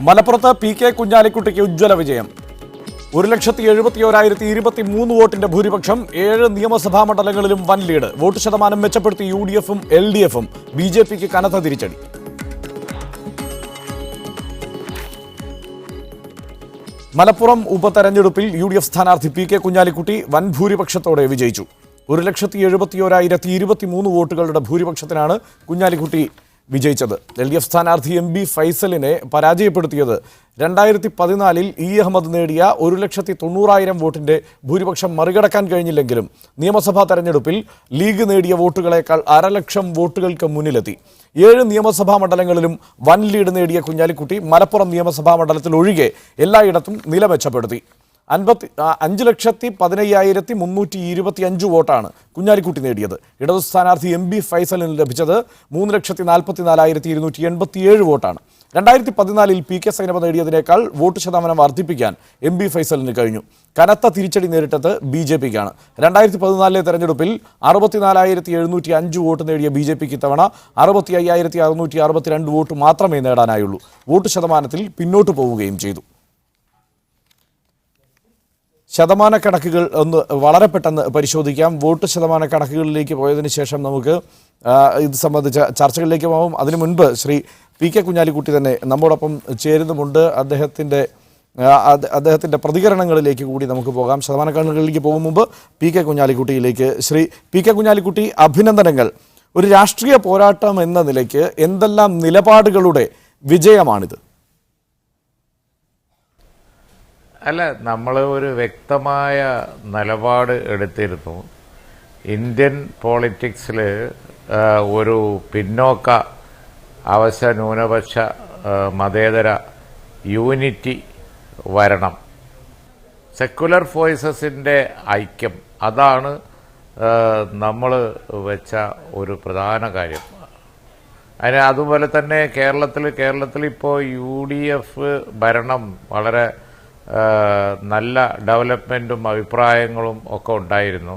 മലപ്പുറത്ത് പി.കെ. കുഞ്ഞാലിക്കുട്ടിക്ക് ഉജ്ജ്വല വിജയം. 1,71,023 വോട്ടിന്റെ ഭൂരിപക്ഷം. 7 നിയമസഭാ മണ്ഡലങ്ങളിലും വൻ ലീഡ്. വോട്ട് ശതമാനം മെച്ചപ്പെടുത്തി UDFും LDFും. BJPക്ക് കനത്ത തിരിച്ചടി. മലപ്പുറം ഉപതെരഞ്ഞെടുപ്പിൽ UDF സ്ഥാനാർത്ഥി പി.കെ. കുഞ്ഞാലിക്കുട്ടി വൻ ഭൂരിപക്ഷത്തോടെ വിജയിച്ചു. 1,71,023 വോട്ടുകളുടെ ഭൂരിപക്ഷത്തിനാണ് കുഞ്ഞാലിക്കുട്ടി വിജയിച്ചത്. LDF സ്ഥാനാർത്ഥി MB ഫൈസലിനെ പരാജയപ്പെടുത്തിയത് 2014 E. അഹമ്മദ് നേടിയ 1,90,000 വോട്ടിന്റെ ഭൂരിപക്ഷം മറികടക്കാൻ കഴിഞ്ഞില്ലെങ്കിലും നിയമസഭാ തെരഞ്ഞെടുപ്പിൽ ലീഗ് നേടിയ വോട്ടുകളേക്കാൾ 1,00,000 വോട്ടുകൾക്ക് മുന്നിലെത്തി. 7 നിയമസഭാ മണ്ഡലങ്ങളിലും വൻ ലീഡ് നേടിയ കുഞ്ഞാലിക്കുട്ടി മലപ്പുറം നിയമസഭാ മണ്ഡലത്തിൽ ഒഴികെ എല്ലായിടത്തും നില മെച്ചപ്പെടുത്തി. 5,15,325 വോട്ടാണ് കുഞ്ഞാലിക്കുട്ടി നേടിയത്. ഇടതു സ്ഥാനാർത്ഥി MB ഫൈസലിന് ലഭിച്ചത് 3,44,287 വോട്ടാണ്. 2014 P.K. സൈനബ നേടിയതിനേക്കാൾ വോട്ട് ശതമാനം വർദ്ധിപ്പിക്കാൻ MB ഫൈസലിന് കഴിഞ്ഞു. കനത്ത തിരിച്ചടി നേരിട്ടത് BJPക്കാണ്. 2014 തെരഞ്ഞെടുപ്പിൽ 64,705 വോട്ട് നേടിയ BJPക്ക് ഇത്തവണ 65,662 വോട്ട് മാത്രമേ നേടാനായുള്ളൂ. വോട്ട് ശതമാനത്തിൽ പിന്നോട്ട് പോവുകയും ചെയ്തു. ശതമാന കണക്കുകൾ ഒന്ന് വളരെ പെട്ടെന്ന് പരിശോധിക്കാം. വോട്ട് ശതമാന കണക്കുകളിലേക്ക് പോയതിനു ശേഷം നമുക്ക് ഇത് സംബന്ധിച്ച ചർച്ചകളിലേക്ക് പോകാം. അതിനു മുൻപ് ശ്രീ പി.കെ. കുഞ്ഞാലിക്കുട്ടി തന്നെ നമ്മോടൊപ്പം ചേരുന്നുമുണ്ട്. അദ്ദേഹത്തിൻ്റെ പ്രതികരണങ്ങളിലേക്ക് കൂടി നമുക്ക് പോകാം. ശതമാന കണക്കുകളിലേക്ക് പോകും മുമ്പ് പി.കെ. കുഞ്ഞാലിക്കുട്ടിയിലേക്ക്. ശ്രീ പി.കെ. കുഞ്ഞാലിക്കുട്ടി, അഭിനന്ദനങ്ങൾ. ഒരു രാഷ്ട്രീയ പോരാട്ടം എന്ന നിലയ്ക്ക് എന്തെല്ലാം നിലപാടുകളുടെ വിജയമാണിത്? അല്ല, നമ്മൾ ഒരു വ്യക്തമായ നിലപാട് എടുത്തിരുന്നു. ഇന്ത്യൻ പോളിറ്റിക്സിൽ ഒരു പിന്നോക്ക അവശ ന്യൂനപക്ഷ മതേതര യൂണിറ്റി വരണം. സെക്കുലർ ഫോഴ്സസിൻ്റെ ഐക്യം, അതാണ് നമ്മൾ വെച്ച ഒരു പ്രധാന കാര്യം. അതുപോലെ തന്നെ കേരളത്തിൽ ഇപ്പോൾ UDF ഭരണം വളരെ നല്ല ഡെവലപ്മെൻറ്റും അഭിപ്രായങ്ങളും ഒക്കെ ഉണ്ടായിരുന്നു.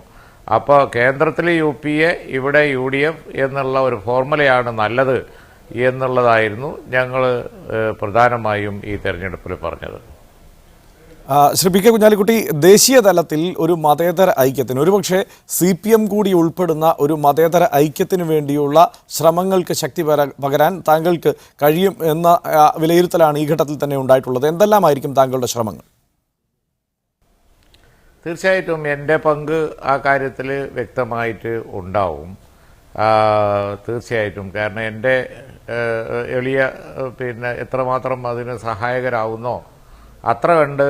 അപ്പോൾ കേന്ദ്രത്തിൽ UPA, ഇവിടെ UDF എന്നുള്ള ഒരു ഫോർമുലയാണ് നല്ലത് എന്നുള്ളതായിരുന്നു ഞങ്ങൾ പ്രധാനമായും ഈ തെരഞ്ഞെടുപ്പിൽ പറഞ്ഞത്. ശ്രീ പി.കെ. കുഞ്ഞാലിക്കുട്ടി, ദേശീയ തലത്തിൽ ഒരു മതേതര ഐക്യത്തിന്, ഒരുപക്ഷെ CPM കൂടി ഉൾപ്പെടുന്ന ഒരു മതേതര ഐക്യത്തിന് വേണ്ടിയുള്ള ശ്രമങ്ങൾക്ക് ശക്തി പകരാൻ താങ്കൾക്ക് കഴിയും എന്ന വിലയിരുത്തലാണ് ഈ ഘട്ടത്തിൽ തന്നെ ഉണ്ടായിട്ടുള്ളത്. എന്തെല്ലാമായിരിക്കും താങ്കളുടെ ശ്രമങ്ങൾ? തീർച്ചയായിട്ടും എൻ്റെ പങ്ക് ആ കാര്യത്തിൽ വ്യക്തമായിട്ട് ഉണ്ടാവും. തീർച്ചയായിട്ടും. കാരണം എൻ്റെ എളിയ എത്രമാത്രം അതിന് സഹായകരാവുന്നോ അത്ര കണ്ട്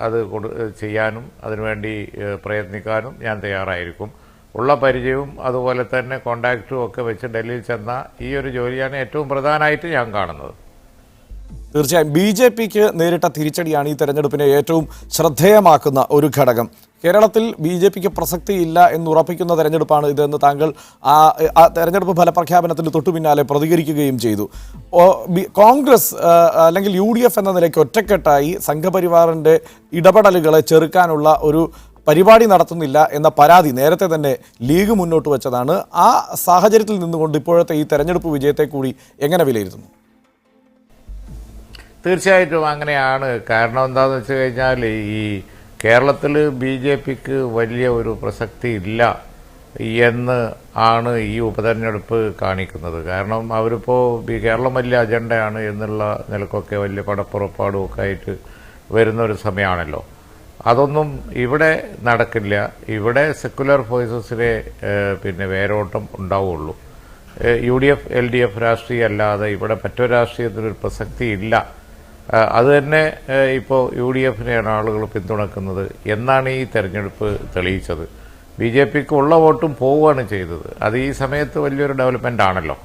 അത് ചെയ്യാനും അതിനുവേണ്ടി പ്രയത്നിക്കാനും ഞാൻ തയ്യാറായിരിക്കും. ഉള്ള പരിചയവും അതുപോലെ തന്നെ കോണ്ടാക്റ്റും ഒക്കെ വെച്ച് ഡൽഹിയിൽ ചെന്ന ഈ ഒരു ജോലിയാണ് ഏറ്റവും പ്രധാനമായിട്ട് ഞാൻ കാണുന്നത്. തീർച്ചയായും BJPക്ക് നേരിട്ട തിരിച്ചടിയാണ് ഈ തെരഞ്ഞെടുപ്പിനെ ഏറ്റവും ശ്രദ്ധേയമാക്കുന്ന ഒരു ഘടകം. കേരളത്തിൽ BJPക്ക് പ്രസക്തിയില്ല എന്നുറപ്പിക്കുന്ന തെരഞ്ഞെടുപ്പാണ് ഇതെന്ന് താങ്കൾ ആ തെരഞ്ഞെടുപ്പ് ഫലപ്രഖ്യാപനത്തിന് തൊട്ടു പിന്നാലെ പ്രതികരിക്കുകയും ചെയ്തു. കോൺഗ്രസ് അല്ലെങ്കിൽ UDF എന്ന നിലയ്ക്ക് ഒറ്റക്കെട്ടായി സംഘപരിവാറിൻ്റെ ഇടപെടലുകളെ ചെറുക്കാനുള്ള ഒരു പരിപാടി നടത്തുന്നില്ല എന്ന പരാതി നേരത്തെ തന്നെ ലീഗ് മുന്നോട്ട് വെച്ചതാണ്. ആ സാഹചര്യത്തിൽ നിന്നുകൊണ്ട് ഇപ്പോഴത്തെ ഈ തെരഞ്ഞെടുപ്പ് വിജയത്തെ കൂടി എങ്ങനെ വിലയിരുത്തുന്നു? തീർച്ചയായിട്ടും അങ്ങനെയാണ്. കാരണം എന്താണെന്ന് വെച്ച് കഴിഞ്ഞാൽ ഈ കേരളത്തിൽ BJPക്ക് വലിയ ഒരു പ്രസക്തി ഇല്ല എന്ന് ആണ് ഈ ഉപതെരഞ്ഞെടുപ്പ് കാണിക്കുന്നത്. കാരണം അവരിപ്പോൾ കേരളം വലിയ അജണ്ടയാണ് എന്നുള്ള നിലക്കൊക്കെ വലിയ പടപ്പുറപ്പാടും ഒക്കെ ആയിട്ട് വരുന്നൊരു സമയമാണല്ലോ. അതൊന്നും ഇവിടെ നടക്കില്ല. ഇവിടെ സെക്കുലർ ഫോഴ്സസിലെ വേരോട്ടം ഉണ്ടാവുള്ളൂ. UDF LDF രാഷ്ട്രീയം അല്ലാതെ ഇവിടെ മറ്റൊരു രാഷ്ട്രീയത്തിനൊരു പ്രസക്തി ഇല്ല. അത് തന്നെ ഇപ്പോൾ UDFനെയാണ് ആളുകൾ പിന്തുണക്കുന്നത് എന്നാണ് ഈ തെരഞ്ഞെടുപ്പ് തെളിയിച്ചത്. BJPക്ക് ഉള്ള വോട്ടും പോവുകയാണ് ചെയ്തത്. അത് ഈ സമയത്ത് വലിയൊരു ഡെവലപ്മെൻ്റ് ആണല്ലോ.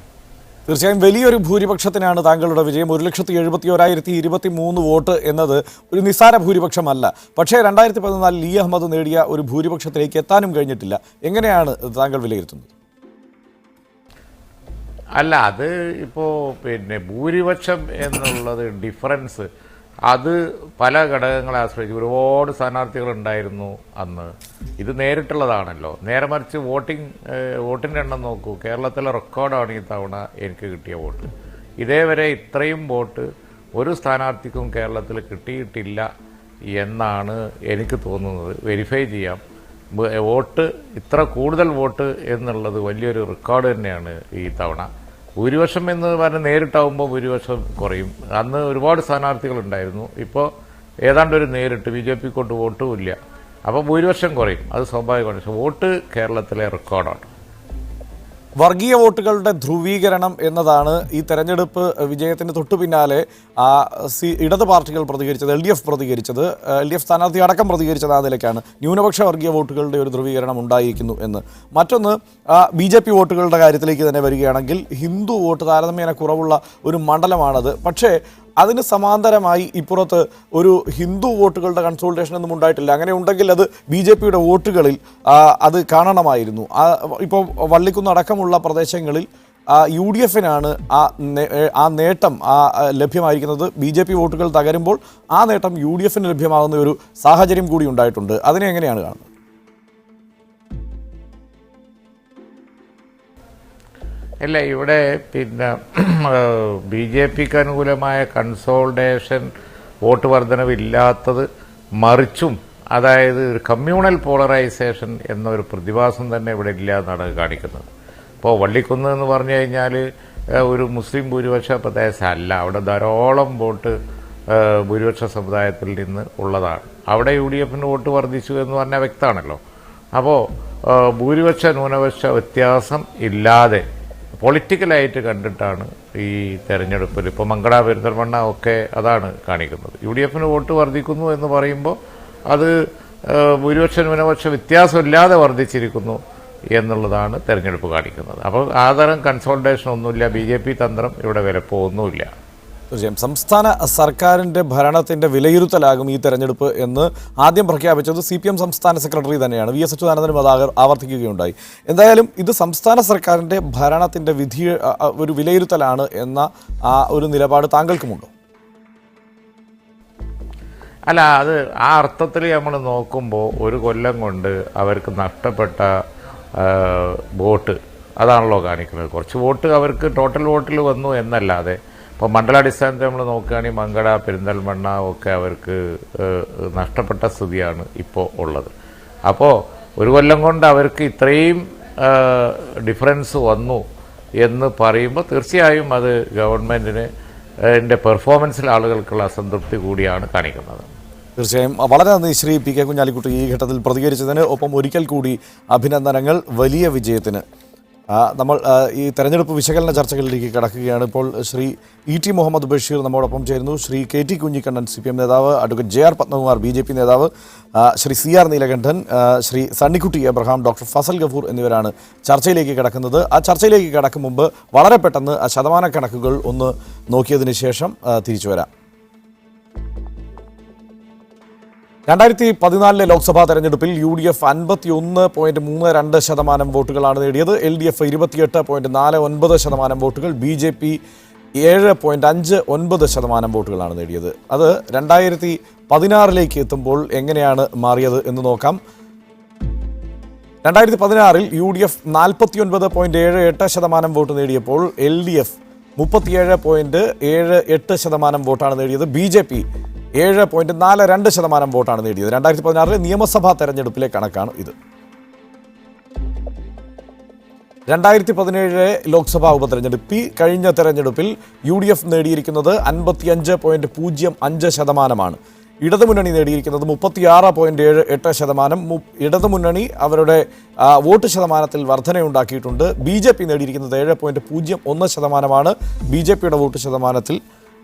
തീർച്ചയായും വലിയൊരു ഭൂരിപക്ഷത്തിനാണ് താങ്കളുടെ വിജയം. 1,71,023 വോട്ട് എന്നത് ഒരു നിസ്സാര ഭൂരിപക്ഷമല്ല. പക്ഷേ 2014 E. അഹമ്മദ് നേടിയ ഒരു ഭൂരിപക്ഷത്തിലേക്ക് എത്താനും കഴിഞ്ഞിട്ടില്ല. എങ്ങനെയാണ് താങ്കൾ വിലയിരുത്തുന്നത്? അല്ല, അത് ഇപ്പോൾ ഭൂരിപക്ഷം എന്നുള്ളത് ഡിഫറൻസ് അത് പല ഘടകങ്ങളെ ആശ്രയിച്ച് ഒരുപാട് സ്ഥാനാർത്ഥികളുണ്ടായിരുന്നു അന്ന്. ഇത് നേരിട്ടുള്ളതാണല്ലോ. നേരെ മറിച്ച് വോട്ടിൻ്റെ എണ്ണം നോക്കൂ. കേരളത്തിലെ റെക്കോർഡാണ് ഈ തവണ എനിക്ക് കിട്ടിയ വോട്ട്. ഇതേവരെ ഇത്രയും വോട്ട് ഒരു സ്ഥാനാർത്ഥിക്കും കേരളത്തിൽ കിട്ടിയിട്ടില്ല എന്നാണ് എനിക്ക് തോന്നുന്നത്. വെരിഫൈ ചെയ്യാം. വോട്ട് ഇത്ര കൂടുതൽ വോട്ട് എന്നുള്ളത് വലിയൊരു റെക്കോർഡ് തന്നെയാണ് ഈ തവണ. ഭൂരിപക്ഷം എന്ന് പറഞ്ഞാൽ നേരിട്ടാവുമ്പോൾ ഭൂരിപക്ഷം കുറയും. അന്ന് ഒരുപാട് സ്ഥാനാർത്ഥികളുണ്ടായിരുന്നു. ഇപ്പോൾ ഏതാണ്ട് ഒരു നേരിട്ട് BJP കൊണ്ട് വോട്ടും ഇല്ല. അപ്പോൾ ഭൂരിപക്ഷം കുറയും, അത് സ്വാഭാവികമാണ്. പക്ഷേ വോട്ട് കേരളത്തിലെ റെക്കോർഡാണ്. വർഗീയ വോട്ടുകളുടെ ധ്രുവീകരണം എന്നതാണ് ഈ തെരഞ്ഞെടുപ്പ് വിജയത്തിന് തൊട്ടു പിന്നാലെ ഇടത് പാർട്ടികൾ പ്രതികരിച്ചത്, LDF പ്രതികരിച്ചത്, LDF സ്ഥാനാർത്ഥി അടക്കം പ്രതികരിച്ചത് ആ നിലയ്ക്കാണ്. ന്യൂനപക്ഷ വർഗീയ വോട്ടുകളുടെ ഒരു ധ്രുവീകരണം ഉണ്ടായിരിക്കുന്നു എന്ന്. മറ്റൊന്ന് BJP വോട്ടുകളുടെ കാര്യത്തിലേക്ക് തന്നെ വരികയാണെങ്കിൽ ഹിന്ദു വോട്ട് താരതമ്യേന കുറവുള്ള ഒരു മണ്ഡലമാണത്. പക്ഷേ അതിന് സമാന്തരമായി ഇപ്പുറത്ത് ഒരു ഹിന്ദു വോട്ടുകളുടെ കൺസോൾട്ടേഷൻ ഒന്നും ഉണ്ടായിട്ടില്ല. അങ്ങനെ ഉണ്ടെങ്കിൽ അത് BJPയുടെ വോട്ടുകളിൽ അത് കാണണമായിരുന്നു. ഇപ്പോൾ വള്ളിക്കുന്ന് അടക്കമുള്ള പ്രദേശങ്ങളിൽ UDFനാണ് ആ നേട്ടം ലഭ്യമായിരിക്കുന്നത്. BJP വോട്ടുകൾ തകരുമ്പോൾ ആ നേട്ടം UDFന് ലഭ്യമാകുന്ന ഒരു സാഹചര്യം കൂടി ഉണ്ടായിട്ടുണ്ട്. അതിനെ എങ്ങനെയാണ് കാണുന്നത്? അല്ല, ഇവിടെ പിന്നെ BJPക്ക് അനുകൂലമായ കൺസോൾട്ടേഷൻ വോട്ട് വർധനവില്ലാത്തത് മറിച്ചും, അതായത് ഒരു കമ്മ്യൂണൽ പോളറൈസേഷൻ എന്നൊരു പ്രതിഭാസം തന്നെ ഇവിടെ ഇല്ല എന്നാണ് കാണിക്കുന്നത്. ഇപ്പോൾ വള്ളിക്കുന്ന് എന്ന് പറഞ്ഞു കഴിഞ്ഞാൽ ഒരു മുസ്ലിം ഭൂരിപക്ഷ പ്രദേശമല്ല. അവിടെ ധാരാളം വോട്ട് ഭൂരിപക്ഷ സമുദായത്തിൽ നിന്ന് ഉള്ളതാണ്. അവിടെ UDFന് വോട്ട് വർദ്ധിച്ചു എന്ന് പറഞ്ഞാൽ വ്യക്തമാണല്ലോ. അപ്പോൾ ഭൂരിപക്ഷ ന്യൂനപക്ഷ വ്യത്യാസം ഇല്ലാതെ പൊളിറ്റിക്കലായിട്ട് കണ്ടിട്ടാണ് ഈ തെരഞ്ഞെടുപ്പിൽ ഇപ്പോൾ മങ്കട, പെരിന്തൽമണ്ണ ഒക്കെ അതാണ് കാണിക്കുന്നത്. UDFന് വോട്ട് വർദ്ധിക്കുന്നു എന്ന് പറയുമ്പോൾ അത് ഭൂരിപക്ഷ ന്യൂനപക്ഷ വ്യത്യാസമില്ലാതെ വർദ്ധിച്ചിരിക്കുന്നു എന്നുള്ളതാണ് തെരഞ്ഞെടുപ്പ് കാണിക്കുന്നത്. അപ്പോൾ ആ തരം കൺസോൾട്ടേഷൻ ഒന്നുമില്ല. BJP തന്ത്രം ഇവിടെ വിലപ്പോന്നുമില്ല. തീർച്ചയായും സംസ്ഥാന സർക്കാരിൻ്റെ ഭരണത്തിൻ്റെ വിലയിരുത്തലാകും ഈ തെരഞ്ഞെടുപ്പ് എന്ന് ആദ്യം പ്രഖ്യാപിച്ചത് CPM സംസ്ഥാന സെക്രട്ടറി തന്നെയാണ്. VS അച്യുതാനന്ദനും അത് ആവർത്തിക്കുകയുണ്ടായി. എന്തായാലും ഇത് സംസ്ഥാന സർക്കാരിൻ്റെ ഭരണത്തിൻ്റെ ഒരു വിലയിരുത്തലാണ് എന്ന ഒരു നിലപാട് താങ്കൾക്കുമുണ്ടോ? അല്ല, അത് ആ അർത്ഥത്തിൽ നമ്മൾ നോക്കുമ്പോൾ ഒരു കൊല്ലം കൊണ്ട് അവർക്ക് നഷ്ടപ്പെട്ട വോട്ട് അതാണല്ലോ കാണിക്കുന്നത്. കുറച്ച് വോട്ട് അവർക്ക് ടോട്ടൽ വോട്ടിൽ വന്നു എന്നല്ലാതെ ഇപ്പോൾ മണ്ഡലാടിസ്ഥാനത്തിൽ നമ്മൾ നോക്കുകയാണെങ്കിൽ മങ്കട, പെരിന്തൽമണ്ണ ഒക്കെ അവർക്ക് നഷ്ടപ്പെട്ട സ്ഥിതിയാണ് ഇപ്പോൾ ഉള്ളത്. അപ്പോൾ ഒരു കൊല്ലം കൊണ്ട് അവർക്ക് ഇത്രയും ഡിഫറൻസ് വന്നു എന്ന് പറയുമ്പോൾ തീർച്ചയായും അത് ഗവൺമെൻറ്റിൻ്റെ പെർഫോമൻസിൽ ആളുകൾക്കുള്ള അസംതൃപ്തി കൂടിയാണ് കാണിക്കുന്നത്. തീർച്ചയായും വളരെ നന്ദി ശ്രീ PK കുഞ്ഞാലിക്കുട്ടി ഈ ഘട്ടത്തിൽ പ്രതികരിച്ചതിന്. ഒപ്പം ഒരിക്കൽ കൂടി അഭിനന്ദനങ്ങൾ വലിയ വിജയത്തിന്. നമ്മൾ ഈ തെരഞ്ഞെടുപ്പ് വിശകലന ചർച്ചകളിലേക്ക് കടക്കുകയാണ്. ഇപ്പോൾ ശ്രീ ET മുഹമ്മദ് ബഷീർ നമ്മോടൊപ്പം ചേരുന്നു. ശ്രീ KT കുഞ്ഞിക്കണ്ണൻ CPM നേതാവ്, അഡ്വക്കേറ്റ് JR പത്മകുമാർ BJP നേതാവ്, ശ്രീ CR നീലകണ്ഠൻ, ശ്രീ സണ്ണിക്കുട്ടി എബ്രഹാം, ഡോക്ടർ ഫസൽ ഗഫൂർ എന്നിവരാണ് ചർച്ചയിലേക്ക് കടക്കുന്നത്. ആ ചർച്ചയിലേക്ക് കടക്കും മുമ്പ് വളരെ പെട്ടെന്ന് ആ ശതമാന കണക്കുകൾ ഒന്ന് നോക്കിയതിന് ശേഷം തിരിച്ചു വരാം. 2014 ലോക്സഭാ തെരഞ്ഞെടുപ്പിൽ UDF 51.32% വോട്ടുകളാണ് നേടിയത്. LDF 28.49% വോട്ടുകൾ, BJP 7.59% വോട്ടുകളാണ് നേടിയത്. അത് 2016 എത്തുമ്പോൾ എങ്ങനെയാണ് മാറിയത് എന്ന് നോക്കാം. 2016 UDF 49.78% വോട്ട് നേടിയപ്പോൾ LDF 37.78% വോട്ടാണ് നേടിയത്. BJP 7.42% വോട്ടാണ് നേടിയത്. 2016 നിയമസഭാ തെരഞ്ഞെടുപ്പിലെ കണക്കാണ് ഇത്. 2017 ലോക്സഭാ ഉപതെരഞ്ഞെടുപ്പ് കഴിഞ്ഞ തെരഞ്ഞെടുപ്പിൽ UDF നേടിയിരിക്കുന്നത് 55.05%. ഇടതുമുന്നണി നേടിയിരിക്കുന്നത് 36.78%. ഇടതുമുന്നണി അവരുടെ വോട്ട് ശതമാനത്തിൽ വർധനയുണ്ടാക്കിയിട്ടുണ്ട്. BJP നേടിയിരിക്കുന്നത് 7.01%. BJPയുടെ വോട്ട് ശതമാനത്തിൽ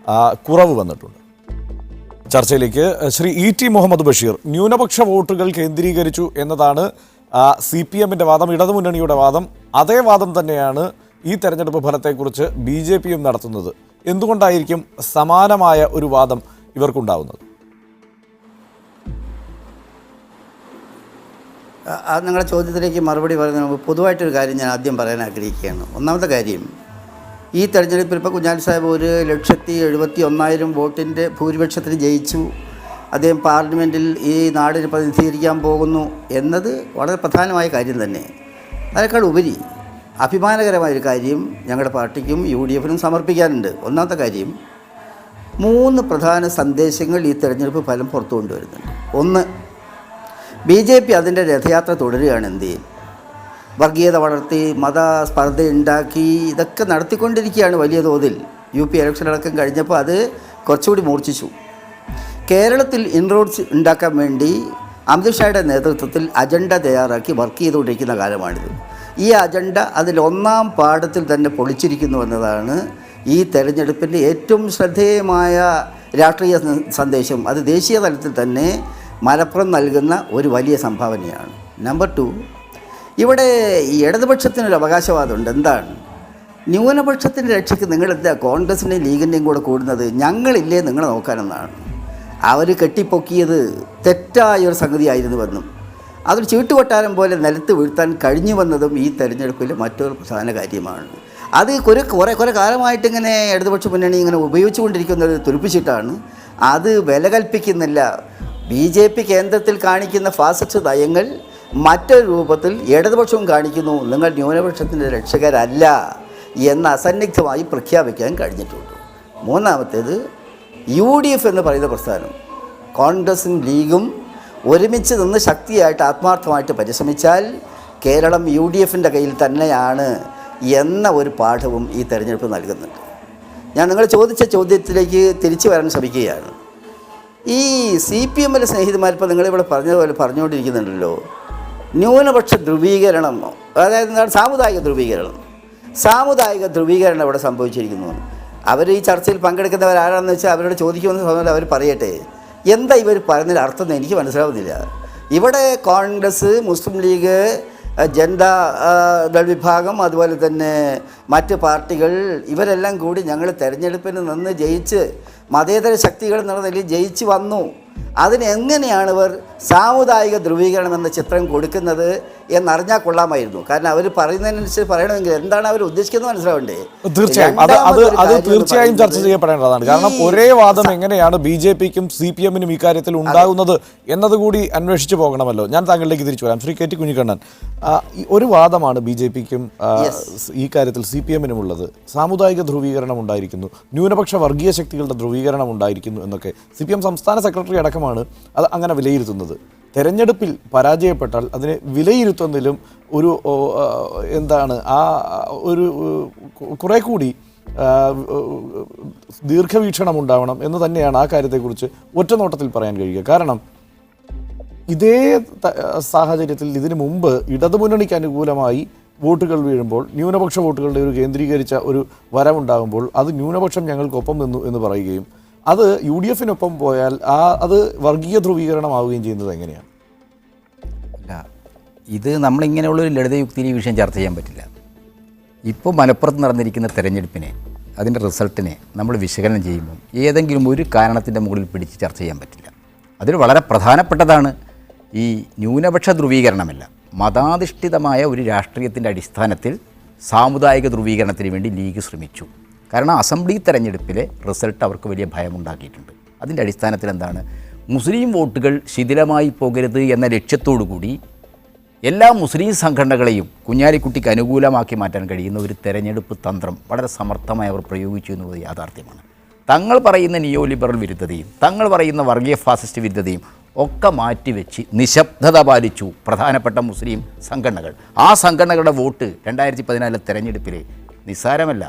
കുറവ് വന്നിട്ടുണ്ട്. ചർച്ചയിലേക്ക് ശ്രീ ET മുഹമ്മദ് ബഷീർ. ന്യൂനപക്ഷ വോട്ടുകൾ കേന്ദ്രീകരിച്ചു എന്നതാണ് CPMൻ്റെ വാദം, ഇടതുമുന്നണിയുടെ വാദം. അതേ വാദം തന്നെയാണ് ഈ തെരഞ്ഞെടുപ്പ് ഫലത്തെക്കുറിച്ച് BJPയും നടത്തുന്നത്. എന്തുകൊണ്ടായിരിക്കും സമാനമായ ഒരു വാദം ഇവർക്കുണ്ടാവുന്നത്? നിങ്ങളുടെ ചോദ്യത്തിലേക്ക് മറുപടി പറയുന്നതിന് മുമ്പ് പൊതുവായിട്ടൊരു കാര്യം ഞാൻ ആദ്യം പറയാൻ ആഗ്രഹിക്കുകയാണ്. ഒന്നാമത്തെ കാര്യം, ഈ തെരഞ്ഞെടുപ്പിൽ ഇപ്പോൾ കുഞ്ഞാലി സാഹിബ് 1,71,000 വോട്ടിൻ്റെ ഭൂരിപക്ഷത്തിന് ജയിച്ചു, അദ്ദേഹം പാർലമെൻറ്റിൽ ഈ നാടിനെ പ്രതിനിധീകരിക്കാൻ പോകുന്നു എന്നത് വളരെ പ്രധാനമായ കാര്യം തന്നെ. അതിനേക്കാൾ ഉപരി അഭിമാനകരമായൊരു കാര്യം ഞങ്ങളുടെ പാർട്ടിക്കും UDFനും സമർപ്പിക്കാനുണ്ട്. ഒന്നാമത്തെ കാര്യം, 3 പ്രധാന സന്ദേശങ്ങൾ ഈ തെരഞ്ഞെടുപ്പ് ഫലം പുറത്തു കൊണ്ടുവരുന്നുണ്ട്. ഒന്ന്, BJP അതിൻ്റെ രഥയാത്ര തുടരുകയാണ്. ഇന്ത്യയിൽ വർഗീയത വളർത്തി മതസ്പർദ്ധ ഉണ്ടാക്കി ഇതൊക്കെ നടത്തിക്കൊണ്ടിരിക്കുകയാണ് വലിയ തോതിൽ. UP ഇലക്ഷൻ അടക്കം കഴിഞ്ഞപ്പോൾ അത് കുറച്ചുകൂടി മൂർച്ഛിച്ചു. കേരളത്തിൽ ഇൻറോഡ്സ് ഉണ്ടാക്കാൻ വേണ്ടി അമിത്ഷായുടെ നേതൃത്വത്തിൽ അജണ്ട തയ്യാറാക്കി വർക്ക് ചെയ്തുകൊണ്ടിരിക്കുന്ന കാലമാണിത്. ഈ അജണ്ട അതിൽ 1-ാം പാഠത്തിൽ തന്നെ പൊളിച്ചിരിക്കുന്നു എന്നതാണ് ഈ തെരഞ്ഞെടുപ്പിൻ്റെ ഏറ്റവും ശ്രദ്ധേയമായ രാഷ്ട്രീയ സന്ദേശം. അത് ദേശീയ തലത്തിൽ തന്നെ മലപ്പുറം നൽകുന്ന ഒരു വലിയ സംഭാവനയാണ്. നമ്പർ 2, ഇവിടെ ഈ ഇടതുപക്ഷത്തിനൊരു അവകാശവാദമുണ്ട്. എന്താണ്? ന്യൂനപക്ഷത്തിൻ്റെ രക്ഷയ്ക്ക് നിങ്ങളെന്താ കോൺഗ്രസിൻ്റെയും ലീഗിൻ്റെയും കൂടെ കൂടുന്നത്? ഞങ്ങളില്ലേ നിങ്ങളെ നോക്കാനെന്നാണ്. അവർ കെട്ടിപ്പൊക്കിയത് തെറ്റായൊരു സംഗതിയായിരുന്നുവെന്നും അതൊരു ചീട്ടുകൊട്ടാരം പോലെ നിലത്ത് വീഴ്ത്താൻ കഴിഞ്ഞു വന്നതും ഈ തെരഞ്ഞെടുപ്പിൽ മറ്റൊരു പ്രധാന കാര്യമാണ്. അത് കുറേ കാലമായിട്ടിങ്ങനെ ഇടതുപക്ഷ മുന്നണി ഇങ്ങനെ ഉപയോഗിച്ചുകൊണ്ടിരിക്കുന്നത് തുരുപ്പിച്ചിട്ടാണ്. അത് വില കൽപ്പിക്കുന്നില്ല. BJP കേന്ദ്രത്തിൽ കാണിക്കുന്ന ഫാസിസ്റ്റ് നയങ്ങൾ മറ്റൊരു രൂപത്തിൽ ഇടതുപക്ഷവും കാണിക്കുന്നു. നിങ്ങൾ ന്യൂനപക്ഷത്തിൻ്റെ രക്ഷകരല്ല എന്ന് അസന്നിഗ്ധമായി പ്രഖ്യാപിക്കാൻ കഴിഞ്ഞിട്ടുണ്ട്. 3-ാമത്തേത്, UDF എന്ന് പറയുന്ന പ്രസ്ഥാനം കോൺഗ്രസും ലീഗും ഒരുമിച്ച് നിന്ന് ശക്തിയായിട്ട് ആത്മാർത്ഥമായിട്ട് പരിശ്രമിച്ചാൽ കേരളം UDFൻ്റെ കയ്യിൽ തന്നെയാണ് എന്ന ഒരു പാഠവും ഈ തെരഞ്ഞെടുപ്പ് നൽകുന്നുണ്ട്. ഞാൻ നിങ്ങൾ ചോദിച്ച ചോദ്യത്തിലേക്ക് തിരിച്ചു വരാൻ ശ്രമിക്കുകയാണ്. ഈ CPMലെ സ്നേഹിതന്മാരിപ്പോൾ നിങ്ങളിവിടെ പറഞ്ഞതുപോലെ പറഞ്ഞുകൊണ്ടിരിക്കുന്നുണ്ടല്ലോ, ന്യൂനപക്ഷ ധ്രുവീകരണം, അതായത് എന്താണ് സാമുദായിക ധ്രുവീകരണം ഇവിടെ സംഭവിച്ചിരിക്കുന്നു. അവർ ഈ ചർച്ചയിൽ പങ്കെടുക്കുന്നവരാരാണെന്ന് വെച്ചാൽ അവരോട് ചോദിക്കുമെന്ന് പറഞ്ഞാൽ അവർ പറയട്ടെ. എന്താ ഇവർ പറയുന്നതിൽ അർത്ഥം എന്ന് എനിക്ക് മനസ്സിലാവുന്നില്ല. ഇവിടെ കോൺഗ്രസ്, മുസ്ലിം ലീഗ്, ജനതാദൾ വിഭാഗം, അതുപോലെ തന്നെ മറ്റ് പാർട്ടികൾ ഇവരെല്ലാം കൂടി ഞങ്ങൾ തെരഞ്ഞെടുപ്പിന് നിന്ന് ജയിച്ച് മതേതര ശക്തികൾ എന്നുള്ള നിലയിൽ ജയിച്ച് വന്നു. അതിനെങ്ങനെയാണ് ഇവർ സാമുദായിക ധ്രുവീകരണം എന്ന ചിത്രം കൊടുക്കുന്നത് എന്നറിഞ്ഞാൽ കൊള്ളാമായിരുന്നു. കാരണം അവർ പറയുന്നതിനനുസരിച്ച് പറയണമെങ്കിൽ എന്താണ് അവർ ഉദ്ദേശിക്കുന്നത് മനസ്സിലാവണ്ടേ? തീർച്ചയായും അത് തീർച്ചയായും ചർച്ച ചെയ്യപ്പെടേണ്ടതാണ്. കാരണം ഒരേ വാദം എങ്ങനെയാണ് BJPക്കും CPMനും ഇക്കാര്യത്തിൽ ഉണ്ടാകുന്നത് എന്നതുകൂടി അന്വേഷിച്ചു പോകണമല്ലോ. ഞാൻ താങ്കളിലേക്ക് തിരിച്ചു വരാം. ശ്രീ KT കുഞ്ഞിക്കണ്ണൻ, ഒരു വാദമാണ് BJPക്കും ഈ കാര്യത്തിൽ CPMനും ഉള്ളത്. സാമുദായിക ധ്രുവീകരണം ഉണ്ടായിരിക്കുന്നു, ന്യൂനപക്ഷ വർഗീയ ശക്തികളുടെ ധ്രുവീകരണം ഉണ്ടായിരിക്കുന്നു എന്നൊക്കെ CPM സംസ്ഥാന സെക്രട്ടറി അടക്കമാണ് അത് അങ്ങനെ വിലയിരുത്തുന്നത്. തെരഞ്ഞെടുപ്പിൽ പരാജയപ്പെട്ടാൽ അതിനെ വിലയിരുത്തുന്നതിലും ഒരു എന്താണ് ഒരു കുറെ കൂടി ദീർഘവീക്ഷണം ഉണ്ടാവണം എന്ന് തന്നെയാണ് ആ കാര്യത്തെക്കുറിച്ച് ഒറ്റനോട്ടത്തിൽ പറയാൻ കഴിയുക. കാരണം ഇതേ സാഹചര്യത്തിൽ ഇതിനു മുമ്പ് ഇടതുമുന്നണിക്ക് അനുകൂലമായി വോട്ടുകൾ വീഴുമ്പോൾ, ന്യൂനപക്ഷ വോട്ടുകളുടെ ഒരു കേന്ദ്രീകരിച്ച ഒരു വരവുണ്ടാകുമ്പോൾ അത് ന്യൂനപക്ഷം ഞങ്ങൾക്കൊപ്പം നിന്നു എന്ന് പറയുകയും അത് UDFനൊപ്പം പോയാൽ അത് വർഗീയ ധ്രുവീകരണമാവുകയും ചെയ്യുന്നത് എങ്ങനെയാണ്? അല്ല, ഇത് നമ്മളിങ്ങനെയുള്ളൊരു ലളിതയുക്തിയിൽ ഈ വിഷയം ചർച്ച ചെയ്യാൻ പറ്റില്ല. ഇപ്പോൾ മലപ്പുറത്ത് നടന്നിരിക്കുന്ന തെരഞ്ഞെടുപ്പിനെ, അതിൻ്റെ റിസൾട്ടിനെ നമ്മൾ വിശകലനം ചെയ്യുമ്പോൾ ഏതെങ്കിലും ഒരു കാരണത്തിൻ്റെ മുകളിൽ പിടിച്ച് ചർച്ച ചെയ്യാൻ പറ്റില്ല. അതിൽ വളരെ പ്രധാനപ്പെട്ടതാണ് ഈ ന്യൂനപക്ഷ ധ്രുവീകരണമല്ല, മതാധിഷ്ഠിതമായ ഒരു രാഷ്ട്രീയത്തിൻ്റെ അടിസ്ഥാനത്തിൽ സാമുദായിക ധ്രുവീകരണത്തിന് വേണ്ടി ലീഗ് ശ്രമിച്ചു. കാരണം അസംബ്ലി തെരഞ്ഞെടുപ്പിലെ റിസൾട്ട് അവർക്ക് വലിയ ഭയമുണ്ടാക്കിയിട്ടുണ്ട്. അതിൻ്റെ അടിസ്ഥാനത്തിൽ എന്താണ്, മുസ്ലിം വോട്ടുകൾ ശിഥിലമായി പോകരുത് എന്ന ലക്ഷ്യത്തോടു കൂടി എല്ലാ മുസ്ലിം സംഘടനകളെയും കുഞ്ഞാലിക്കുട്ടിക്ക് അനുകൂലമാക്കി മാറ്റാൻ കഴിയുന്ന ഒരു തെരഞ്ഞെടുപ്പ് തന്ത്രം വളരെ സമർത്ഥമായി അവർ പ്രയോഗിച്ചു എന്നുള്ളത് യാഥാർത്ഥ്യമാണ്. തങ്ങൾ പറയുന്ന നിയോ ലിബറൽ വിരുദ്ധതയും തങ്ങൾ പറയുന്ന വർഗീയ ഫാസിസ്റ്റ് വിരുദ്ധതയും ഒക്കെ മാറ്റിവെച്ച് നിശബ്ദത പാലിച്ചു പ്രധാനപ്പെട്ട മുസ്ലിം സംഘടനകൾ. ആ സംഘടനകളുടെ വോട്ട് 2014 തെരഞ്ഞെടുപ്പിൽ നിസ്സാരമല്ല.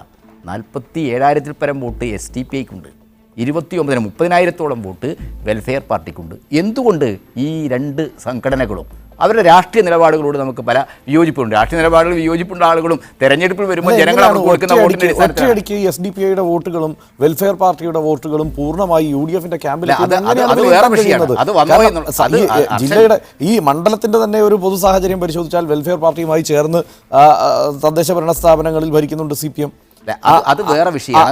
47,000-ൽ പരം വോട്ട് SDPIക്കുണ്ട്, 30,000-ഓളം വോട്ട് വെൽഫെയർ പാർട്ടിക്കുണ്ട്. എന്തുകൊണ്ട് ഈ രണ്ട് സംഘടനകളും അവരുടെ രാഷ്ട്രീയ നിലപാടുകളോട് നമുക്ക് പല വിയോജിപ്പുണ്ട്. രാഷ്ട്രീയ നിലപാടുകൾ വിയോജിപ്പുള്ള ആളുകളും തെരഞ്ഞെടുപ്പിൽ വരുമ്പോൾ ജനങ്ങൾ അവർക്ക് കൊടുക്കുന്ന വോട്ടിന്റെ ഒറ്റയടിക്ക് SDPIയുടെ വോട്ടുകളും വെൽഫെയർ പാർട്ടിയുടെ വോട്ടുകളും പൂർണ്ണമായി UDFന്റെ ക്യാമ്പിൽ ജില്ലയുടെ ഈ മണ്ഡലത്തിന്റെ തന്നെ ഒരു പൊതു സാഹചര്യം പരിശോധിച്ചാൽ വെൽഫെയർ പാർട്ടിയുമായി ചേർന്ന് തദ്ദേശ ഭരണ സ്ഥാപനങ്ങളിൽ ഭരിക്കുന്നുണ്ട് CPM. അത് വേറെ വിഷയമാണ്.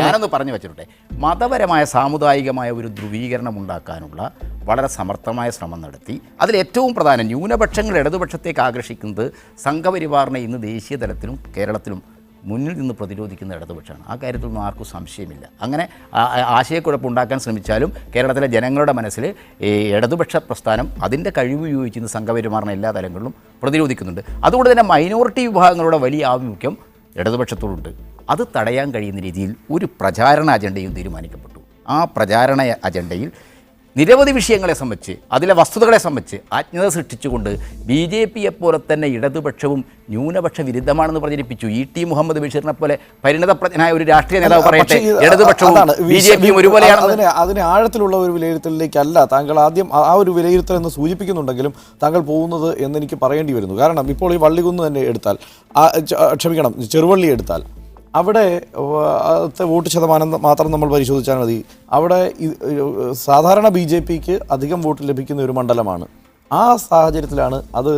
ഞാനൊന്ന് പറഞ്ഞു വെച്ചിട്ടെ, മതപരമായ സാമുദായികമായ ഒരു ധ്രുവീകരണം ഉണ്ടാക്കാനുള്ള വളരെ സമർത്ഥമായ ശ്രമം നടത്തി. അതിലേറ്റവും പ്രധാനം ന്യൂനപക്ഷങ്ങൾ ഇടതുപക്ഷത്തേക്ക് ആകർഷിക്കുന്നത് സംഘപരിവാറിനെ ഇന്ന് ദേശീയ തലത്തിലും കേരളത്തിലും മുന്നിൽ നിന്ന് പ്രതിരോധിക്കുന്ന ഇടതുപക്ഷമാണ്. ആ കാര്യത്തിലൊന്നും ആർക്കും സംശയമില്ല. അങ്ങനെ ആശയക്കുഴപ്പമുണ്ടാക്കാൻ ശ്രമിച്ചാലും കേരളത്തിലെ ജനങ്ങളുടെ മനസ്സിൽ ഇടതുപക്ഷ പ്രസ്ഥാനം അതിൻ്റെ കഴിവ് ഉപയോഗിച്ച് സംഘപരിമാറിനെ എല്ലാ തലങ്ങളിലും പ്രതിരോധിക്കുന്നുണ്ട്. അതുകൊണ്ട് തന്നെ മൈനോറിറ്റി വിഭാഗങ്ങളുടെ വലിയ ആഭിമുഖ്യം ഇടതുപക്ഷത്തോടുണ്ട്. അത് തടയാൻ കഴിയുന്ന രീതിയിൽ ഒരു പ്രചാരണ അജണ്ടയും തീരുമാനിക്കപ്പെട്ടു. ആ പ്രചാരണ അജണ്ടയിൽ നിരവധി വിഷയങ്ങളെ സംബന്ധിച്ച്, അതിലെ വസ്തുതകളെ സംബന്ധിച്ച് അജ്ഞത സൃഷ്ടിച്ചുകൊണ്ട് BJPയെ പോലെ തന്നെ ഇടതുപക്ഷവും ന്യൂനപക്ഷ വിരുദ്ധമാണെന്ന് പ്രചരിപ്പിച്ചു. ET മുഹമ്മദ് ബഷീറിനെ പോലെ പരിണതപ്രജ്ഞനായ ഒരു രാഷ്ട്രീയ നേതാവ് പറയട്ടെ, ഇടതുപക്ഷവും BJPയും ഒരുപോലെയാണ്. അതിന് ആഴത്തിലുള്ള ഒരു വിലയിരുത്തലിലേക്കല്ല താങ്കൾ ആദ്യം ആ ഒരു വിലയിരുത്തൽ എന്ന് സൂചിപ്പിക്കുന്നുണ്ടെങ്കിലും താങ്കൾ പോകുന്നത് എന്നെനിക്ക് പറയേണ്ടി വരുന്നു. കാരണം ഇപ്പോൾ ഈ വള്ളികുന്ന് തന്നെ എടുത്താൽ, ക്ഷമിക്കണം, ചെറുവള്ളി എടുത്താൽ, അവിടെ വോട്ട് ശതമാനം മാത്രം നമ്മൾ പരിശോധിച്ചാൽ മതി. അവിടെ സാധാരണ BJPക്ക് അധികം വോട്ട് ലഭിക്കുന്ന ഒരു മണ്ഡലമാണ്. ആ സാഹചര്യത്തിലാണ് അത്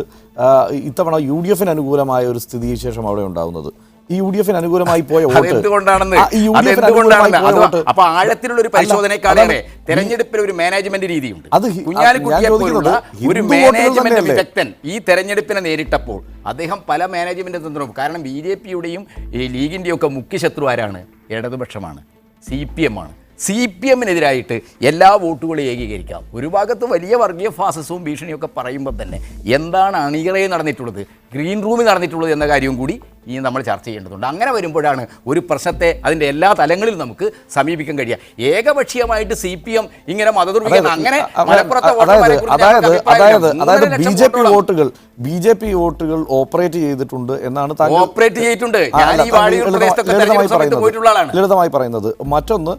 ഇത്തവണ UDFന് അനുകൂലമായ ഒരു സ്ഥിതിവിശേഷം അവിടെ ഉണ്ടാകുന്നത്. ഈ UDFന് അനുകൂലമായി പോയ വോട്ട് അപ്പൊ ആഴത്തിലുള്ള ഒരു പരിശോധനയെക്കാളേറെ തെരഞ്ഞെടുപ്പിൽ ഒരു മാനേജ്മെന്റ് രീതിയുണ്ട്. ഒരു മാനേജ്മെന്റ് വിദഗ്ധൻ ഈ തെരഞ്ഞെടുപ്പിനെ നേരിട്ടപ്പോൾ അദ്ദേഹം പല മാനേജ്മെന്റ് തന്ത്രവും, കാരണം BJPയുടെയും ഈ ലീഗിന്റെയും ഒക്കെ മുഖ്യ ശത്രു ആരാണ്? ഇടതുപക്ഷമാണ്, CPM ആണ്. CPMനെതിരായിട്ട് എല്ലാ വോട്ടുകളും ഏകീകരിക്കാം. ഒരു ഭാഗത്ത് വലിയ വർഗീയ ഫാസിസവും ഭീഷണിയൊക്കെ പറയുമ്പോൾ തന്നെ എന്താണ് അണിയറയിൽ നടന്നിട്ടുള്ളത്, ഗ്രീൻ റൂമിൽ നടന്നിട്ടുള്ളത് എന്ന കാര്യവും കൂടി ഇനി നമ്മൾ ചർച്ച ചെയ്യേണ്ടതുണ്ട്. അങ്ങനെ വരുമ്പോഴാണ് ഒരു പ്രശ്നത്തെ അതിൻ്റെ എല്ലാ തലങ്ങളിലും നമുക്ക് സമീപിക്കാൻ കഴിയുക. ഏകപക്ഷീയമായിട്ട് CPM ഇങ്ങനെ മതദുർവികരണം, അങ്ങനെ BJP വോട്ടുകൾ ഓപ്പറേറ്റ് ചെയ്തിട്ടുണ്ട് എന്നാണ് ഓപ്പറേറ്റ് ചെയ്തിട്ടുണ്ട്. ഞാൻ ഈ വാടിയൂർ പ്രദേശത്തൊക്കെ പോയിട്ടുള്ള ആളാണ്. ലളിതമായി പറയുന്നത്. മറ്റൊന്ന്,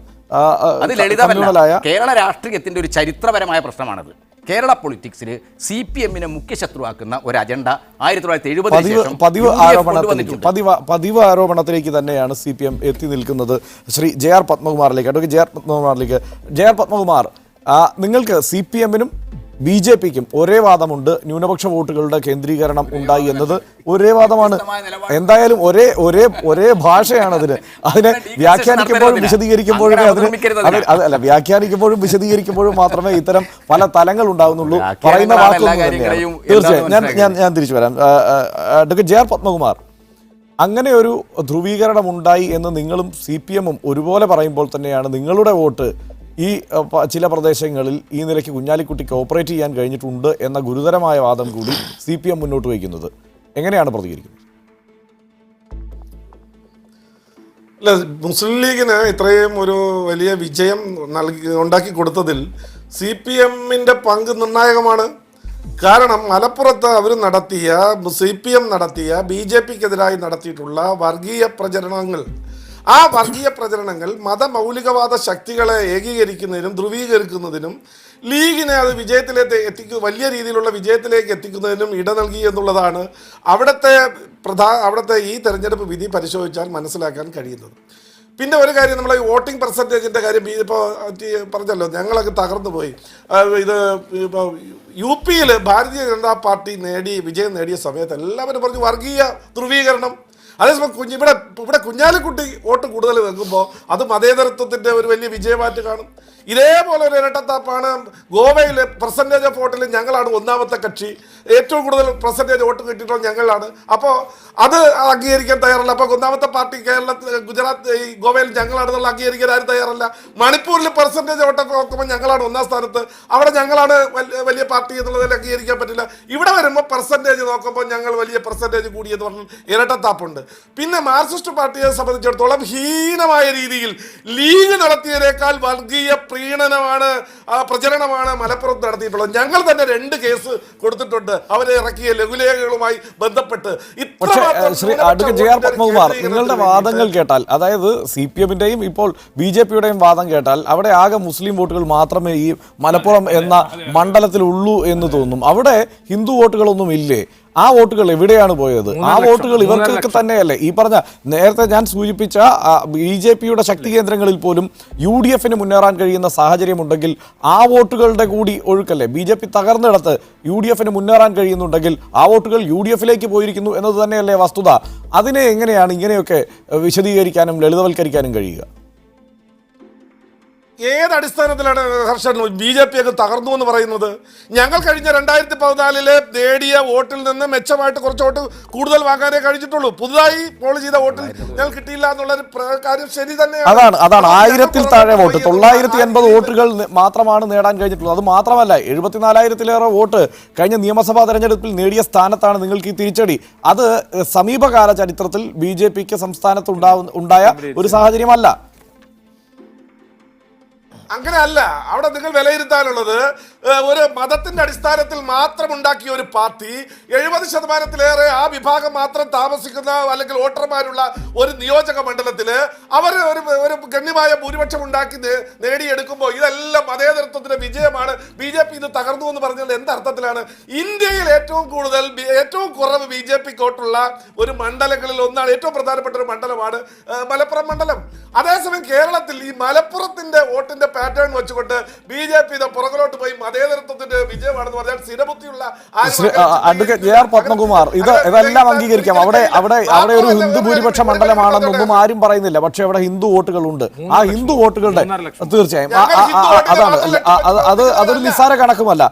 അത് ലളിതമല്ല, കേരള രാഷ്ട്രീയത്തിന്റെ ഒരു ചരിത്രപരമായ പ്രശ്നമാണത്. കേരള പൊളിറ്റിക്സിൽ CPMനെ മുഖ്യ ശത്രുവാക്കുന്ന ഒരു അജണ്ട 1970 പതിവ് ആരോപണത്തിലേക്ക് തന്നെയാണ് CPM എത്തി നിൽക്കുന്നത്. ശ്രീ JR പത്മകുമാറിലേക്ക്, അഡ്വക്കേറ്റ് JR പത്മകുമാർ, നിങ്ങൾക്ക് CPMനും BJPക്കും ഒരേ വാദമുണ്ട്. ന്യൂനപക്ഷ വോട്ടുകളുടെ കേന്ദ്രീകരണം ഉണ്ടായി എന്നത് ഒരേ വാദമാണ്. എന്തായാലും ഒരേ ഭാഷയാണ് അതിന്. അതിനെ വ്യാഖ്യാനിക്കുമ്പോഴും വിശദീകരിക്കുമ്പോഴും വിശദീകരിക്കുമ്പോഴും മാത്രമേ ഇത്തരം പല തലങ്ങൾ ഉണ്ടാകുന്നുള്ളൂ. പറയുന്ന വാക്കൊന്നും തന്നെയാണ്. തീർച്ചയായും ഞാൻ തിരിച്ചു വരാം. അഡ്വക്കേറ്റ് JR പത്മകുമാർ, അങ്ങനെ ഒരു ധ്രുവീകരണം ഉണ്ടായി എന്ന് നിങ്ങളും CPMഉം ഒരുപോലെ പറയുമ്പോൾ തന്നെയാണ് നിങ്ങളുടെ വോട്ട് ഈ ചില പ്രദേശങ്ങളിൽ ഈ നിലയ്ക്ക് കുഞ്ഞാലിക്കുട്ടിക്ക് ഓപ്പറേറ്റ് ചെയ്യാൻ കഴിഞ്ഞിട്ടുണ്ട് എന്ന ഗുരുതരമായ വാദം കൂടി CPM മുന്നോട്ട് വയ്ക്കുന്നത്. എങ്ങനെയാണ് പ്രതികരിക്കുന്നത്? അല്ല, മുസ്ലിം ലീഗിന് ഇത്രയും ഒരു വലിയ വിജയം ഉണ്ടാക്കി കൊടുത്തതിൽ CPMന്റെ പങ്ക് നിർണായകമാണ്. കാരണം മലപ്പുറത്ത് അവർ CPM നടത്തിയ BJPക്കെതിരായി നടത്തിയിട്ടുള്ള വർഗീയ പ്രചരണങ്ങൾ, ആ വർഗീയ പ്രചരണങ്ങൾ മതമൗലികവാദ ശക്തികളെ ഏകീകരിക്കുന്നതിനും ധ്രുവീകരിക്കുന്നതിനും ലീഗിനെ അത് വലിയ രീതിയിലുള്ള വിജയത്തിലേക്ക് എത്തിക്കുന്നതിനും ഇട നൽകി എന്നുള്ളതാണ് അവിടുത്തെ ഈ തെരഞ്ഞെടുപ്പ് വിധി പരിശോധിച്ചാൽ മനസ്സിലാക്കാൻ കഴിയുന്നത്. പിന്നെ ഒരു കാര്യം, നമ്മൾ ഈ വോട്ടിംഗ് പെർസെൻറ്റേജിൻ്റെ കാര്യം ഇപ്പോൾ പറഞ്ഞല്ലോ, ഞങ്ങളൊക്കെ തകർന്നു പോയി. ഇത് ഇപ്പോൾ UPയിൽ ഭാരതീയ ജനതാ പാർട്ടി വിജയം നേടിയ സമയത്ത് എല്ലാവരും പറഞ്ഞു വർഗീയ ധ്രുവീകരണം. അതേസമയം ഇവിടെ കുഞ്ഞാലിക്കുട്ടി വോട്ട് കൂടുതൽ വെക്കുമ്പോൾ അത് മതേതരത്വത്തിൻ്റെ ഒരു വലിയ വിജയമായിട്ട് കാണും. ഇതേപോലെ ഒരു ഇരട്ടത്താപ്പാണ് ഗോവയിലെ പെർസെൻറ്റേജ് ഓഫ് വോട്ടിൽ ഞങ്ങളാണ് ഒന്നാമത്തെ കക്ഷി. ഏറ്റവും കൂടുതൽ പെർസെൻറ്റേജ് വോട്ട് കിട്ടിയിട്ടുള്ളത് ഞങ്ങളാണ്. അപ്പോൾ അത് അംഗീകരിക്കാൻ തയ്യാറല്ല. അപ്പോൾ ഒന്നാമത്തെ പാർട്ടി ഈ ഗോവയിൽ ഞങ്ങളാണെന്നുള്ള അംഗീകരിക്കാൻ ആരും തയ്യാറല്ല. മണിപ്പൂരിൽ പെർസെൻറ്റേജ് വോട്ടൊക്കെ നോക്കുമ്പോൾ ഞങ്ങളാണ് ഒന്നാം സ്ഥാനത്ത്, അവിടെ ഞങ്ങളാണ് വലിയ പാർട്ടി എന്നുള്ളതിൽ അംഗീകരിക്കാൻ പറ്റില്ല. ഇവിടെ വരുമ്പോൾ പെർസെൻറ്റേജ് നോക്കുമ്പോൾ ഞങ്ങൾ വലിയ പെർസെൻറ്റേജ് കൂടിയെന്ന് പറഞ്ഞാൽ ഇരട്ടത്താപ്പുണ്ട്. പിന്നെ മാർക്സിസ്റ്റ് പാർട്ടിയെ സംബന്ധിച്ചിടത്തോളം ഹീനമായ രീതിയിൽ ലീഗ് നടത്തിയതിനേക്കാൾ വർഗീയ പ്രചരണമാണ് മലപ്പുറത്ത് നടത്തിയിട്ടുള്ളത്. ഞങ്ങൾ തന്നെ 2 കേസ് കൊടുത്തിട്ടുണ്ട് അവരെ ഇറക്കിയ ലഘുലേഖകളുമായി ബന്ധപ്പെട്ട്. JR പത്മകുമാർ, നിങ്ങളുടെ വാദങ്ങൾ കേട്ടാൽ, അതായത് CPMന്റെയും ഇപ്പോൾ BJPയുടെയും വാദം കേട്ടാൽ, അവിടെ ആകെ മുസ്ലിം വോട്ടുകൾ മാത്രമേ ഈ മലപ്പുറം എന്ന മണ്ഡലത്തിലുള്ളൂ എന്ന് തോന്നും. അവിടെ ഹിന്ദു വോട്ടുകളൊന്നും ഇല്ലേ? ആ വോട്ടുകൾ എവിടെയാണ് പോയത്? ആ വോട്ടുകൾ ഇവർക്ക് തന്നെയല്ലേ? ഈ പറഞ്ഞ നേരത്തെ ഞാൻ സൂചിപ്പിച്ച BJPയുടെ ശക്തി കേന്ദ്രങ്ങളിൽ പോലും UDFന് മുന്നേറാൻ കഴിയുന്ന സാഹചര്യമുണ്ടെങ്കിൽ ആ വോട്ടുകളുടെ കൂടി ഒഴുക്കല്ലേ? BJP തകർന്നിടത്ത് UDFന് മുന്നേറാൻ കഴിയുന്നുണ്ടെങ്കിൽ ആ വോട്ടുകൾ UDFിലേക്ക് പോയിരിക്കുന്നു എന്നത് തന്നെയല്ലേ വസ്തുത? അതിനെ എങ്ങനെയാണ് ഇങ്ങനെയൊക്കെ വിശദീകരിക്കാനും ലളിതവൽക്കരിക്കാനും കഴിയുക? ഏത് അടിസ്ഥാനത്തിലാണ് ഹർഷൻ BJP ഒക്കെ തകർന്നു എന്ന് പറയുന്നത്? ഞങ്ങൾ കഴിഞ്ഞ 2014 നേടിയ വോട്ടിൽ നിന്ന് മെച്ചമായിട്ട് കുറച്ച് വോട്ട് കൂടുതൽ വാങ്ങാനേ കഴിഞ്ഞിട്ടുള്ളൂ. പുതുതായി പോൾ ചെയ്ത വോട്ടിൽ ഞങ്ങൾ കിട്ടിയില്ല എന്നുള്ളൊരു കാര്യം ശരി തന്നെയാണ്. അതാണ് 1000-ൽ താഴെ വോട്ട് 980 വോട്ടുകൾ മാത്രമാണ് നേടാൻ കഴിഞ്ഞിട്ടുള്ളത്. അത് മാത്രമല്ല 74,000-ലേറെ വോട്ട് കഴിഞ്ഞ നിയമസഭാ തെരഞ്ഞെടുപ്പിൽ നേടിയ സ്ഥാനത്താണ് നിങ്ങൾക്ക് ഈ തിരിച്ചടി. അത് സമീപകാല ചരിത്രത്തിൽ BJPക്ക് സംസ്ഥാനത്ത് ഉണ്ടായ ഒരു സാഹചര്യമല്ല. അങ്ങനെയല്ല. അവിടെ നിങ്ങൾ വിലയിരുത്താനുള്ളത് ഒരു മതത്തിന്റെ അടിസ്ഥാനത്തിൽ മാത്രം ഉണ്ടാക്കിയ ഒരു പാർട്ടി 70%-ലേറെ ആ വിഭാഗം മാത്രം താമസിക്കുന്ന അല്ലെങ്കിൽ വോട്ടർമാരുള്ള ഒരു നിയോജക മണ്ഡലത്തില് അവർ ഒരു ഗണ്യമായ ഭൂരിപക്ഷം ഉണ്ടാക്കി നേടിയെടുക്കുമ്പോൾ ഇതെല്ലാം മതേതരത്വത്തിന്റെ വിജയമാണ്. BJP ഇത് തകർന്നു എന്ന് പറഞ്ഞാൽ എന്തർത്ഥത്തിലാണ്? ഇന്ത്യയിൽ ഏറ്റവും കുറവ് BJPക്ക് വോട്ടുള്ള ഒരു മണ്ഡലങ്ങളിൽ ഒന്നാണ്, ഏറ്റവും പ്രധാനപ്പെട്ട ഒരു മണ്ഡലമാണ് മലപ്പുറം മണ്ഡലം. അതേസമയം കേരളത്തിൽ ഈ മലപ്പുറത്തിന്റെ വോട്ടിന്റെ പാറ്റേൺ വെച്ചുകൊണ്ട് BJP ഇത് പുറകിലോട്ട് പോയി മതേതരത്വത്തിന്റെ വിജയമാണെന്ന് പറഞ്ഞാൽ സ്ഥിരബുദ്ധിയുള്ള അഡ്വക്കേറ്റ് JR പത്മകുമാർ ഇതെല്ലാം അംഗീകരിക്കാം. അവിടെ ഒരു ഹിന്ദു ഭൂരിപക്ഷ മണ്ഡലമാണെന്നൊന്നും ആരും പറയുന്നില്ല. പക്ഷെ അവിടെ ഹിന്ദു വോട്ടുകളുണ്ട്. ആ ഹിന്ദു വോട്ടുകളുടെ തീർച്ചയായും അതൊരു നിസ്സാര കണക്കുമല്ല.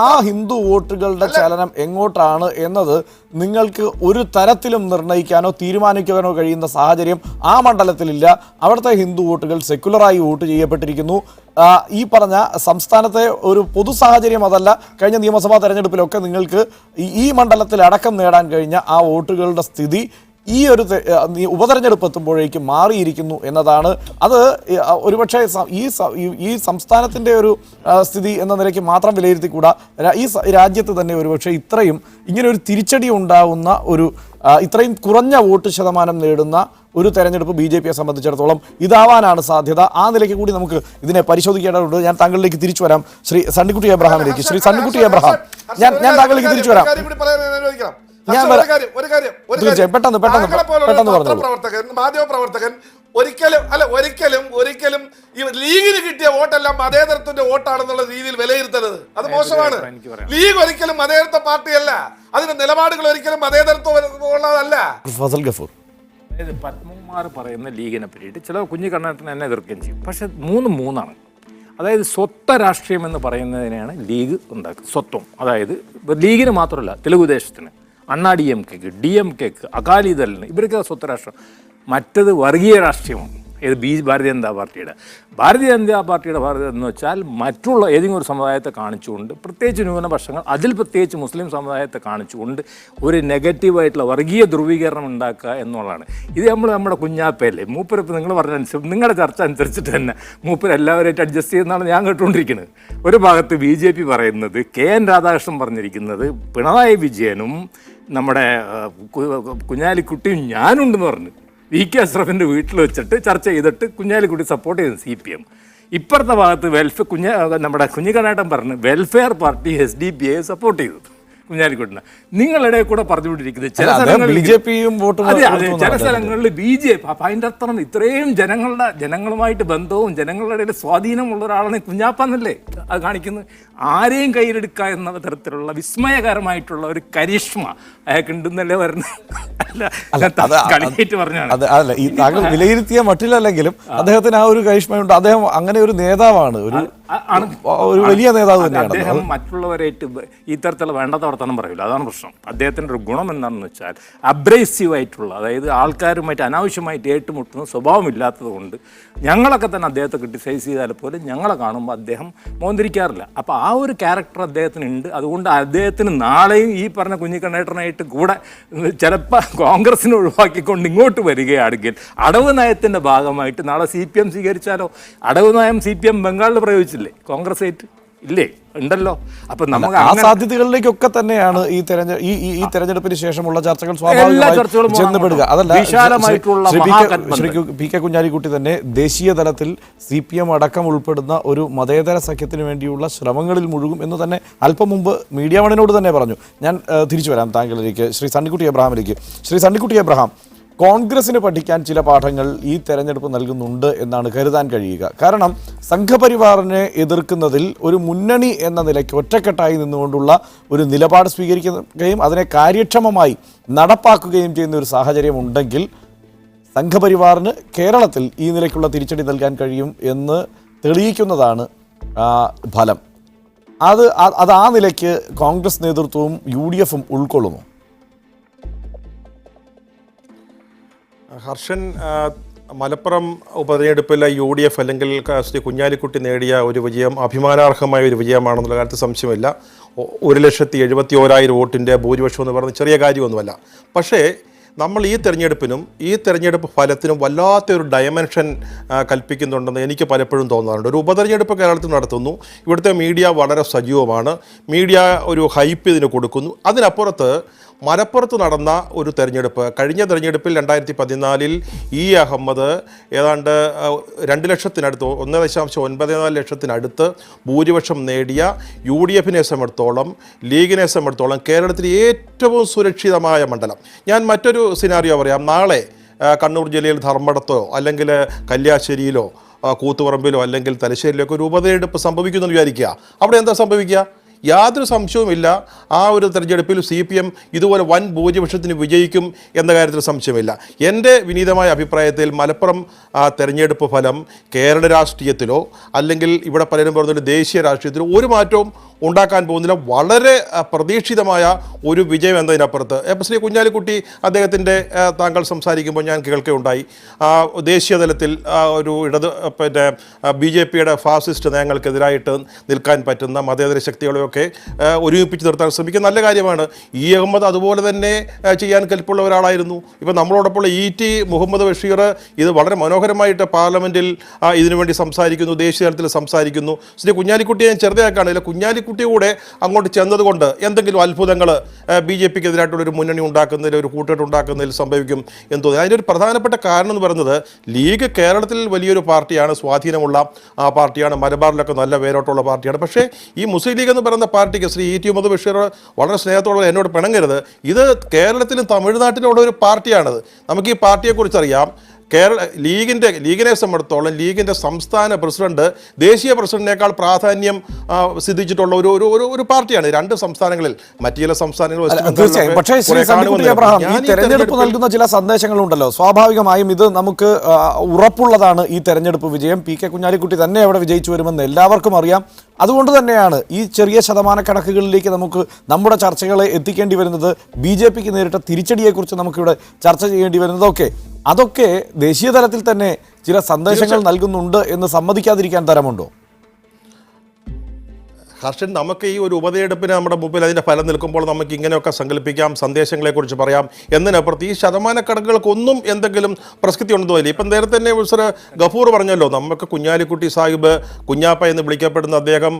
ആ ഹിന്ദു വോട്ടുകളുടെ ചലനം എങ്ങോട്ടാണ് എന്നത് നിങ്ങൾക്ക് ഒരു തരത്തിലും നിർണ്ണയിക്കാനോ തീരുമാനിക്കാനോ കഴിയുന്ന സാഹചര്യം ആ മണ്ഡലത്തിലില്ല. അവിടുത്തെ ഹിന്ദു വോട്ടുകൾ സെക്യുലറായി വോട്ട് ചെയ്യപ്പെട്ടിരിക്കുന്നു. ഈ പറഞ്ഞ സംസ്ഥാനത്തെ ഒരു പൊതു സാഹചര്യം അതല്ല. കഴിഞ്ഞ നിയമസഭാ തെരഞ്ഞെടുപ്പിലൊക്കെ നിങ്ങൾക്ക് ഈ മണ്ഡലത്തിൽ അടക്കം നേടാൻ കഴിഞ്ഞ ആ വോട്ടുകളുടെ സ്ഥിതി ഈ ഒരു ഉപതെരഞ്ഞെടുപ്പ് എത്തുമ്പോഴേക്കും മാറിയിരിക്കുന്നു എന്നതാണ്. അത് ഒരുപക്ഷെ ഈ സംസ്ഥാനത്തിൻ്റെ ഒരു സ്ഥിതി എന്ന നിലയ്ക്ക് മാത്രം വിലയിരുത്തിക്കൂടാ. ഈ രാജ്യത്ത് തന്നെ ഒരുപക്ഷെ ഇങ്ങനെ ഒരു തിരിച്ചടി ഉണ്ടാവുന്ന ഇത്രയും കുറഞ്ഞ വോട്ട് ശതമാനം നേടുന്ന ഒരു തെരഞ്ഞെടുപ്പ് BJPയെ സംബന്ധിച്ചിടത്തോളം ഇതാവാനാണ് സാധ്യത. ആ നിലയ്ക്ക് കൂടി നമുക്ക് ഇതിനെ പരിശോധിക്കേണ്ടതുണ്ട്. ഞാൻ താങ്കളിലേക്ക് തിരിച്ചു വരാം. ശ്രീ സണ്ണിക്കുട്ടി എബ്രഹാമിലേക്ക്. ശ്രീ സണ്ണിക്കുട്ടി എബ്രഹാം, ഞാൻ താങ്കളിലേക്ക് തിരിച്ചു വരാം. മാധ്യമപ്രവർത്തകൻ ഒരിക്കലും ഈ ലീഗിന് കിട്ടിയ വോട്ടെല്ലാം മതേതരത്വത്തിന്റെ വോട്ടാണെന്നുള്ള രീതിയിൽ വിലയിരുത്തരുത്. അത് മോശമാണ്. ലീഗ് ഒരിക്കലും മതേതരത്വ പാർട്ടിയല്ല. അതിന്റെ നിലപാടുകൾ ഒരിക്കലും മതേതരത്വമുള്ളതല്ല. ഫസൽ ഗഫൂർ, പത്മകുമാർ പറയുന്ന ലീഗിനെ പറ്റിയിട്ട് ചില കുഞ്ഞിക്കണ്ണേട്ടൻ എന്നെ എതിർക്കുകയും ചെയ്യും. പക്ഷെ മൂന്നാണ്. അതായത് സ്വത്വ രാഷ്ട്രീയം എന്ന് പറയുന്നതിനെയാണ് ലീഗ് ഉണ്ടാക്കുക. സ്വത്വം, അതായത് ലീഗിന് മാത്രമല്ല, തെലുഗുദേശത്തിന്, അണ്ണാ DMKക്ക്, DMKക്ക്, അകാലിദളിന്, ഇവർക്ക് സ്വത്വ രാഷ്ട്രം. മറ്റത് വർഗീയ രാഷ്ട്രീയമാണ്. ഏത് ഭാരതീയ ജനതാ പാർട്ടിയുടെ എന്ന് വെച്ചാൽ മറ്റുള്ള ഏതെങ്കിലും ഒരു സമുദായത്തെ കാണിച്ചുകൊണ്ട്, പ്രത്യേകിച്ച് ന്യൂനപക്ഷങ്ങൾ, അതിൽ പ്രത്യേകിച്ച് മുസ്ലിം സമുദായത്തെ കാണിച്ചുകൊണ്ട് ഒരു നെഗറ്റീവായിട്ടുള്ള വർഗീയ ധ്രുവീകരണം ഉണ്ടാക്കുക എന്നുള്ളതാണ്. ഇത് നമ്മുടെ കുഞ്ഞാപ്പയല്ലേ, മൂപ്പരപ്പ് നിങ്ങൾ പറഞ്ഞനുസരിച്ച്, നിങ്ങളുടെ ചർച്ച അനുസരിച്ചിട്ട് തന്നെ മൂപ്പർ എല്ലാവരായിട്ട് അഡ്ജസ്റ്റ് ചെയ്യുന്നതാണ് ഞാൻ കേട്ടുകൊണ്ടിരിക്കുന്നത്. ഒരു ഭാഗത്ത് BJP പറയുന്നത്, KN രാധാകൃഷ്ണൻ പറഞ്ഞിരിക്കുന്നത്, പിണറായി വിജയനും നമ്മുടെ കുഞ്ഞാലിക്കുട്ടിയും ഞാനുണ്ടെന്ന് പറഞ്ഞു VK അഷ്റഫിൻ്റെ വീട്ടിൽ വെച്ചിട്ട് ചർച്ച ചെയ്തിട്ട് കുഞ്ഞാലിക്കുട്ടി സപ്പോർട്ട് ചെയ്തു CPM. ഇപ്പുറത്തെ ഭാഗത്ത് നമ്മുടെ കുഞ്ഞിക്കണ്ണേട്ടൻ പറഞ്ഞ് വെൽഫെയർ പാർട്ടി SDPയെ സപ്പോർട്ട് ചെയ്തു കുഞ്ഞാലിക്കുട്ടിനെ. നിങ്ങളുടെ കൂടെ പറഞ്ഞുകൊണ്ടിരിക്കുന്നത് ചില സ്ഥലങ്ങളിൽ BJP, അപ്പം അതിൻ്റെ അർത്ഥം ഇത്രയും ജനങ്ങളുമായിട്ട് ബന്ധവും ജനങ്ങളുടെ ഇടയിൽ സ്വാധീനമുള്ള ഒരാളാണ് കുഞ്ഞാപ്പന്നല്ലേ അത് കാണിക്കുന്നത്. ആരെയും കയ്യിലെടുക്കുക എന്ന തരത്തിലുള്ള വിസ്മയകരമായിട്ടുള്ള ഒരു കരിഷ്മ അയാൾക്കുണ്ടെന്നല്ലേ വരുന്നത്. കളിയായിട്ട് പറഞ്ഞാണ്. അല്ല, ഈ താങ്കൾ വിലയിരുത്തിയ മട്ടിലല്ലെങ്കിലും അദ്ദേഹത്തിന് ആ ഒരു കരിഷ്മയുണ്ട്. അദ്ദേഹം അങ്ങനെ ഒരു നേതാവാണ്, ഒരു വലിയ നേതാവ് തന്നെയാണ്. അദ്ദേഹം മറ്റുള്ളവരായിട്ട് ഈ തരത്തിലുള്ള വേണ്ടാത്ത വർത്തമാനം പറയില്ല. അതാണ് പ്രശ്നം. അദ്ദേഹത്തിൻ്റെ ഒരു ഗുണം എന്താണെന്ന് വെച്ചാൽ അബ്രേസീവായിട്ടുള്ള, അതായത് ആൾക്കാരുമായിട്ട് അനാവശ്യമായിട്ട് ഏറ്റുമുട്ടുന്ന സ്വഭാവമില്ലാത്തത് കൊണ്ട് ഞങ്ങളൊക്കെ തന്നെ അദ്ദേഹത്തെ ക്രിട്ടിസൈസ് ചെയ്താൽ പോലും ഞങ്ങളെ കാണുമ്പോൾ അദ്ദേഹം മോന്തിരിക്കാറില്ല. അപ്പോൾ ആ ഒരു ക്യാരക്ടർ അദ്ദേഹത്തിനുണ്ട്. അതുകൊണ്ട് അദ്ദേഹത്തിന് നാളെയും ഈ പറഞ്ഞ കുഞ്ഞിക്കണ്ണേട്ടനായിട്ട് കൂടെ ചിലപ്പോൾ കോൺഗ്രസിനെ ഒഴിവാക്കിക്കൊണ്ട് ഇങ്ങോട്ട് വരികയാണെങ്കിൽ അടവ് നയത്തിൻ്റെ ഭാഗമായിട്ട് നാളെ CPM സ്വീകരിച്ചാലോ? അടവ് നയം CPM ബംഗാളിൽ പ്രയോഗിച്ചില്ലേ, കോൺഗ്രസ് ആയിട്ട് ഇല്ലേ, ഉണ്ടല്ലോ. അപ്പൊ നമുക്ക് ആ സാധ്യതകളിലേക്കൊക്കെ തന്നെയാണ് ഈ തെരഞ്ഞെടുപ്പിന് ശേഷമുള്ള ചർച്ചകൾ സ്വാഭാവികമായും ചെന്നുപെടുക. അതല്ല, ശ്രീ PK കുഞ്ഞാലിക്കുട്ടി തന്നെ ദേശീയ തലത്തിൽ CPM അടക്കം ഉൾപ്പെടുന്ന ഒരു മതേതര സഖ്യത്തിന് വേണ്ടിയുള്ള ശ്രമങ്ങളിൽ മുഴുകും എന്ന് തന്നെ അല്പം മുമ്പ് മീഡിയ വണിനോട് തന്നെ പറഞ്ഞു. ഞാൻ തിരിച്ചു വരാം താങ്കളിലേക്ക്, ശ്രീ സണ്ണിക്കുട്ടി എബ്രഹാമിലേക്ക്. ശ്രീ സണ്ണിക്കുട്ടി എബ്രഹാം, കോൺഗ്രസിന് പഠിക്കാൻ ചില പാഠങ്ങൾ ഈ തെരഞ്ഞെടുപ്പ് നൽകുന്നുണ്ട് എന്നാണ് കരുതാൻ കഴിയുക. കാരണം സംഘപരിവാറിനെ എതിർക്കുന്നതിൽ ഒരു മുന്നണി എന്ന നിലയ്ക്ക് ഒറ്റക്കെട്ടായി നിന്നുകൊണ്ടുള്ള ഒരു നിലപാട് സ്വീകരിക്കുകയും അതിനെ കാര്യക്ഷമമായി നടപ്പാക്കുകയും ചെയ്യുന്ന ഒരു സാഹചര്യം ഉണ്ടെങ്കിൽ സംഘപരിവാറിന് കേരളത്തിൽ ഈ നിലയ്ക്കുള്ള തിരിച്ചടി നൽകാൻ കഴിയും എന്ന് തെളിയിക്കുന്നതാണ് ഫലം. അത് ആ നിലയ്ക്ക് കോൺഗ്രസ് നേതൃത്വവും UDF-ഉം ഉൾക്കൊള്ളുമോ? ഹർഷൻ, മലപ്പുറം ഉപതെരഞ്ഞെടുപ്പിൽ UDF അല്ലെങ്കിൽ ശ്രീ കുഞ്ഞാലിക്കുട്ടി നേടിയ ഒരു വിജയം അഭിമാനാർഹമായ ഒരു വിജയമാണെന്നുള്ള കാര്യത്തിൽ സംശയമില്ല. 1,71,000 വോട്ടിൻ്റെ ഭൂരിപക്ഷം എന്ന് പറയുന്നത് ചെറിയ കാര്യമൊന്നുമല്ല. പക്ഷേ നമ്മൾ ഈ തെരഞ്ഞെടുപ്പ് ഫലത്തിനും വല്ലാത്തൊരു ഡയമെൻഷൻ കൽപ്പിക്കുന്നുണ്ടെന്ന് എനിക്ക് പലപ്പോഴും തോന്നാറുണ്ട്. ഒരു ഉപതെരഞ്ഞെടുപ്പ് കേരളത്തിൽ നടത്തുന്നു, ഇവിടുത്തെ മീഡിയ വളരെ സജീവമാണ്, മീഡിയ ഒരു ഹൈപ്പ് ഇതിന് കൊടുക്കുന്നു. അതിനപ്പുറത്ത് മലപ്പുറത്ത് നടന്ന ഒരു തെരഞ്ഞെടുപ്പ്, കഴിഞ്ഞ തെരഞ്ഞെടുപ്പിൽ 2014 E. അഹമ്മദ് ഏതാണ്ട് 2 ലക്ഷത്തിനടുത്ത് 1.94 ലക്ഷത്തിനടുത്ത് ഭൂരിപക്ഷം നേടിയ UDF-നെ സംബന്ധിച്ചിടത്തോളം, ലീഗിനെ സംബന്ധിച്ചിടത്തോളം കേരളത്തിലെ ഏറ്റവും സുരക്ഷിതമായ മണ്ഡലം. ഞാൻ മറ്റൊരു സിനാറിയോ പറയാം. നാളെ കണ്ണൂർ ജില്ലയിൽ ധർമ്മടത്തോ അല്ലെങ്കിൽ കല്യാശ്ശേരിയിലോ കൂത്തുപറമ്പിലോ അല്ലെങ്കിൽ തലശ്ശേരിയിലൊക്കെ ഒരു ഉപതെരഞ്ഞെടുപ്പ് സംഭവിക്കുമെന്ന് വിചാരിക്കുക. അവിടെ എന്താ സംഭവിക്കുക? യാതൊരു സംശയവുമില്ല, ആ ഒരു തെരഞ്ഞെടുപ്പിൽ CPM ഇതുപോലെ വൻ ഭൂരിപക്ഷത്തിന് വിജയിക്കും എന്ന കാര്യത്തിൽ സംശയമില്ല. എൻ്റെ വിനീതമായ അഭിപ്രായത്തിൽ മലപ്പുറം തെരഞ്ഞെടുപ്പ് ഫലം കേരള രാഷ്ട്രീയത്തിലോ അല്ലെങ്കിൽ ഇവിടെ പലരും പറഞ്ഞ ദേശീയ രാഷ്ട്രീയത്തിലോ ഒരു മാറ്റവും ഉണ്ടാക്കാൻ പോകുന്നില്ല. വളരെ പ്രതീക്ഷിതമായ ഒരു വിജയം എന്നതിനപ്പുറത്ത് ശ്രീ കുഞ്ഞാലിക്കുട്ടി അദ്ദേഹത്തിൻ്റെ താങ്കൾ സംസാരിക്കുമ്പോൾ ഞാൻ കേൾക്കുകയുണ്ടായി, ദേശീയ തലത്തിൽ ഒരു BJP-യുടെ ഫാസിസ്റ്റ് നയങ്ങൾക്കെതിരായിട്ട് നിൽക്കാൻ പറ്റുന്ന മതേതര ശക്തികളെയൊക്കെ ഒരുമിപ്പിച്ച് നിർത്താൻ ശ്രമിക്കുന്ന നല്ല കാര്യമാണ്. E. അഹമ്മദ് അതുപോലെ തന്നെ ചെയ്യാൻ കെൽപ്പുള്ള ഒരാളായിരുന്നു. ഇപ്പം നമ്മളോടൊപ്പം ET മുഹമ്മദ് ബഷീർ ഇത് വളരെ മനോഹരമായിട്ട് പാർലമെൻറ്റിൽ ഇതിനുവേണ്ടി സംസാരിക്കുന്നു, ദേശീയ തലത്തിൽ സംസാരിക്കുന്നു. ശ്രീ കുഞ്ഞാലിക്കുട്ടിയെ ഞാൻ ചെറുതാക്കാണില്ല, കുഞ്ഞാലിക്കുട്ടിയൂടെ അങ്ങോട്ട് ചെന്നതുകൊണ്ട് എന്തെങ്കിലും അത്ഭുതങ്ങൾ BJP-ക്കെതിരായിട്ടുള്ളൊരു മുന്നണി ഉണ്ടാക്കുന്നതിൽ, ഒരു കൂട്ടുകെട്ട് ഉണ്ടാക്കുന്നതിൽ സംഭവിക്കും എന്ന് തോന്നി. അതിൻ്റെ ഒരു പ്രധാനപ്പെട്ട കാരണം എന്ന് പറയുന്നത് ലീഗ് കേരളത്തിൽ വലിയൊരു പാർട്ടിയാണ്, സ്വാധീനമുള്ള പാർട്ടിയാണ്, മലബാറിലൊക്കെ നല്ല വേരോട്ടമുള്ള പാർട്ടിയാണ്. പക്ഷേ ഈ മുസ്ലിം ലീഗ് എന്ന് പറയുന്ന പാർട്ടിക്ക് ശ്രീ ET മുഹമ്മദ് ബഷീർ വളരെ സ്നേഹത്തോടെ എന്നോട് പിണങ്ങരുത്, ഇത് കേരളത്തിലും തമിഴ്നാട്ടിലുള്ള ഒരു പാർട്ടിയാണത്. നമുക്ക് ഈ പാർട്ടിയെക്കുറിച്ചറിയാം. ലീഗിനെ സംബന്ധിച്ചിടത്തോളം ലീഗിൻ്റെ സംസ്ഥാന പ്രസിഡന്റ് ദേശീയ പ്രസിഡന്റിനേക്കാൾ പ്രാധാന്യം സിദ്ധിച്ചിട്ടുള്ള ഒരു പാർട്ടിയാണ്. 2 സംസ്ഥാനങ്ങളിൽ, മറ്റു ചില സംസ്ഥാനങ്ങളിൽ തീർച്ചയായും. പക്ഷേ ശ്രീ സണ്ണിക്കുട്ടി അബ്രഹാം, ഈ തെരഞ്ഞെടുപ്പ് നൽകുന്ന ചില സന്ദേശങ്ങളുണ്ടല്ലോ. സ്വാഭാവികമായും ഇത് നമുക്ക് ഉറപ്പുള്ളതാണ്. ഈ തെരഞ്ഞെടുപ്പ് വിജയം PK കുഞ്ഞാലിക്കുട്ടി തന്നെ അവിടെ വിജയിച്ചു വരുമെന്ന് എല്ലാവർക്കും അറിയാം. അതുകൊണ്ട് തന്നെയാണ് ഈ ചെറിയ ശതമാന കണക്കുകളിലേക്ക് നമുക്ക് നമ്മുടെ ചർച്ചകളെ എത്തിക്കേണ്ടി വരുന്നത്. BJP-ക്ക് നേരിട്ട തിരിച്ചടിയെക്കുറിച്ച് നമുക്കിവിടെ ചർച്ച ചെയ്യേണ്ടി വരുന്നതൊക്കെ അതൊക്കെ ദേശീയ തലത്തിൽ തന്നെ ചില സന്ദേശങ്ങൾ നൽകുന്നുണ്ട് എന്ന് സമ്മതിക്കാതിരിക്കാൻ തരമുണ്ടോ? ഹർഷൻ, നമുക്ക് ഈ ഒരു ഉപതെരഞ്ഞെടുപ്പിന് നമ്മുടെ മുമ്പിൽ അതിൻ്റെ ഫലം നിൽക്കുമ്പോൾ നമുക്ക് ഇങ്ങനെയൊക്കെ സങ്കല്പിക്കാം, സന്ദേശങ്ങളെക്കുറിച്ച് പറയാം. എന്നതിനപ്പുറത്ത് ഈ ശതമാനക്കണക്കുകൾക്കൊന്നും എന്തെങ്കിലും പ്രസക്തി ഉണ്ടെന്ന് തോന്നില്ല. ഇപ്പം നേരത്തെ തന്നെ മിസ്റ്റർ ഗഫൂർ പറഞ്ഞല്ലോ, നമുക്ക് കുഞ്ഞാലിക്കുട്ടി സാഹിബ്, കുഞ്ഞാപ്പ എന്ന് വിളിക്കപ്പെടുന്ന അദ്ദേഹം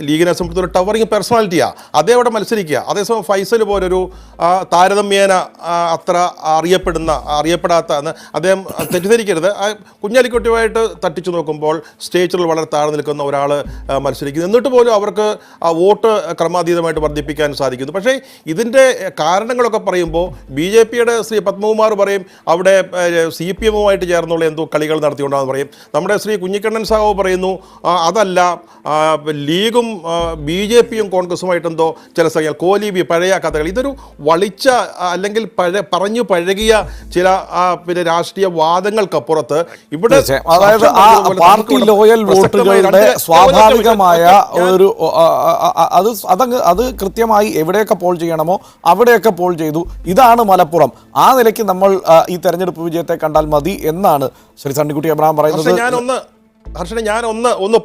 ലീഗിനെ സംബന്ധിച്ചൊരു ടവറിങ് പേഴ്സണാലിറ്റിയാണ്. അദ്ദേഹം അവിടെ മത്സരിക്കുക. അതേസമയം ഫൈസൽ പോലൊരു താരതമ്യേന അത്ര അറിയപ്പെടാത്ത അദ്ദേഹം തെറ്റിദ്ധരിക്കരുത്, കുഞ്ഞാലിക്കുട്ടിയുമായിട്ട് തട്ടിച്ചു നോക്കുമ്പോൾ സ്റ്റേജിൽ വളരെ താഴ്ന്നു നിൽക്കുന്ന ഒരാൾ മത്സരിക്കുന്നു. എന്നിട്ട് പോലും അവർക്ക് വോട്ട് ക്രമാതീതമായിട്ട് വർദ്ധിപ്പിക്കാൻ സാധിക്കുന്നു. പക്ഷേ ഇതിൻ്റെ കാരണങ്ങളൊക്കെ പറയുമ്പോൾ BJP-യുടെ ശ്രീ പത്മകുമാർ പറയും അവിടെ CPM-ഉമായിട്ട് ചേർന്നുള്ള എന്തോ കളികൾ നടത്തിക്കൊണ്ടാണെന്ന് പറയും. നമ്മുടെ ശ്രീ കുഞ്ഞിക്കണ്ണൻ സാഹു പറയുന്നു അതല്ല, ലീഗും BJP-യും കോൺഗ്രസുമായിട്ട് എന്തോ ചില സ്ഥലങ്ങൾ കോലീബി പഴയ കഥകൾ. ഇതൊരു വളിച്ച അല്ലെങ്കിൽ പറഞ്ഞു പഴകിയ ചില രാഷ്ട്രീയ വാദങ്ങൾക്കപ്പുറത്ത് ഇവിടെ അതായത് പാർട്ടി ലോയൽ വോട്ടുകളുടെ സ്വാഭാവികമായ ഒരു അത് കൃത്യമായി എവിടെയൊക്കെ പോൾ ചെയ്യണമോ അവിടെയൊക്കെ പോൾ ചെയ്തു. ഇതാണ് മലപ്പുറം. ആ നിലയ്ക്ക് നമ്മൾ ഈ തെരഞ്ഞെടുപ്പ് വിജയത്തെ കണ്ടാൽ മതി എന്നാണ് ശ്രീ സണ്ണിക്കുട്ടി അബ്രഹാം പറയുന്നത്. ഹർഷനെ ഞാനൊന്ന്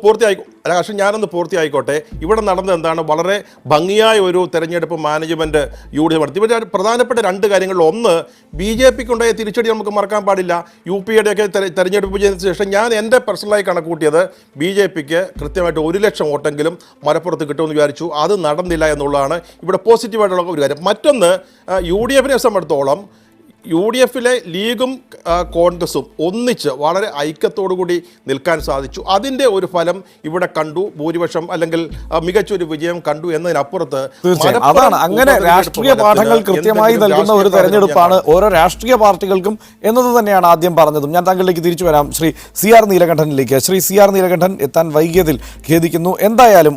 പൂർത്തിയായിക്കോട്ടെ. ഇവിടെ നടന്നത് എന്താണ്? വളരെ ഭംഗിയായ ഒരു തെരഞ്ഞെടുപ്പ് മാനേജ്മെൻറ്റ് UDF നടത്തി. ഇവർ പ്രധാനപ്പെട്ട 2 കാര്യങ്ങളിൽ, ഒന്ന് BJP-ക്കുണ്ടായ തിരിച്ചടി നമുക്ക് മറക്കാൻ പാടില്ല. UP-യുടെയൊക്കെ തെരഞ്ഞെടുപ്പ് വിജയത്തിന് ശേഷം ഞാൻ എൻ്റെ പേഴ്സണലായി കണക്കൂട്ടിയത് BJP-ക്ക് കൃത്യമായിട്ട് 1 ലക്ഷം വോട്ടെങ്കിലും മലപ്പുറത്ത് കിട്ടുമെന്ന് വിചാരിച്ചു. അത് നടന്നില്ല എന്നുള്ളതാണ് ഇവിടെ പോസിറ്റീവായിട്ടുള്ള ഒരു കാര്യം. മറ്റൊന്ന്, UDF-നെ സംബന്ധിച്ചിടത്തോളം UDF-ലെ ലീഗും കോൺഗ്രസും ഒന്നിച്ച് വളരെ ഐക്യത്തോടുകൂടി നിൽക്കാൻ സാധിച്ചു. അതിൻ്റെ ഒരു ഫലം ഇവിടെ കണ്ടു, ഭൂരിപക്ഷം അല്ലെങ്കിൽ മികച്ചൊരു വിജയം കണ്ടു എന്നതിനപ്പുറത്ത് അതാണ് അങ്ങനെ രാഷ്ട്രീയ പാഠങ്ങൾ കൃത്യമായി നൽകുന്ന ഒരു തെരഞ്ഞെടുപ്പാണ് ഓരോ രാഷ്ട്രീയ പാർട്ടികൾക്കും എന്നത് തന്നെയാണ് ആദ്യം പറഞ്ഞതും. ഞാൻ താങ്കളിലേക്ക് തിരിച്ചു വരാം, ശ്രീ CR നീലകണ്ഠനിലേക്ക്. ശ്രീ CR നീലകണ്ഠൻ, എത്താൻ വൈകിയതിൽ ഖേദിക്കുന്നു. എന്തായാലും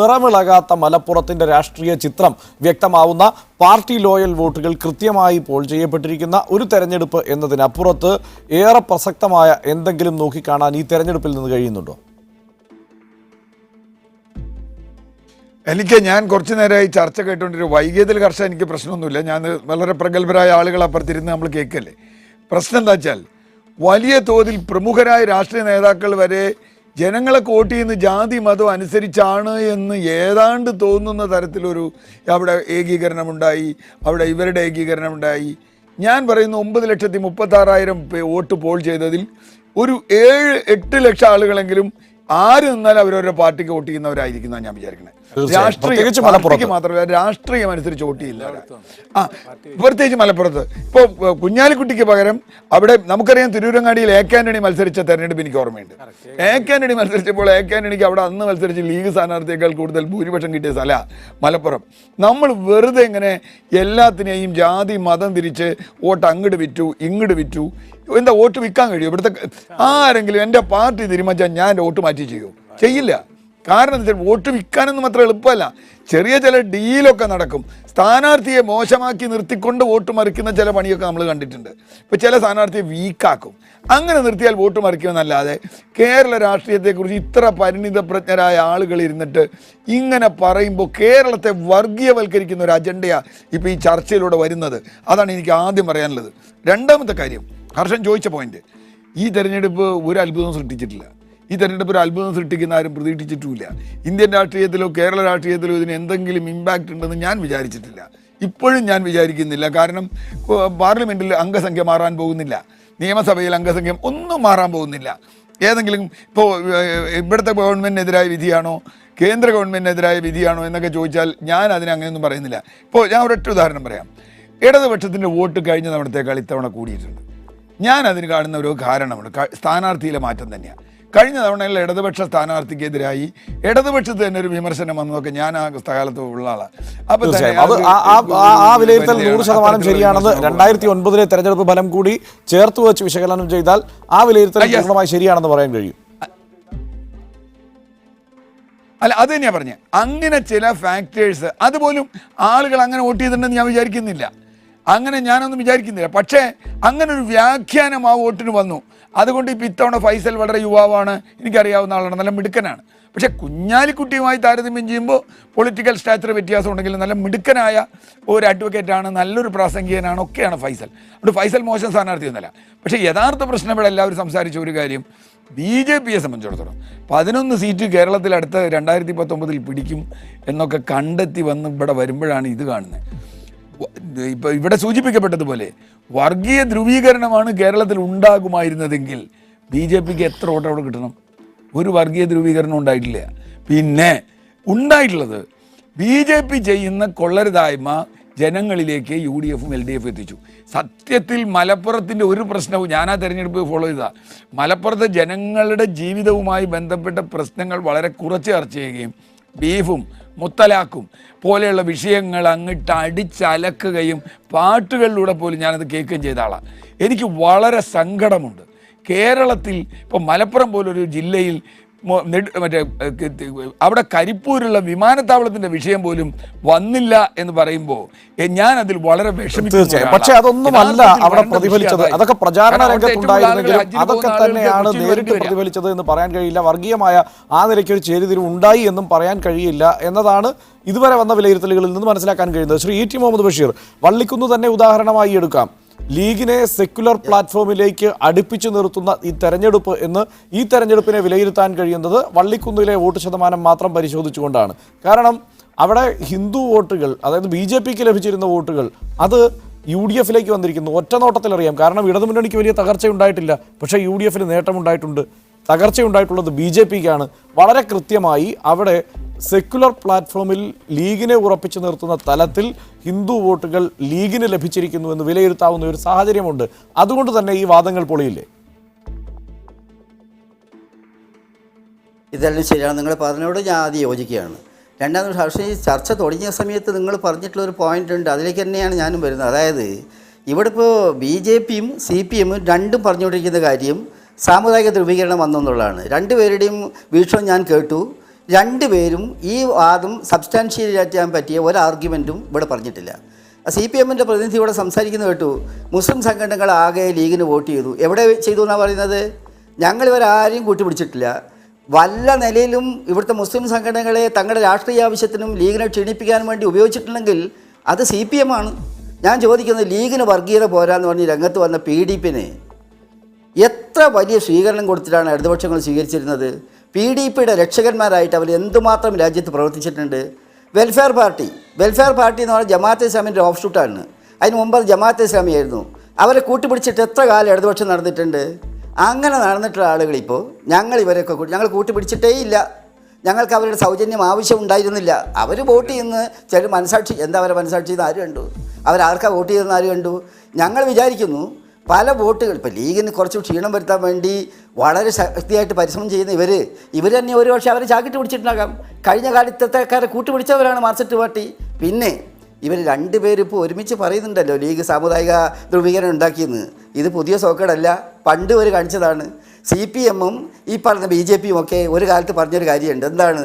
നിറമിളകാത്ത മലപ്പുറത്തിൻ്റെ രാഷ്ട്രീയ ചിത്രം വ്യക്തമാവുന്ന പാർട്ടി ലോയൽ വോട്ടുകൾ കൃത്യമായി പോൾ ചെയ്യപ്പെട്ടിരിക്കുന്ന ഒരു തെരഞ്ഞെടുപ്പ് എന്നതിനപ്പുറത്ത് ഏറെ പ്രസക്തമായ എന്തെങ്കിലും നോക്കിക്കാണാൻ ഈ തെരഞ്ഞെടുപ്പിൽ നിന്ന് കഴിയുന്നുണ്ടോ? ഞാൻ കുറച്ചു നേരമായി ചർച്ച കേട്ടുകൊണ്ടിരുന്നു. വൈകിയതിൽ കർഷകൻ എനിക്ക് പ്രശ്നമൊന്നുമില്ല. ഞാൻ വളരെ പ്രഗത്ഭരായ ആളുകൾ അപ്പുറത്തിരുന്ന് നമ്മൾ കേൾക്കല്ലേ. പ്രശ്നം എന്താ വെച്ചാൽ വലിയ തോതിൽ പ്രമുഖരായ രാഷ്ട്രീയ നേതാക്കൾ വരെ ജനങ്ങളെ വോട്ട് ചെയ്യുന്ന ജാതി മതം അനുസരിച്ചാണ് എന്ന് ഏതാണ്ട് തോന്നുന്ന തരത്തിലൊരു അവിടെ ഏകീകരണമുണ്ടായി, അവിടെ ഇവരുടെ ഏകീകരണമുണ്ടായി. ഞാൻ പറയുന്നു 9,36,000 വോട്ട് പോൾ ചെയ്തതിൽ ഒരു 7-8 ലക്ഷം ആളുകളെങ്കിലും ആര് നിന്നാലും അവരവരുടെ പാർട്ടിക്ക് വോട്ട് ചെയ്യുന്നവരായിരിക്കും ഞാൻ വിചാരിക്കുന്നത്. പാർട്ടിക്ക് മാത്രമല്ല രാഷ്ട്രീയം അനുസരിച്ച് വോട്ട് ചെയ്യില്ല. പ്രത്യേകിച്ച് മലപ്പുറത്ത് ഇപ്പോൾ കുഞ്ഞാലിക്കുട്ടിക്ക് പകരം അവിടെ നമുക്കറിയാം തിരൂരങ്ങാടിയിൽ എ കെ ആന്റണി മത്സരിച്ച തെരഞ്ഞെടുപ്പ് എനിക്ക് ഓർമ്മയുണ്ട്. എ കെ ആന്റണി മത്സരിച്ചപ്പോൾ എ കെ ആന്റണിക്ക് അവിടെ അന്ന് മത്സരിച്ച് ലീഗ് സ്ഥാനാർത്ഥിയേക്കാൾ കൂടുതൽ ഭൂരിപക്ഷം കിട്ടിയ സ്ഥലമാണ് മലപ്പുറം. നമ്മൾ വെറുതെ ഇങ്ങനെ എല്ലാത്തിനെയും ജാതി മതം തിരിച്ച് വോട്ട് അങ്ങോട്ട് വിറ്റു ഇങ്ങോട്ട് വിറ്റു. എന്താ വോട്ട് വിൽക്കാൻ കഴിയും? ഇവിടുത്തെ ആരെങ്കിലും എൻ്റെ പാർട്ടി തീരുമാനിച്ചാൽ ഞാൻ വോട്ട് മാറ്റി ചെയ്യുമോ? ചെയ്യില്ല. കാരണം എന്താ വെച്ചാൽ വോട്ട് വിൽക്കാനൊന്നും അത്ര എളുപ്പമല്ല. ചെറിയ ചില ഡീലൊക്കെ നടക്കും. സ്ഥാനാർത്ഥിയെ മോശമാക്കി നിർത്തിക്കൊണ്ട് വോട്ട് മറിക്കുന്ന ചില പണിയൊക്കെ നമ്മൾ കണ്ടിട്ടുണ്ട്. ഇപ്പോൾ ചില സ്ഥാനാർത്ഥിയെ വീക്കാക്കും. അങ്ങനെ നിർത്തിയാൽ വോട്ട് മറിക്കുമെന്നല്ലാതെ കേരള രാഷ്ട്രീയത്തെക്കുറിച്ച് ഇത്ര പരിണിതപ്രജ്ഞരായ ആളുകൾ ഇരുന്നിട്ട് ഇങ്ങനെ പറയുമ്പോൾ കേരളത്തെ വർഗീയവൽക്കരിക്കുന്ന ഒരു അജണ്ടയാണ് ഇപ്പോൾ ഈ ചർച്ചയിലൂടെ വരുന്നത്. അതാണ് എനിക്ക് ആദ്യം പറയാനുള്ളത്. രണ്ടാമത്തെ കാര്യം, ഹർഷൻ ചോദിച്ച പോയിന്റ്, ഈ തെരഞ്ഞെടുപ്പ് ഒരു അത്ഭുതവും സൃഷ്ടിച്ചിട്ടില്ല. ഈ തെരഞ്ഞെടുപ്പ് ഒരു അത്ഭുതം സൃഷ്ടിക്കുന്ന ആരും പ്രതീക്ഷിച്ചിട്ടുമില്ല. ഇന്ത്യൻ രാഷ്ട്രീയത്തിലോ കേരള രാഷ്ട്രീയത്തിലോ ഇതിന് എന്തെങ്കിലും ഇമ്പാക്റ്റ് ഉണ്ടെന്ന് ഞാൻ വിചാരിച്ചിട്ടില്ല. ഇപ്പോഴും ഞാൻ വിചാരിക്കുന്നില്ല. കാരണം പാർലമെൻറ്റിൽ അംഗസംഖ്യ മാറാൻ പോകുന്നില്ല, നിയമസഭയിൽ അംഗസംഖ്യ ഒന്നും മാറാൻ പോകുന്നില്ല. ഏതെങ്കിലും ഇപ്പോൾ ഇവിടുത്തെ ഗവൺമെൻറ്റിനെതിരായ വിധിയാണോ കേന്ദ്ര ഗവൺമെൻറ്റിനെതിരായ വിധിയാണോ എന്നൊക്കെ ചോദിച്ചാൽ ഞാൻ അതിനങ്ങനെയൊന്നും പറയുന്നില്ല. ഇപ്പോൾ ഞാൻ ഒരൊറ്റ ഉദാഹരണം പറയാം. ഇടതുപക്ഷത്തിൻ്റെ വോട്ട് കഴിഞ്ഞ തവണത്തേക്കാൾ ഇത്തവണ കൂടിയിട്ടുണ്ട്. ഞാൻ അതിന് കാണുന്ന ഒരു കാരണമുണ്ട്, സ്ഥാനാർത്ഥിയിലെ മാറ്റം തന്നെയാണ്. കഴിഞ്ഞ തവണയിൽ ഇടതുപക്ഷ സ്ഥാനാർത്ഥിക്കെതിരായി ഇടതുപക്ഷത്ത് തന്നെ ഒരു വിമർശനം വന്നതൊക്കെ ഞാൻ ആ കാലത്ത് ഉള്ള ആളാണ്. അപ്പൊ ആ വിലയിരുത്തൽ 100% ശരിയാണെന്ന് 2009 തെരഞ്ഞെടുപ്പ് ഫലം കൂടി ചേർത്ത് വെച്ച് വിശകലനം ചെയ്താൽ ആ വിലയിരുത്തൽ പൂർണ്ണമായി ശരിയാണെന്ന് പറയാൻ കഴിയും. അല്ല, അത് തന്നെയാണ് പറഞ്ഞത്. അങ്ങനെ ചില ഫാക്ടേഴ്സ് അതുപോലും ആളുകൾ അങ്ങനെ വോട്ട് ചെയ്തിട്ടുണ്ടെന്ന് ഞാൻ വിചാരിക്കുന്നില്ല. അങ്ങനെ ഞാനൊന്നും വിചാരിക്കുന്നില്ല. പക്ഷേ അങ്ങനെ ഒരു വ്യാഖ്യാനം ആ വോട്ടിന് വന്നു. അതുകൊണ്ട് ഇപ്പോൾ ഇത്തവണ ഫൈസൽ വളരെ യുവാവാണ്, എനിക്കറിയാവുന്ന ആളാണ്, നല്ല മിടുക്കനാണ്. പക്ഷേ കുഞ്ഞാലിക്കുട്ടിയുമായി താരതമ്യം ചെയ്യുമ്പോൾ പൊളിറ്റിക്കൽ സ്റ്റാച്ചർ വ്യത്യാസം ഉണ്ടെങ്കിലും നല്ല മിടുക്കനായ ഒരു അഡ്വക്കേറ്റാണ്, നല്ലൊരു പ്രാസംഗികനാണ്, ഒക്കെയാണ് ഫൈസൽ. അതുകൊണ്ട് ഫൈസൽ മോശം സ്ഥാനാർത്ഥിയൊന്നുമല്ല. പക്ഷേ യഥാർത്ഥ പ്രശ്നം ഇവിടെ എല്ലാവരും സംസാരിച്ച ഒരു കാര്യം, BJPയെ സംബന്ധിച്ചിടത്തോളം 11 സീറ്റ് കേരളത്തിൽ അടുത്ത 2019 പിടിക്കും എന്നൊക്കെ കണ്ടെത്തി വന്ന് ഇവിടെ വരുമ്പോഴാണ് ഇത് കാണുന്നത്. ഇപ്പോൾ ഇവിടെ സൂചിപ്പിക്കപ്പെട്ടതുപോലെ വർഗീയ ധ്രുവീകരണമാണ് കേരളത്തിൽ ഉണ്ടാകുമായിരുന്നതെങ്കിൽ BJPക്ക് എത്ര വോട്ട് അവിടെ കിട്ടണം? ഒരു വർഗീയ ധ്രുവീകരണം ഉണ്ടായിട്ടില്ല. പിന്നെ ഉണ്ടായിട്ടുള്ളത് BJP ചെയ്യുന്ന കൊള്ളരുതായ്മ ജനങ്ങളിലേക്ക് UDFും LDF എത്തിച്ചു. സത്യത്തിൽ മലപ്പുറത്തിൻ്റെ ഒരു പ്രശ്നവും, ഞാൻ ആ തെരഞ്ഞെടുപ്പ് ഫോളോ ചെയ്തതാണ്, മലപ്പുറത്തെ ജനങ്ങളുടെ ജീവിതവുമായി ബന്ധപ്പെട്ട പ്രശ്നങ്ങൾ വളരെ കുറച്ച് ചർച്ച ചെയ്യുകയും ബീഫും മുത്തലാഖും പോലെയുള്ള വിഷയങ്ങൾ അങ്ങിട്ട് അടിച്ചലക്കുകയും പാട്ടുകളിലൂടെ പോലും ഞാനത് കേൾക്കുകയും ചെയ്ത ആളാണ്. എനിക്ക് വളരെ സങ്കടമുണ്ട്. കേരളത്തിൽ ഇപ്പോൾ മലപ്പുറം പോലൊരു ജില്ലയിൽ മറ്റേ അവിടെ കരിപ്പൂരുള്ള വിമാനത്താവളത്തിൻ്റെ വിഷയം പോലും വന്നില്ല എന്ന് പറയുമ്പോൾ ഞാൻ അതിൽ വളരെ വിഷമിക്കുന്നു. പക്ഷേ അതൊന്നുമല്ല അവിടെ പ്രതിഫലിച്ചത്. അതൊക്കെ പ്രചാരണ രംഗത്തുണ്ടായിരുന്നെങ്കിലും അതൊക്കെ തന്നെയാണ് നേരിട്ട് പ്രതിഫലിച്ചത് എന്ന് പറയാൻ കഴിയില്ല. വർഗീയമായ ആ നിലയ്ക്ക് ഒരു ചേരിതിരിവ് ഉണ്ടായി എന്നും പറയാൻ കഴിയില്ല എന്നതാണ് ഇതുവരെ വന്ന വിലയിരുത്തലുകളിൽ നിന്ന് മനസ്സിലാക്കാൻ കഴിയുന്നത്. ശ്രീ E.T. മുഹമ്മദ് ബഷീർ, വള്ളിക്കുന്ന് തന്നെ ഉദാഹരണമായി എടുക്കാം. ലീഗിനെ സെക്യുലർ പ്ലാറ്റ്ഫോമിലേക്ക് അടുപ്പിച്ചു നിർത്തുന്ന ഈ തെരഞ്ഞെടുപ്പ് എന്ന് ഈ തെരഞ്ഞെടുപ്പിനെ വിലയിരുത്താൻ കഴിയുന്നത് വള്ളിക്കുന്നിലെ വോട്ട് ശതമാനം മാത്രം പരിശോധിച്ചുകൊണ്ടാണ്. അവിടെ ഹിന്ദു വോട്ടുകൾ, അതായത് BJPക്ക് ലഭിച്ചിരുന്ന വോട്ടുകൾ, അത് UDFിലേക്ക് വന്നിരിക്കുന്നു. ഒറ്റ നോട്ടത്തിലറിയാം. കാരണം ഇടതുമുന്നണിക്ക് വലിയ തകർച്ചയുണ്ടായിട്ടില്ല, പക്ഷേ UDFിന് നേട്ടമുണ്ടായിട്ടുണ്ട്. തകർച്ചയുണ്ടായിട്ടുള്ളത് BJPക്കാണ്. വളരെ കൃത്യമായി അവിടെ സെക്യുലർ പ്ലാറ്റ്ഫോമിൽ ലീഗിനെ ഉറപ്പിച്ചു നിർത്തുന്ന തലത്തിൽ ഹിന്ദു വോട്ടുകൾ ലീഗിന് ലഭിച്ചിരിക്കുന്നു എന്ന് വിലയിരുത്താവുന്ന ഒരു സാഹചര്യമുണ്ട്. അതുകൊണ്ട് തന്നെ ഈ വാദങ്ങൾ പൊളിയില്ലേ? ഇതെല്ലാം ശരിയാണ്. നിങ്ങൾ പറഞ്ഞോട് ഞാൻ ആദ്യം യോജിക്കുകയാണ്. രണ്ടാമത് പക്ഷേ ഈ ചർച്ച തുടങ്ങിയ സമയത്ത് നിങ്ങൾ പറഞ്ഞിട്ടുള്ളൊരു പോയിൻ്റ് ഉണ്ട്, അതിലേക്ക് തന്നെയാണ് ഞാനും വരുന്നത്. അതായത് ഇവിടെ ഇപ്പോൾ BJPയും CPM രണ്ടും പറഞ്ഞുകൊണ്ടിരിക്കുന്ന കാര്യം സാമുദായിക ധ്രുവീകരണം വന്നെന്നുള്ളതാണ്. രണ്ടുപേരുടെയും വീക്ഷണം ഞാൻ കേട്ടു. രണ്ടുപേരും ഈ വാദം സബ്സ്റ്റാൻഷിയേറ്റ് ചെയ്യാൻ പറ്റിയ ഒരു ആർഗ്യുമെൻറ്റും ഇവിടെ പറഞ്ഞിട്ടില്ല. CPM-ൻ്റെ പ്രതിനിധി ഇവിടെ സംസാരിക്കുന്നത് കേട്ടു, മുസ്ലിം സംഘടനകൾ ആകെ ലീഗിന് വോട്ട് ചെയ്തു. എവിടെ ചെയ്തു എന്നാണ് പറയുന്നത്? ഞങ്ങൾ ഇവരാരെയും കൂട്ടിപ്പിടിച്ചിട്ടില്ല. വല്ല നിലയിലും ഇവിടുത്തെ മുസ്ലിം സംഘടനകളെ തങ്ങളുടെ രാഷ്ട്രീയ ആവശ്യത്തിനും ലീഗിനെ ക്ഷീണിപ്പിക്കാൻ വേണ്ടി ഉപയോഗിച്ചിട്ടുണ്ടെങ്കിൽ അത് CPM ആണ്. ഞാൻ ചോദിക്കുന്നത്, ലീഗിന് വർഗീയത പോരാന്ന് പറഞ്ഞ് രംഗത്ത് വന്ന PDP-നെ എത്ര വലിയ സ്വീകരണം കൊടുത്തിട്ടാണ് ഇടതുപക്ഷങ്ങൾ സ്വീകരിച്ചിരുന്നത്? PDP-യുടെ രക്ഷകന്മാരായിട്ട് അവർ എന്തുമാത്രം രാജ്യത്ത് പ്രവർത്തിച്ചിട്ടുണ്ട്. വെൽഫെയർ പാർട്ടി എന്ന് പറഞ്ഞാൽ ജമാഅത്തെ ഇസ്ലാമിൻ്റെ ഓഫ് ഷൂട്ടാണ്. അതിന് മുമ്പ് അത് ജമാഅത്തെ ഇസ്ലാമി ആയിരുന്നു. അവരെ കൂട്ടിപ്പിടിച്ചിട്ട് എത്ര കാലം ഇടതുപക്ഷം നടന്നിട്ടുണ്ട്? അങ്ങനെ നടന്നിട്ടുള്ള ആളുകളിപ്പോൾ ഞങ്ങൾ കൂട്ടിപ്പിടിച്ചിട്ടേ ഇല്ല. ഞങ്ങൾക്ക് അവരുടെ സൗജന്യം ആവശ്യമുണ്ടായിരുന്നില്ല. അവർ വോട്ട് ചെയ്യുന്ന ചില മനസാക്ഷി, എന്താ അവരെ മനസാക്ഷി എന്ന് ആര് കണ്ടു? അവരാർക്കാ വോട്ട് ചെയ്തെന്ന് ആര് കണ്ടു? ഞങ്ങൾ വിചാരിക്കുന്നു പല വോട്ടുകൾ ഇപ്പോൾ ലീഗിന് കുറച്ച് ക്ഷീണം വരുത്താൻ വേണ്ടി വളരെ ശക്തിയായിട്ട് പരിശ്രമം ചെയ്യുന്ന ഇവർ തന്നെ ഒരു പക്ഷേ അവരെ ചാക്കിട്ട് പിടിച്ചിട്ടുണ്ടാകാം. കഴിഞ്ഞ കാലത്തേക്കാരെ കൂട്ടുപിടിച്ചവരാണ് മാർക്സിസ്റ്റ് പാർട്ടി. പിന്നെ ഇവർ രണ്ടുപേരും ഇപ്പോൾ ഒരുമിച്ച് പറയുന്നുണ്ടല്ലോ ലീഗ് സാമുദായിക ധ്രുവീകരണം ഉണ്ടാക്കിയെന്ന്. ഇത് പുതിയ സോക്കേടല്ല, പണ്ട് ഒരു കാണിച്ചതാണ്. CPM-ഉം ഈ പറഞ്ഞ BJP-യും ഒക്കെ ഒരു കാലത്ത് പറഞ്ഞൊരു കാര്യമുണ്ട്. എന്താണ്?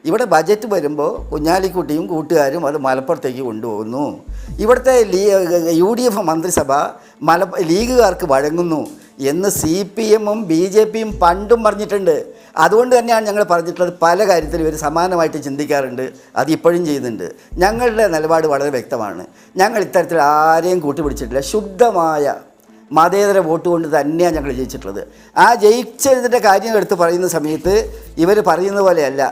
ഇവിടെ ബജറ്റ് വരുമ്പോൾ കുഞ്ഞാലിക്കുട്ടിയും കൂട്ടുകാരും അത് മലപ്പുറത്തേക്ക് കൊണ്ടുപോകുന്നു. ഇവിടുത്തെ UDF മന്ത്രിസഭ ലീഗുകാർക്ക് വഴങ്ങുന്നു എന്ന് CPM-ഉം BJP-യും പണ്ടും പറഞ്ഞിട്ടുണ്ട്. അതുകൊണ്ട് തന്നെയാണ് ഞങ്ങൾ പറഞ്ഞിട്ടുള്ളത് പല കാര്യത്തിലും ഇവർ സമാനമായിട്ട് ചിന്തിക്കാറുണ്ട്. അത് ഇപ്പോഴും ചെയ്യുന്നുണ്ട്. ഞങ്ങളുടെ നിലപാട് വളരെ വ്യക്തമാണ്. ഞങ്ങൾ ഇത്തരത്തിൽ ആരെയും കൂട്ടുപിടിച്ചിട്ടില്ല. ശുദ്ധമായ മതേതര വോട്ട് കൊണ്ട് തന്നെയാണ് ഞങ്ങൾ ജയിച്ചിട്ടുള്ളത്. ആ ജയിച്ചതിൻ്റെ കാര്യങ്ങൾ എടുത്ത് പറയുന്ന സമയത്ത് ഇവർ പറയുന്ന പോലെയല്ല,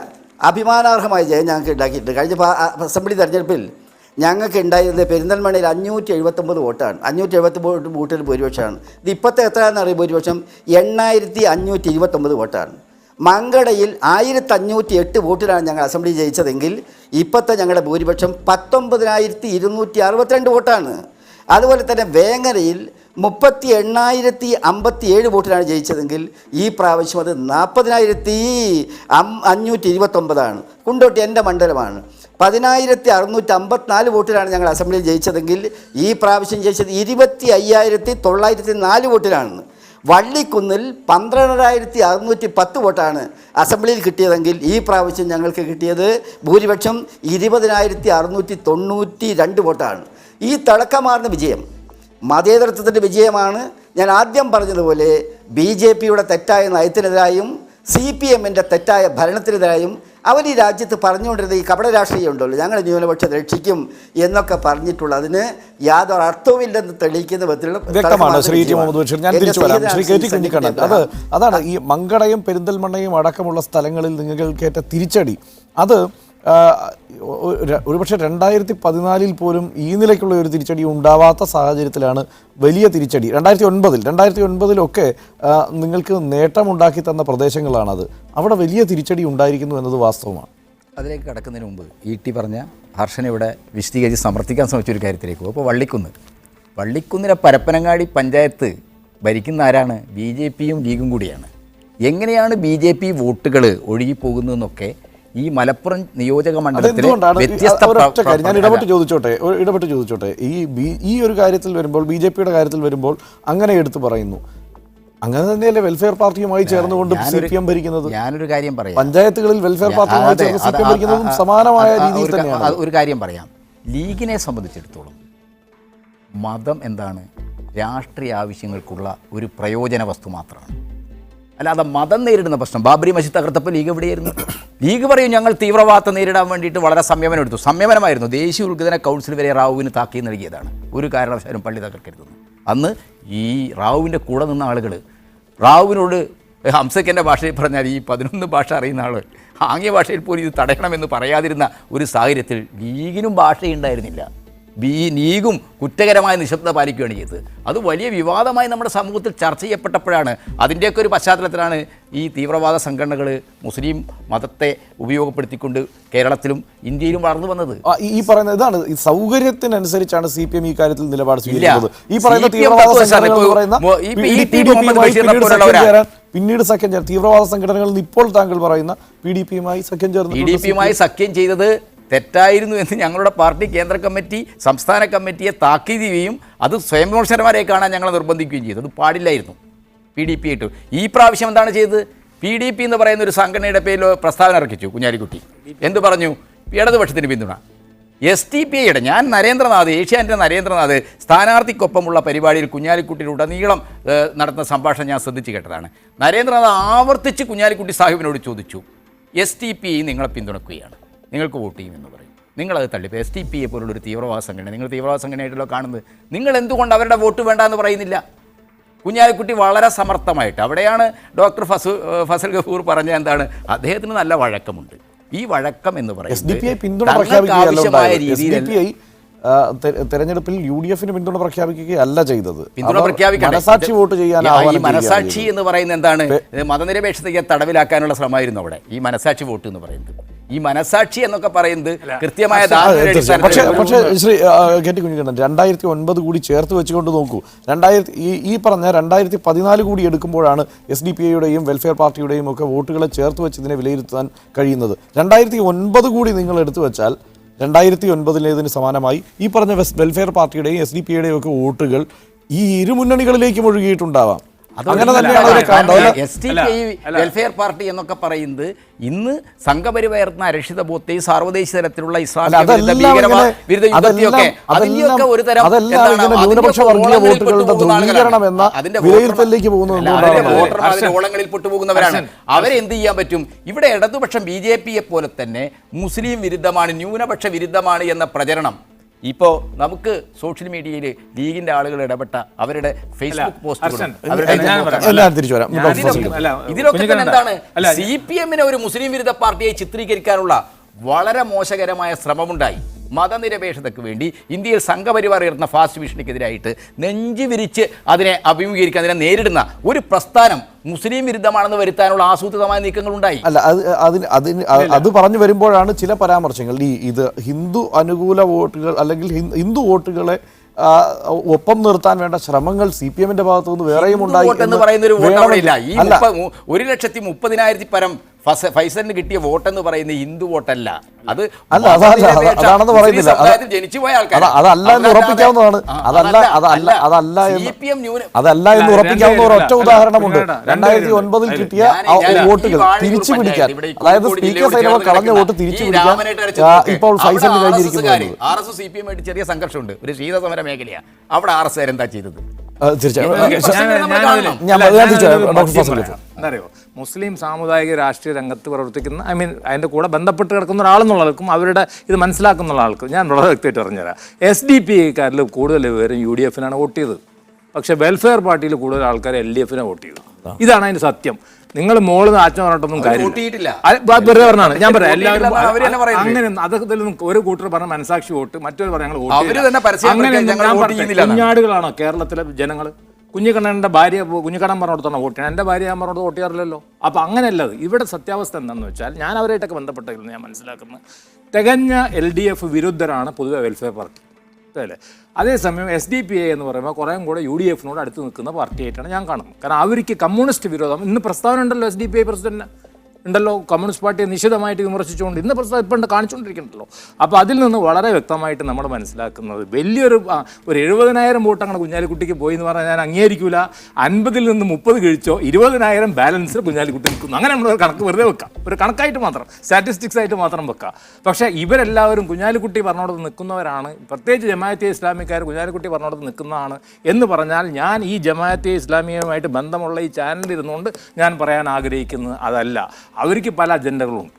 അഭിമാനാർഹമായ ജയം ഞങ്ങൾക്ക് ഉണ്ടാക്കിയിട്ടുണ്ട്. കഴിഞ്ഞ അസംബ്ലി തെരഞ്ഞെടുപ്പിൽ ഞങ്ങൾക്ക് ഉണ്ടായിരുന്നത് പെരിന്തൽമണ്ണയിൽ 579 വോട്ടാണ്. 579 വോട്ടിൽ ഭൂരിപക്ഷമാണ്. ഇത് ഇപ്പോഴത്തെ എത്രയാണെന്നറിയാം ഭൂരിപക്ഷം? 8529 വോട്ടാണ്. മങ്കടയിൽ 1508 വോട്ടിലാണ് ഞങ്ങൾ അസംബ്ലി ജയിച്ചതെങ്കിൽ ഇപ്പോഴത്തെ ഞങ്ങളുടെ ഭൂരിപക്ഷം 19262 വോട്ടാണ്. അതുപോലെ തന്നെ വേങ്ങരയിൽ 38,057 വോട്ടിലാണ് ജയിച്ചതെങ്കിൽ ഈ പ്രാവശ്യം അത് 40,529. കുണ്ടോട്ടി എൻ്റെ മണ്ഡലമാണ്. 10,654 വോട്ടിലാണ് ഞങ്ങൾ അസംബ്ലിയിൽ ജയിച്ചതെങ്കിൽ ഈ പ്രാവശ്യം ജയിച്ചത് 25,904 വോട്ടിലാണ്. വള്ളിക്കുന്നിൽ 12,610 വോട്ടാണ് അസംബ്ലിയിൽ കിട്ടിയതെങ്കിൽ ഈ പ്രാവശ്യം ഞങ്ങൾക്ക് കിട്ടിയത് ഭൂരിപക്ഷം 20,692 വോട്ടാണ്. ഈ തിളക്കമാർന്ന വിജയം മതേതരത്വത്തിൻ്റെ വിജയമാണ്. ഞാൻ ആദ്യം പറഞ്ഞതുപോലെ BJP-യുടെ തെറ്റായ നയത്തിനെതിരായും CPM-ൻ്റെ തെറ്റായ ഭരണത്തിനെതിരായും അവർ ഈ രാജ്യത്ത് പറഞ്ഞുകൊണ്ടിരുന്ന ഈ കപട രാഷ്ട്രീയം ഉണ്ടല്ലോ, ഞങ്ങൾ ന്യൂനപക്ഷത്തെ രക്ഷിക്കും എന്നൊക്കെ പറഞ്ഞിട്ടുള്ളതിന് യാതൊരു അർത്ഥവുമില്ലെന്ന് തെളിയിക്കുന്ന വിധത്തിലുള്ള വ്യക്തമാണ്. ശ്രീ ടി മുഹമ്മദ് ബഷീർ, ഞാൻ തിരിച്ചു വരാം. ശ്രീ KT കുഞ്ഞിക്കണ്ണൻ, അതാണ് ഈ മങ്കടയും പെരിന്തൽമണ്ണയും അടക്കമുള്ള സ്ഥലങ്ങളിൽ നിങ്ങൾക്കേറ്റ തിരിച്ചടി. അത് ഒരുപക്ഷെ 2014 പോലും ഈ നിലയ്ക്കുള്ള ഒരു തിരിച്ചടി ഉണ്ടാവാത്ത സാഹചര്യത്തിലാണ് വലിയ തിരിച്ചടി. 2009-ലൊക്കെ നിങ്ങൾക്ക് നേട്ടമുണ്ടാക്കി തന്ന പ്രദേശങ്ങളാണത്. അവിടെ വലിയ തിരിച്ചടി ഉണ്ടായിരിക്കുന്നു എന്നത് വാസ്തവമാണ്. അതിലേക്ക് കടക്കുന്നതിന് മുമ്പ് ET പറഞ്ഞ ഹർഷൻ ഇവിടെ വിശദീകരിച്ച് സമർത്ഥിക്കാൻ ശ്രമിച്ചൊരു കാര്യത്തിലേക്ക് പോകും. അപ്പോൾ വള്ളിക്കുന്നിലെ പരപ്പനങ്ങാടി പഞ്ചായത്ത് ഭരിക്കുന്ന ആരാണ്? BJP-യും ലീഗും കൂടിയാണ്. എങ്ങനെയാണ് BJP വോട്ടുകൾ ഒഴുകിപ്പോകുന്നതെന്നൊക്കെ ഈ മലപ്പുറം നിയോജക മണ്ഡലത്തിലെ ഞാൻ ഇടപെട്ട് ചോദിച്ചോട്ടെ ഈ ഒരു കാര്യത്തിൽ വരുമ്പോൾ, BJP-യുടെ കാര്യത്തിൽ വരുമ്പോൾ അങ്ങനെ എടുത്തു പറയുന്നു. അങ്ങനെ തന്നെയല്ലേ വെൽഫെയർ പാർട്ടിയുമായി ചേർന്നുകൊണ്ട് CPM ഭരിക്കുന്നത്? ഞാനൊരു കാര്യം പറയാം, പഞ്ചായത്തുകളിൽ വെൽഫെയർ പാർട്ടിയുമായി ചേർന്ന് CPM ഭരിക്കുന്നതും സമാനമായ രീതിയിൽ തന്നെയാണ്. ഒരു കാര്യം പറയാം, ലീഗിനെ സംബന്ധിച്ചിടത്തോളം മതം എന്താണ്? രാഷ്ട്രീയ ആവശ്യങ്ങൾക്കുള്ള ഒരു പ്രയോജന വസ്തു മാത്രമാണ്. അല്ലാതെ മതം നേരിടുന്ന പ്രശ്നം, ബാബറി മസ്ജിദ് തകർത്തപ്പോൾ ലീഗ് എവിടെയായിരുന്നു? ലീഗ് പറയും ഞങ്ങൾ തീവ്രവാദത്തെ നേരിടാൻ വേണ്ടിയിട്ട് വളരെ സംയമനമായിരുന്നു. ദേശീയ ഉദ്ഘാടന കൗൺസിൽ വരെ റാവുവിന് താക്കീത് നൽകിയതാണ്, ഒരു കാരണവശാലും പള്ളി തകർക്കരുതെന്ന്. അന്ന് ഈ റാവുവിൻ്റെ കൂടെ നിന്ന ആളുകൾ റാവുവിനോട് ഹംസക്കൻ്റെ ഭാഷയിൽ പറഞ്ഞാൽ ഈ 11 ഭാഷ അറിയുന്ന ആൾ ആംഗ്യ ഭാഷയിൽ പോലും ഇത് തടയണമെന്ന് പറയാതിരുന്ന ഒരു സാഹചര്യത്തിൽ ലീഗിനും ഭാഷയുണ്ടായിരുന്നില്ല. ലീഗും കുറ്റകരമായ നിശബ്ദത പാലിക്കുകയാണ് ചെയ്തത്. അത് വലിയ വിവാദമായി നമ്മുടെ സമൂഹത്തിൽ ചർച്ച ചെയ്യപ്പെട്ടപ്പോഴാണ് അതിൻ്റെയൊക്കെ ഒരു പശ്ചാത്തലത്തിലാണ് ഈ തീവ്രവാദ സംഘടനകൾ മുസ്ലിം മതത്തെ ഉപയോഗപ്പെടുത്തിക്കൊണ്ട് കേരളത്തിലും ഇന്ത്യയിലും വളർന്നു വന്നത്. ഈ പറയുന്ന ഇതാണ്, ഈ സൗകര്യത്തിനനുസരിച്ചാണ് CPM ഈ കാര്യത്തിൽ നിലപാട് സ്വീകരിക്കുന്നത്. ഈ പറയുന്ന തീവ്രവാദ പിന്നീട് സഖ്യം ചേർന്ന് തീവ്രവാദ സംഘടനകൾ ഇപ്പോൾ താങ്കൾ പറയുന്ന PDP-യുമായി സഖ്യം ചെയ്തത് തെറ്റായിരുന്നു എന്ന് ഞങ്ങളുടെ പാർട്ടി കേന്ദ്ര കമ്മിറ്റി സംസ്ഥാന കമ്മിറ്റിയെ താക്കീത് ചെയ്യുകയും അത് സ്വയംവിമർശനമാരെ കാണാൻ ഞങ്ങളെ നിർബന്ധിക്കുകയും ചെയ്തു. അത് പാടില്ലായിരുന്നു PDP ആയിട്ട്. ഈ പ്രാവശ്യം എന്താണ് ചെയ്തത്? PDP എന്ന് പറയുന്ന ഒരു സംഘടനയുടെ പേരിൽ പ്രസ്താവന ഇറക്കിച്ചു കുഞ്ഞാലിക്കുട്ടി. എന്ത് പറഞ്ഞു? ഇടതുപക്ഷത്തിന് പിന്തുണ. SDPIയുടെ ഞാൻ നരേന്ദ്രനാഥ്, ഏഷ്യാനെറ്റിലെ നരേന്ദ്രനാഥ് സ്ഥാനാർത്ഥിക്കൊപ്പമുള്ള പരിപാടിയിൽ കുഞ്ഞാലിക്കുട്ടിയിലുടനീളം നടത്തുന്ന സംഭാഷണം ഞാൻ ശ്രദ്ധിച്ച് കേട്ടതാണ്. നരേന്ദ്രനാഥ് ആവർത്തിച്ച് കുഞ്ഞാലിക്കുട്ടി സാഹിബിനോട് ചോദിച്ചു, SDPI നിങ്ങളെ പിന്തുണക്കുകയാണ്, നിങ്ങൾക്ക് വോട്ട് ചെയ്യുമെന്ന് പറയും. നിങ്ങളത് തള്ളിപ്പോൾ SDPIയെ പോലുള്ളൊരു തീവ്രവാദ സംഘടന നിങ്ങൾ തീവ്രവാദ സംഘടനയായിട്ടല്ലോ കാണുന്നത്. നിങ്ങൾ എന്തുകൊണ്ട് അവരുടെ വോട്ട് വേണ്ടെന്ന് പറയുന്നില്ല? കുഞ്ഞാലിക്കുട്ടി വളരെ സമർത്ഥമായിട്ട്, അവിടെയാണ് ഡോക്ടർ ഫസൽ ഗഫൂർ പറഞ്ഞ എന്താണ്, അദ്ദേഹത്തിന് നല്ല വഴക്കമുണ്ട്. ഈ വഴക്കം എന്ന് SDPI പിന്തുണ പറയുന്നത് പ്രഖ്യാപിക്കുകയല്ല രീതിയിൽ SDPI തെരഞ്ഞെടുപ്പിൽ UDFന് പിന്തുണ പ്രഖ്യാപിക്കുകയല്ല ചെയ്തത്. പിന്തുണ പ്രഖ്യാപിക്കണം. മനസാക്ഷി വോട്ട് ചെയ്യാൻ ഈ മനസാക്ഷി എന്ന് പറയുന്നത് എന്താണ്? മതനിരപേക്ഷതയെ തടവിലാക്കാനുള്ള ശ്രമമായിരുന്നു അവിടെ ഈ മനസാക്ഷി വോട്ട് എന്ന് പറയുന്നത്. ഈ മനസാക്ഷി എന്നൊക്കെ പറയുന്നത് കൃത്യമായ പക്ഷേ ശ്രീ കെ ടി കുഞ്ഞിക്കണ്ണൻ 2009 കൂടി ചേർത്ത് വെച്ചുകൊണ്ട് നോക്കൂ. ഈ പറഞ്ഞ 2014 കൂടി എടുക്കുമ്പോഴാണ് SDPIയുടെയും വെൽഫെയർ പാർട്ടിയുടെയും ഒക്കെ വോട്ടുകളെ ചേർത്ത് വെച്ച് ഇതിനെ വിലയിരുത്താൻ കഴിയുന്നത്. 2009 കൂടി നിങ്ങൾ എടുത്തു വെച്ചാൽ 2009 സമാനമായി ഈ പറഞ്ഞ വെൽഫെയർ പാർട്ടിയുടെയും SDPIയുടെയും ഒക്കെ വോട്ടുകൾ ഈ ഇരു മുന്നണികളിലേക്കും ഒഴുകിയിട്ടുണ്ടാവാം. അങ്ങനെ തന്നെയാണ് വെൽഫെയർ പാർട്ടി എന്നൊക്കെ പറയുന്നത് ഇന്ന് സംഘപരിവാർന്ന അരക്ഷിത ബോധത്തെയും സാർവദേശിക തലത്തിലുള്ള ഓളങ്ങളിൽ പെട്ടുപോകുന്നവരാണ്. അവരെന്ത് ചെയ്യാൻ പറ്റും? ഇവിടെ ഇടതുപക്ഷം BJPയെ പോലെ തന്നെ മുസ്ലിം വിരുദ്ധമാണ്, ന്യൂനപക്ഷ വിരുദ്ധമാണ് എന്ന പ്രചരണം ഇപ്പോൾ നമുക്ക് സോഷ്യൽ മീഡിയയിൽ ലീഗിന്റെ ആളുകൾ ഇടപെട്ട അവരുടെ ഫേസ്ബുക്ക് പോസ്റ്റുകളും ഇതിലൊക്കെ തന്നെ എന്താണ് CPMനെ ഒരു മുസ്ലിം വിരുദ്ധ പാർട്ടിയായി ചിത്രീകരിക്കാനുള്ള വളരെ മോശകരമായ ശ്രമമുണ്ടായി. മതനിരപേക്ഷതയ്ക്ക് വേണ്ടി ഇന്ത്യയിൽ സംഘപരിവാർ ഉയർന്ന ഫാസ്റ്റ് ഭീഷണിക്കെതിരായിട്ട് നെഞ്ചു വിരിച്ച് അതിനെ അഭിമുഖീകരിക്കാൻ, അതിനെ നേരിടുന്ന ഒരു പ്രസ്ഥാനം മുസ്ലിം വിരുദ്ധമാണെന്ന് വരുത്താനുള്ള ആസൂത്രിതമായ നീക്കങ്ങൾ ഉണ്ടായി. അല്ല, അത് പറഞ്ഞു വരുമ്പോഴാണ് ചില പരാമർശങ്ങൾ ഇത് ഹിന്ദു അനുകൂല വോട്ടുകൾ അല്ലെങ്കിൽ ഹിന്ദു വോട്ടുകളെ ഒപ്പം നിർത്താൻ വേണ്ട ശ്രമങ്ങൾ CPMന്റെ ഭാഗത്തു നിന്ന് വേറെയും ഉണ്ടായി എന്ന് പറയുന്ന ഒരു വോട്ട് അവിടെ ഇല്ല. ഈ 1,30,000 പരം ഫൈസലിന് കിട്ടിയ വോട്ടെന്ന് പറയുന്നത് ഹിന്ദു വോട്ടല്ല. അത് അതാണെന്ന് പറയുന്നില്ല. ജനിച്ചു പോയ ആൾക്കാർ അതല്ല എന്ന് ഉറപ്പിക്കാവുന്നതാണ്. അതല്ല എന്ന് ഉറപ്പിക്കാവുന്ന ഒരൊറ്റ ഉദാഹരണമുണ്ട്. 2009 കിട്ടിയ വോട്ടുകൾ തിരിച്ചു പിടിക്കാൻ, അതായത് സ്പീക്കർ സൈനവ കളഞ്ഞ വോട്ട് തിരിച്ചു പിടിക്കാൻ ഇപ്പോൾ ഫൈസലിന് കഴിഞ്ഞിരിക്കുന്നത്. RS CPM ആയിട്ട് ചെറിയ സംഘർഷമുണ്ട്. ഒരു ശീതസമര മേഖലയാണ്. അവിടെ RS എന്താ ചെയ്തത്? എന്തറിയോ, മുസ്ലിം സാമുദായിക രാഷ്ട്രീയ രംഗത്ത് പ്രവർത്തിക്കുന്ന അതിൻ്റെ കൂടെ ബന്ധപ്പെട്ട് കിടക്കുന്ന ഒരാളെന്നുള്ളവർക്കും അവരുടെ ഇത് മനസ്സിലാക്കുന്ന ആൾക്കും ഞാൻ വളരെ വ്യക്തമായിട്ട് പറഞ്ഞുതരാം. SDPIക്കാരിൽ കൂടുതൽ പേരും UDFനാണ് വോട്ട് ചെയ്തത്. പക്ഷേ വെൽഫെയർ പാർട്ടിയിൽ കൂടുതൽ ആൾക്കാർ LDFനെ വോട്ട് ചെയ്തു. ഇതാണ് അതിൻ്റെ സത്യം. നിങ്ങൾ മോളിൽ ആച്ചം പറഞ്ഞിട്ടൊന്നും കാര്യമില്ല. വെറുതെ പറഞ്ഞാണ് ഞാൻ പറയാം. എല്ലാവരും അങ്ങനെ അതൊക്കെ ഒരു കൂട്ടർ പറഞ്ഞ മനസാക്ഷി വോട്ട്, മറ്റൊരു പറഞ്ഞ കുഞ്ഞാടുകളാണോ കേരളത്തിലെ ജനങ്ങൾ? കുഞ്ഞിക്കണ്ണൻ്റെ ഭാര്യ കുഞ്ഞിക്കണ്ണൻ പറഞ്ഞോടത്താണ് വോട്ട് ചെയ്യണം, എൻ്റെ ഭാര്യ ഞാൻ പറഞ്ഞോട് വോട്ട് ചെയ്യാറില്ലല്ലോ. അപ്പോൾ അങ്ങനെയല്ലത്. ഇവിടെ സത്യാവസ്ഥ എന്താണെന്ന് വെച്ചാൽ ഞാൻ അവരായിട്ടൊക്കെ ബന്ധപ്പെട്ടതിൽ ഞാൻ മനസ്സിലാക്കുന്നത് തികഞ്ഞ LDF വിരുദ്ധരാണ് പൊതുവെ വെൽഫെയർ പാർട്ടി അല്ലേ. അതേസമയം SDPI എന്ന് പറയുമ്പോൾ കുറേ കൂടെ UDFനോട് അടുത്ത് നിൽക്കുന്ന പാർട്ടിയായിട്ടാണ് ഞാൻ കാണുന്നത്. കാരണം അവർക്ക് കമ്മ്യൂണിസ്റ്റ് വിരോധം, ഇന്ന് പ്രസ്താവന ഉണ്ടല്ലോ SDPI പ്രസിഡന്റ് ഉണ്ടല്ലോ, കമ്മ്യൂണിസ്റ്റ് പാർട്ടിയെ നിശിതമായിട്ട് വിമർശിച്ചുകൊണ്ട് ഇന്ന് പ്രസ്താവന ഇപ്പം കാണിച്ചുകൊണ്ടിരിക്കുന്നുണ്ടല്ലോ. അപ്പോൾ അതിൽ നിന്ന് വളരെ വ്യക്തമായിട്ട് നമ്മൾ മനസ്സിലാക്കുന്നത് വലിയൊരു 70,000 വോട്ട് അങ്ങനെ കുഞ്ഞാലിക്കുട്ടിക്ക് പോയി എന്ന് പറഞ്ഞാൽ ഞാൻ അംഗീകരിക്കില്ല. 50-ൽ നിന്ന് 30 കഴിച്ചോ 20,000 ബാലൻസിൽ കുഞ്ഞാലിക്കുട്ടി നിൽക്കുന്നു. അങ്ങനെ നമ്മൾ കണക്ക് വെറുതെ വെക്കാം, ഒരു കണക്കായിട്ട് മാത്രം, സ്റ്റാറ്റിസ്റ്റിക്സ് ആയിട്ട് മാത്രം വെക്കാം. പക്ഷേ ഇവരെല്ലാവരും കുഞ്ഞാലിക്കുട്ടി പറഞ്ഞോടത്ത് നിൽക്കുന്നവരാണ്. പ്രത്യേകിച്ച് ജമാഅത്തെ ഇസ്ലാമിക്കാർ കുഞ്ഞാലിക്കുട്ടി പറഞ്ഞോടത്ത് നിൽക്കുന്നതാണ് എന്ന് പറഞ്ഞാൽ ഞാൻ ഈ ജമാഅത്തെ ഇസ്ലാമിയുമായിട്ട് ബന്ധമുള്ള ഈ ചാനലിൽ ഇരുന്നുകൊണ്ട് ഞാൻ പറയാൻ ആഗ്രഹിക്കുന്നത് അതല്ല. അവർക്ക് പല അജണ്ടകളുണ്ട്.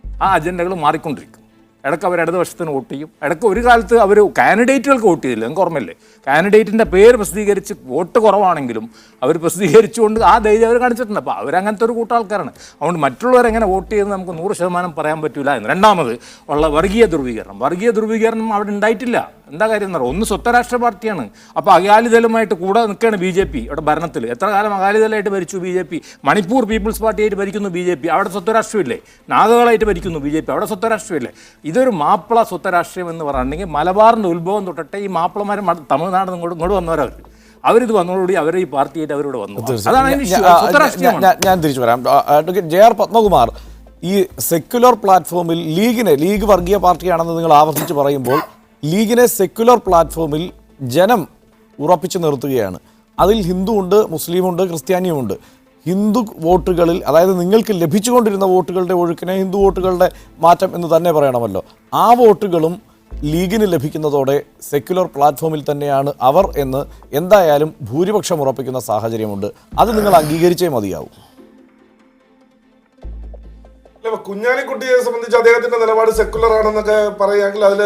ആ അജണ്ടകൾ മാറിക്കൊണ്ടിരിക്കും. ഇടയ്ക്ക് അവർ ഇടതുപക്ഷത്തിന് വോട്ട് ചെയ്യും, ഇടയ്ക്ക് ഒരു കാലത്ത് അവർ കാൻഡിഡേറ്റുകൾക്ക് വോട്ട് ചെയ്തില്ല. നിങ്ങൾക്ക് ഓർമ്മയില്ലേ? കാൻഡിഡേറ്റിൻ്റെ പേര് പ്രസിദ്ധീകരിച്ച് വോട്ട് കുറവാണെങ്കിലും അവർ പ്രസിദ്ധീകരിച്ചുകൊണ്ട് ആ ധൈര്യം അവർ കാണിച്ചിട്ടുണ്ട്. അപ്പോൾ അവരങ്ങനത്തെ ഒരു കൂട്ടാൾക്കാരാണ്. അതുകൊണ്ട് മറ്റുള്ളവരെങ്ങനെ വോട്ട് ചെയ്യുന്നത് നമുക്ക് 100% പറയാൻ പറ്റില്ല എന്ന്. രണ്ടാമത് ഉള്ള വർഗീയ ധ്രുവീകരണം അവിടെ ഉണ്ടായിട്ടില്ല. എന്താ കാര്യം എന്ന് പറയുക, ഒന്ന് സ്വത്തരാഷ്ട്ര പാർട്ടിയാണ്. അപ്പോൾ അകാലിദളുമായിട്ട് കൂടെ നിൽക്കുകയാണ് BJP ഇവിടെ ഭരണത്തിൽ. എത്ര കാലം അകാലിദളായിട്ട് ഭരിച്ചു BJP? മണിപ്പൂർ പീപ്പിൾസ് പാർട്ടിയായിട്ട് ഭരിക്കുന്നു BJP, അവിടെ സ്വത്തരാഷ്ട്രമില്ലേ? നാഗകളായിട്ട് ഭരിക്കുന്നു BJP, അവിടെ സ്വത്തരാഷ്ട്രമില്ലേ? ഇതൊരു മാപ്പിള സ്വത്തരാഷ്ട്രീയം എന്ന് പറഞ്ഞിട്ടുണ്ടെങ്കിൽ മലബാറിൻ്റെ ഉത്ഭവം തൊട്ടിട്ട് ഈ മാപ്പിളമാർ തമിഴ്നാട് ഇങ്ങോട്ട് വന്നവരവർ അവരിത് വന്നതോടുകൂടി അവർ ഈ പാർട്ടിയായിട്ട് അവരോട് വന്നു. അതാണ് ഞാൻ തിരിച്ചു വരാം. JR പത്മകുമാർ, ഈ സെക്യുലർ പ്ലാറ്റ്ഫോമിൽ ലീഗ് വർഗീയ പാർട്ടിയാണെന്ന് നിങ്ങൾ ആവർത്തിച്ച് പറയുമ്പോൾ ലീഗിനെ സെക്യുലർ പ്ലാറ്റ്ഫോമിൽ ജനം ഉറപ്പിച്ചു നിർത്തുകയാണ്. അതിൽ ഹിന്ദുവുണ്ട്, മുസ്ലിമുണ്ട്, ക്രിസ്ത്യാനിയുമുണ്ട്. ഹിന്ദു വോട്ടുകളിൽ, അതായത് നിങ്ങൾക്ക് ലഭിച്ചുകൊണ്ടിരുന്ന വോട്ടുകളുടെ ഒഴുക്കിനെ ഹിന്ദു വോട്ടുകളുടെ മാറ്റം എന്ന് തന്നെ പറയണമല്ലോ, ആ വോട്ടുകളും ലീഗിന് ലഭിക്കുന്നതോടെ സെക്യുലർ പ്ലാറ്റ്ഫോമിൽ തന്നെയാണ് അവർ എന്ന് എന്തായാലും ഭൂരിപക്ഷം ഉറപ്പിക്കുന്ന സാഹചര്യമുണ്ട്. അത് നിങ്ങൾ അംഗീകരിച്ചേ മതിയാവും. കുഞ്ഞാലിക്കുട്ടിയെ സംബന്ധിച്ച് അദ്ദേഹത്തിന്റെ നിലപാട് സെക്കുലർ ആണെന്നൊക്കെ പറയുകയാണെങ്കിൽ അതിൽ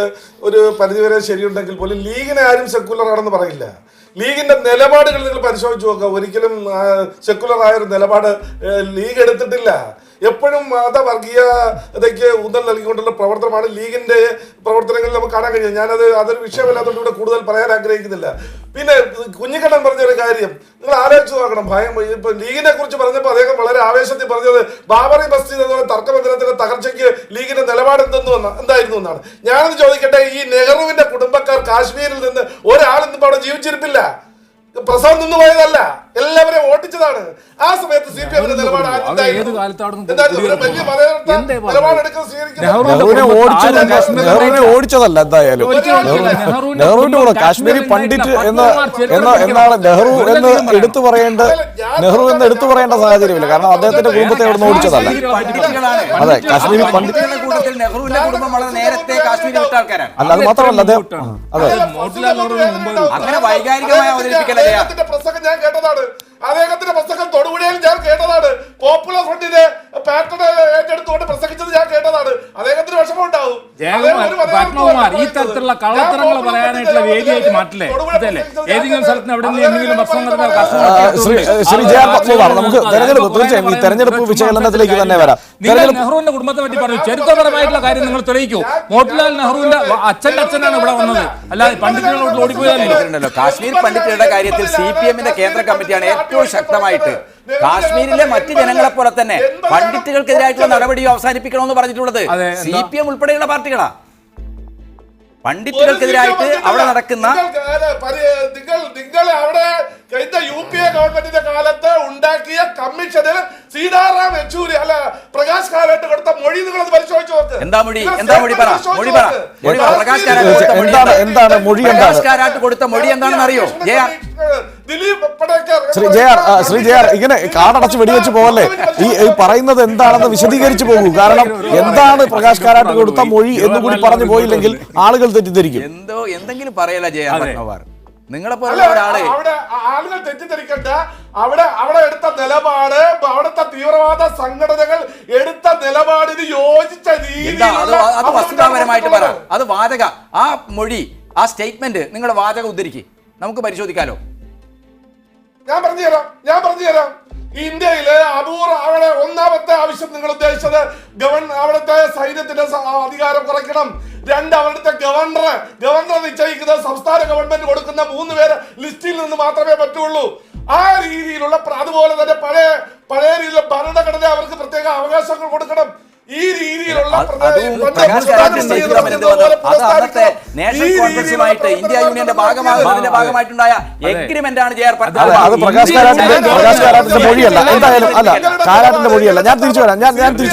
ഒരു പരിധിവരെ ശരിയുണ്ടെങ്കിൽ പോലും ലീഗിനെ ആരും സെക്കുലർ ആണെന്ന് പറയില്ല. ലീഗിന്റെ നിലപാടുകൾ നിങ്ങൾ പരിശോധിച്ച് നോക്കുക. ഒരിക്കലും സെക്കുലർ ആയൊരു നിലപാട് ലീഗ് എടുത്തിട്ടില്ല. എപ്പോഴും മതവർഗീയതയ്ക്ക് ഊന്നൽ നൽകിക്കൊണ്ടുള്ള പ്രവർത്തനമാണ് ലീഗിന്റെ പ്രവർത്തനങ്ങളിൽ നമുക്ക് കാണാൻ കഴിയും. അതൊരു വിഷയമല്ലാത്തതുകൊണ്ട് ഇവിടെ കൂടുതൽ പറയാൻ ആഗ്രഹിക്കുന്നില്ല. പിന്നെ കുഞ്ഞിക്കണ്ണൻ പറഞ്ഞൊരു കാര്യം നിങ്ങൾ ആലോചിച്ച് നോക്കണം. ഇപ്പൊ ലീഗിനെ കുറിച്ച് പറഞ്ഞപ്പോൾ അദ്ദേഹം വളരെ ആവേശത്തിൽ പറഞ്ഞത് ബാബറി മസ്ജിദ് എന്ന തർക്കബന്ധനത്തിന്റെ തകർച്ചയ്ക്ക് ലീഗിന്റെ നിലപാട് എന്തായിരുന്നു എന്നാണ്. ഞാനത് ചോദിക്കട്ടെ, ഈ നെഹ്റുവിന്റെ കുടുംബക്കാർ കാശ്മീരിൽ നിന്ന് ഒരാളിന്നും അവിടെ ജീവിച്ചിരിപ്പില്ല. പ്രസവം നിന്ന് പോയതല്ല, എല്ലാവരെയും ഓട്ടിച്ചതാണ്. ആ സമയത്ത് CPM നിലപാട് നെഹ്റുവിനെ ഓടിച്ചതല്ല. എന്തായാലും നെഹ്റുവിന്റെ കൂടെ കാശ്മീരി പണ്ഡിറ്റ് എന്നാണ് നെഹ്റു എന്ന് എടുത്തു പറയേണ്ട സാഹചര്യമില്ല. കാരണം അദ്ദേഹത്തിന്റെ കുടുംബത്തെ അവിടെ നിന്ന് ഓടിച്ചതല്ല. അതെ, കാശ്മീരി പണ്ഡിറ്റ് അല്ല, അത് മാത്രമല്ല അദ്ദേഹം അദ്ദേഹത്തിന്റെ പ്രസംഗം ഞാൻ കേട്ടതാണ്. അദ്ദേഹത്തിന്റെ പ്രസംഗം തൊടുപുഴയിൽ ഞാൻ കേട്ടതാണ്. പോപ്പുലർ ഫ്രണ്ടിന്റെ പാറ്റേൺ ഏറ്റെടുത്തുകൊണ്ട് പ്രസംഗിച്ചത് ഞാൻ കേട്ടതാണ്. അദ്ദേഹത്തിന് വിഷമം ഉണ്ടാവും. പത്മകുമാർ, ഈ തരത്തിലുള്ള കള്ളത്തരങ്ങൾ പറയാനായിട്ടുള്ള വേദിയായിട്ട് മാറ്റില്ലേ? ഏതെങ്കിലും സ്ഥലത്ത് എവിടെ എന്തെങ്കിലും ശ്രീ ജെ ആർ പത്മകുമാർ, നമുക്ക് തീർച്ചയായും ഈ തെരഞ്ഞെടുപ്പ് വിശകലനത്തിലേക്ക് തന്നെ വരാം. നിങ്ങൾ നെഹ്റുവിന്റെ കുടുംബത്തെ പറ്റി പറഞ്ഞു, ചരിത്രപരമായിട്ടുള്ള കാര്യം നിങ്ങൾ തെളിയിക്കൂ. മോട്ടിലാൽ നെഹ്റുവിന്റെ അച്ഛനാണ് ഇവിടെ വന്നത്, അല്ലാതെ പണ്ഡിറ്റുകളോട് ഓടിപ്പോയതല്ലോ. കാശ്മീർ പണ്ഡിറ്റുകളുടെ കാര്യത്തിൽ CPM-ന്റെ കേന്ദ്ര കമ്മിറ്റിയാണ് ഏറ്റവും ശക്തമായിട്ട് കാശ്മീരിലെ മറ്റ് ജനങ്ങളെ പോലെ തന്നെ പണ്ഡിറ്റുകൾക്കെതിരായിട്ടുള്ള നടപടിയും അവസാനിപ്പിക്കണമെന്ന് പറഞ്ഞിട്ടുള്ളത് CPM ഉൾപ്പെടെയുള്ള പാർട്ടികളാ. പണ്ഡിറ്റുകൾക്കെതിരായിട്ട് അവിടെ നടക്കുന്ന നിങ്ങൾ അവിടെ UPA ഗവൺമെന്റിന്റെ കാലത്ത് ഉണ്ടാക്കിയ കമ്മീഷനിൽ സീതാറാം യെച്ചൂരി അല്ല പ്രകാശ് കാരാട്ട് കൊടുത്ത മൊഴി നിങ്ങളത് പരിശോധിച്ചു നോക്ക്. എന്താ മൊഴി പറ പ്രകാശ് കാരാട്ട് കൊടുത്ത മൊഴി എന്താണെന്ന് അറിയോ? ശ്രീ ജെ ആർ ഇങ്ങനെ കാടടച്ച് വെടിവെച്ച് പോകല്ലേ. ഈ പറയുന്നത് എന്താണെന്ന് വിശദീകരിച്ചു പോകൂ. കാരണം എന്താണ് പ്രകാശ് കാരാട്ട് കൊടുത്ത മൊഴി എന്നുകൂടി പറഞ്ഞു പോയില്ലെങ്കിൽ ആളുകൾ തെറ്റിദ്ധരിക്കും. എന്തെങ്കിലും പറയല ജെ ആർ പത്മകുമാർ, നിങ്ങളെ പോലുള്ള ഒരാള് ആളുകൾ തെറ്റിദ്ധരിക്കണ്ട. അവിടെ എടുത്ത നിലപാട്, അവിടുത്തെ തീവ്രവാദ സംഘടനകൾ എടുത്ത നിലപാടിന് യോജിച്ച രീതി അത് വസ്തുതാപരമായിട്ട് പറ. അത് വാചക, ആ മൊഴി, ആ സ്റ്റേറ്റ്മെന്റ് നിങ്ങളുടെ വാചകം ഉദ്ധരിക്ക്, നമുക്ക് പരിശോധിക്കാലോ. ഞാൻ പറഞ്ഞു തരാം. ഇന്ത്യയിലെ അവിടെ ഒന്നാമത്തെ ആവശ്യം നിങ്ങൾ ഉദ്ദേശിച്ചത് അവിടുത്തെ സൈന്യത്തിന്റെ അധികാരം കുറയ്ക്കണം. അവിടുത്തെ ഗവർണർ നിശ്ചയിക്കുന്നത് സംസ്ഥാന ഗവൺമെന്റ് കൊടുക്കുന്ന 3 പേര് ലിസ്റ്റിൽ നിന്ന് മാത്രമേ പറ്റുള്ളൂ. ആ രീതിയിലുള്ള, അതുപോലെ തന്നെ പഴയ രീതിയിലുള്ള ഭരണഘടന അവർക്ക് പ്രത്യേക അവകാശങ്ങൾ കൊടുക്കണം. ഈ രീതിയിലുള്ള ഇന്ത്യ യൂണിയന്റെ ഭാഗമായിട്ടുണ്ടായ എഗ്രിമെന്റ് ആണ് അത് പ്രകാശ് കാരാട്ടിന്റെ മൊഴിയല്ല. എന്തായാലും അല്ല, കാരാട്ടിന്റെ മൊഴിയല്ല. ഞാൻ തിരിച്ചു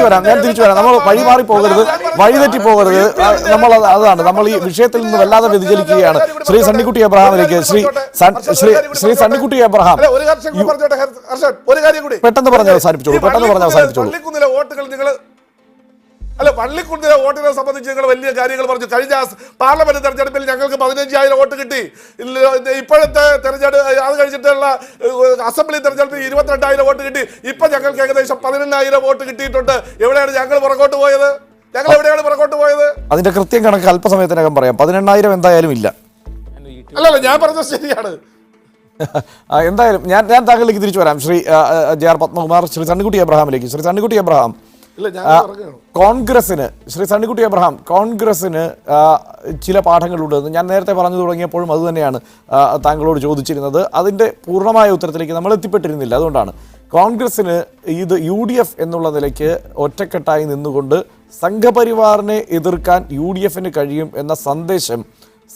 വരാം. നമ്മൾ വഴിമാറി പോകരുത്, വഴിതെറ്റി പോകരുത്. നമ്മൾ അതാണ് നമ്മൾ ഈ വിഷയത്തിൽ നിന്ന് വല്ലാതെ വ്യതിചലിക്കുകയാണ്. ശ്രീ സണ്ണിക്കുട്ടി എബ്രഹാമിലേക്ക് ശ്രീ സണ്ണിക്കുട്ടി എബ്രഹാം പെട്ടെന്ന് പറഞ്ഞ് അവസാനിപ്പിച്ചോളൂ. വള്ളിക്കുന്നിലെ വോട്ടിനെ സംബന്ധിച്ച് നിങ്ങൾ വലിയ കാര്യങ്ങൾ പറഞ്ഞു. കഴിഞ്ഞ പാർലമെന്റ് തെരഞ്ഞെടുപ്പിൽ ഞങ്ങൾക്ക് 15,000 വോട്ട് കിട്ടി. ഇപ്പോഴത്തെ തെരഞ്ഞെടുപ്പ്, അത് കഴിഞ്ഞിട്ടുള്ള അസംബ്ലി തെരഞ്ഞെടുപ്പിൽ 22,000 വോട്ട് കിട്ടി. ഇപ്പൊ ഞങ്ങൾക്ക് ഏകദേശം 18,000 വോട്ട് കിട്ടിയിട്ടുണ്ട്. എവിടെയാണ് ഞങ്ങൾ പുറകോട്ട് പോയത്? അതിന്റെ കൃത്യം കണക്ക് അല്പസമയത്തിനകം പറയാം. 18,000 എന്തായാലും ഇല്ല. അല്ലല്ല, ഞാൻ പറഞ്ഞത് ശരിയാണ്. എന്തായാലും ഞാൻ താങ്കളിലേക്ക് തിരിച്ചു വരാം. ശ്രീ ജെ ആർ പത്മകുമാർ, ശ്രീ സണ്ണിക്കുട്ടി എബ്രഹാമിലേക്ക്. ശ്രീ സണ്ണിക്കുട്ടി എബ്രഹാം, കോൺഗ്രസിന് ചില പാഠങ്ങളുണ്ടെന്ന് ഞാൻ നേരത്തെ പറഞ്ഞു തുടങ്ങിയപ്പോഴും അതുതന്നെയാണ് താങ്കളോട് ചോദിച്ചിരുന്നത്. അതിൻ്റെ പൂർണ്ണമായ ഉത്തരത്തിലേക്ക് നമ്മൾ എത്തിപ്പെട്ടിരുന്നില്ല. അതുകൊണ്ടാണ് കോൺഗ്രസിന് ഇത് UDF എന്നുള്ള നിലയ്ക്ക് ഒറ്റക്കെട്ടായി നിന്നുകൊണ്ട് സംഘപരിവാറിനെ എതിർക്കാൻ UDF-ന് കഴിയും എന്ന സന്ദേശം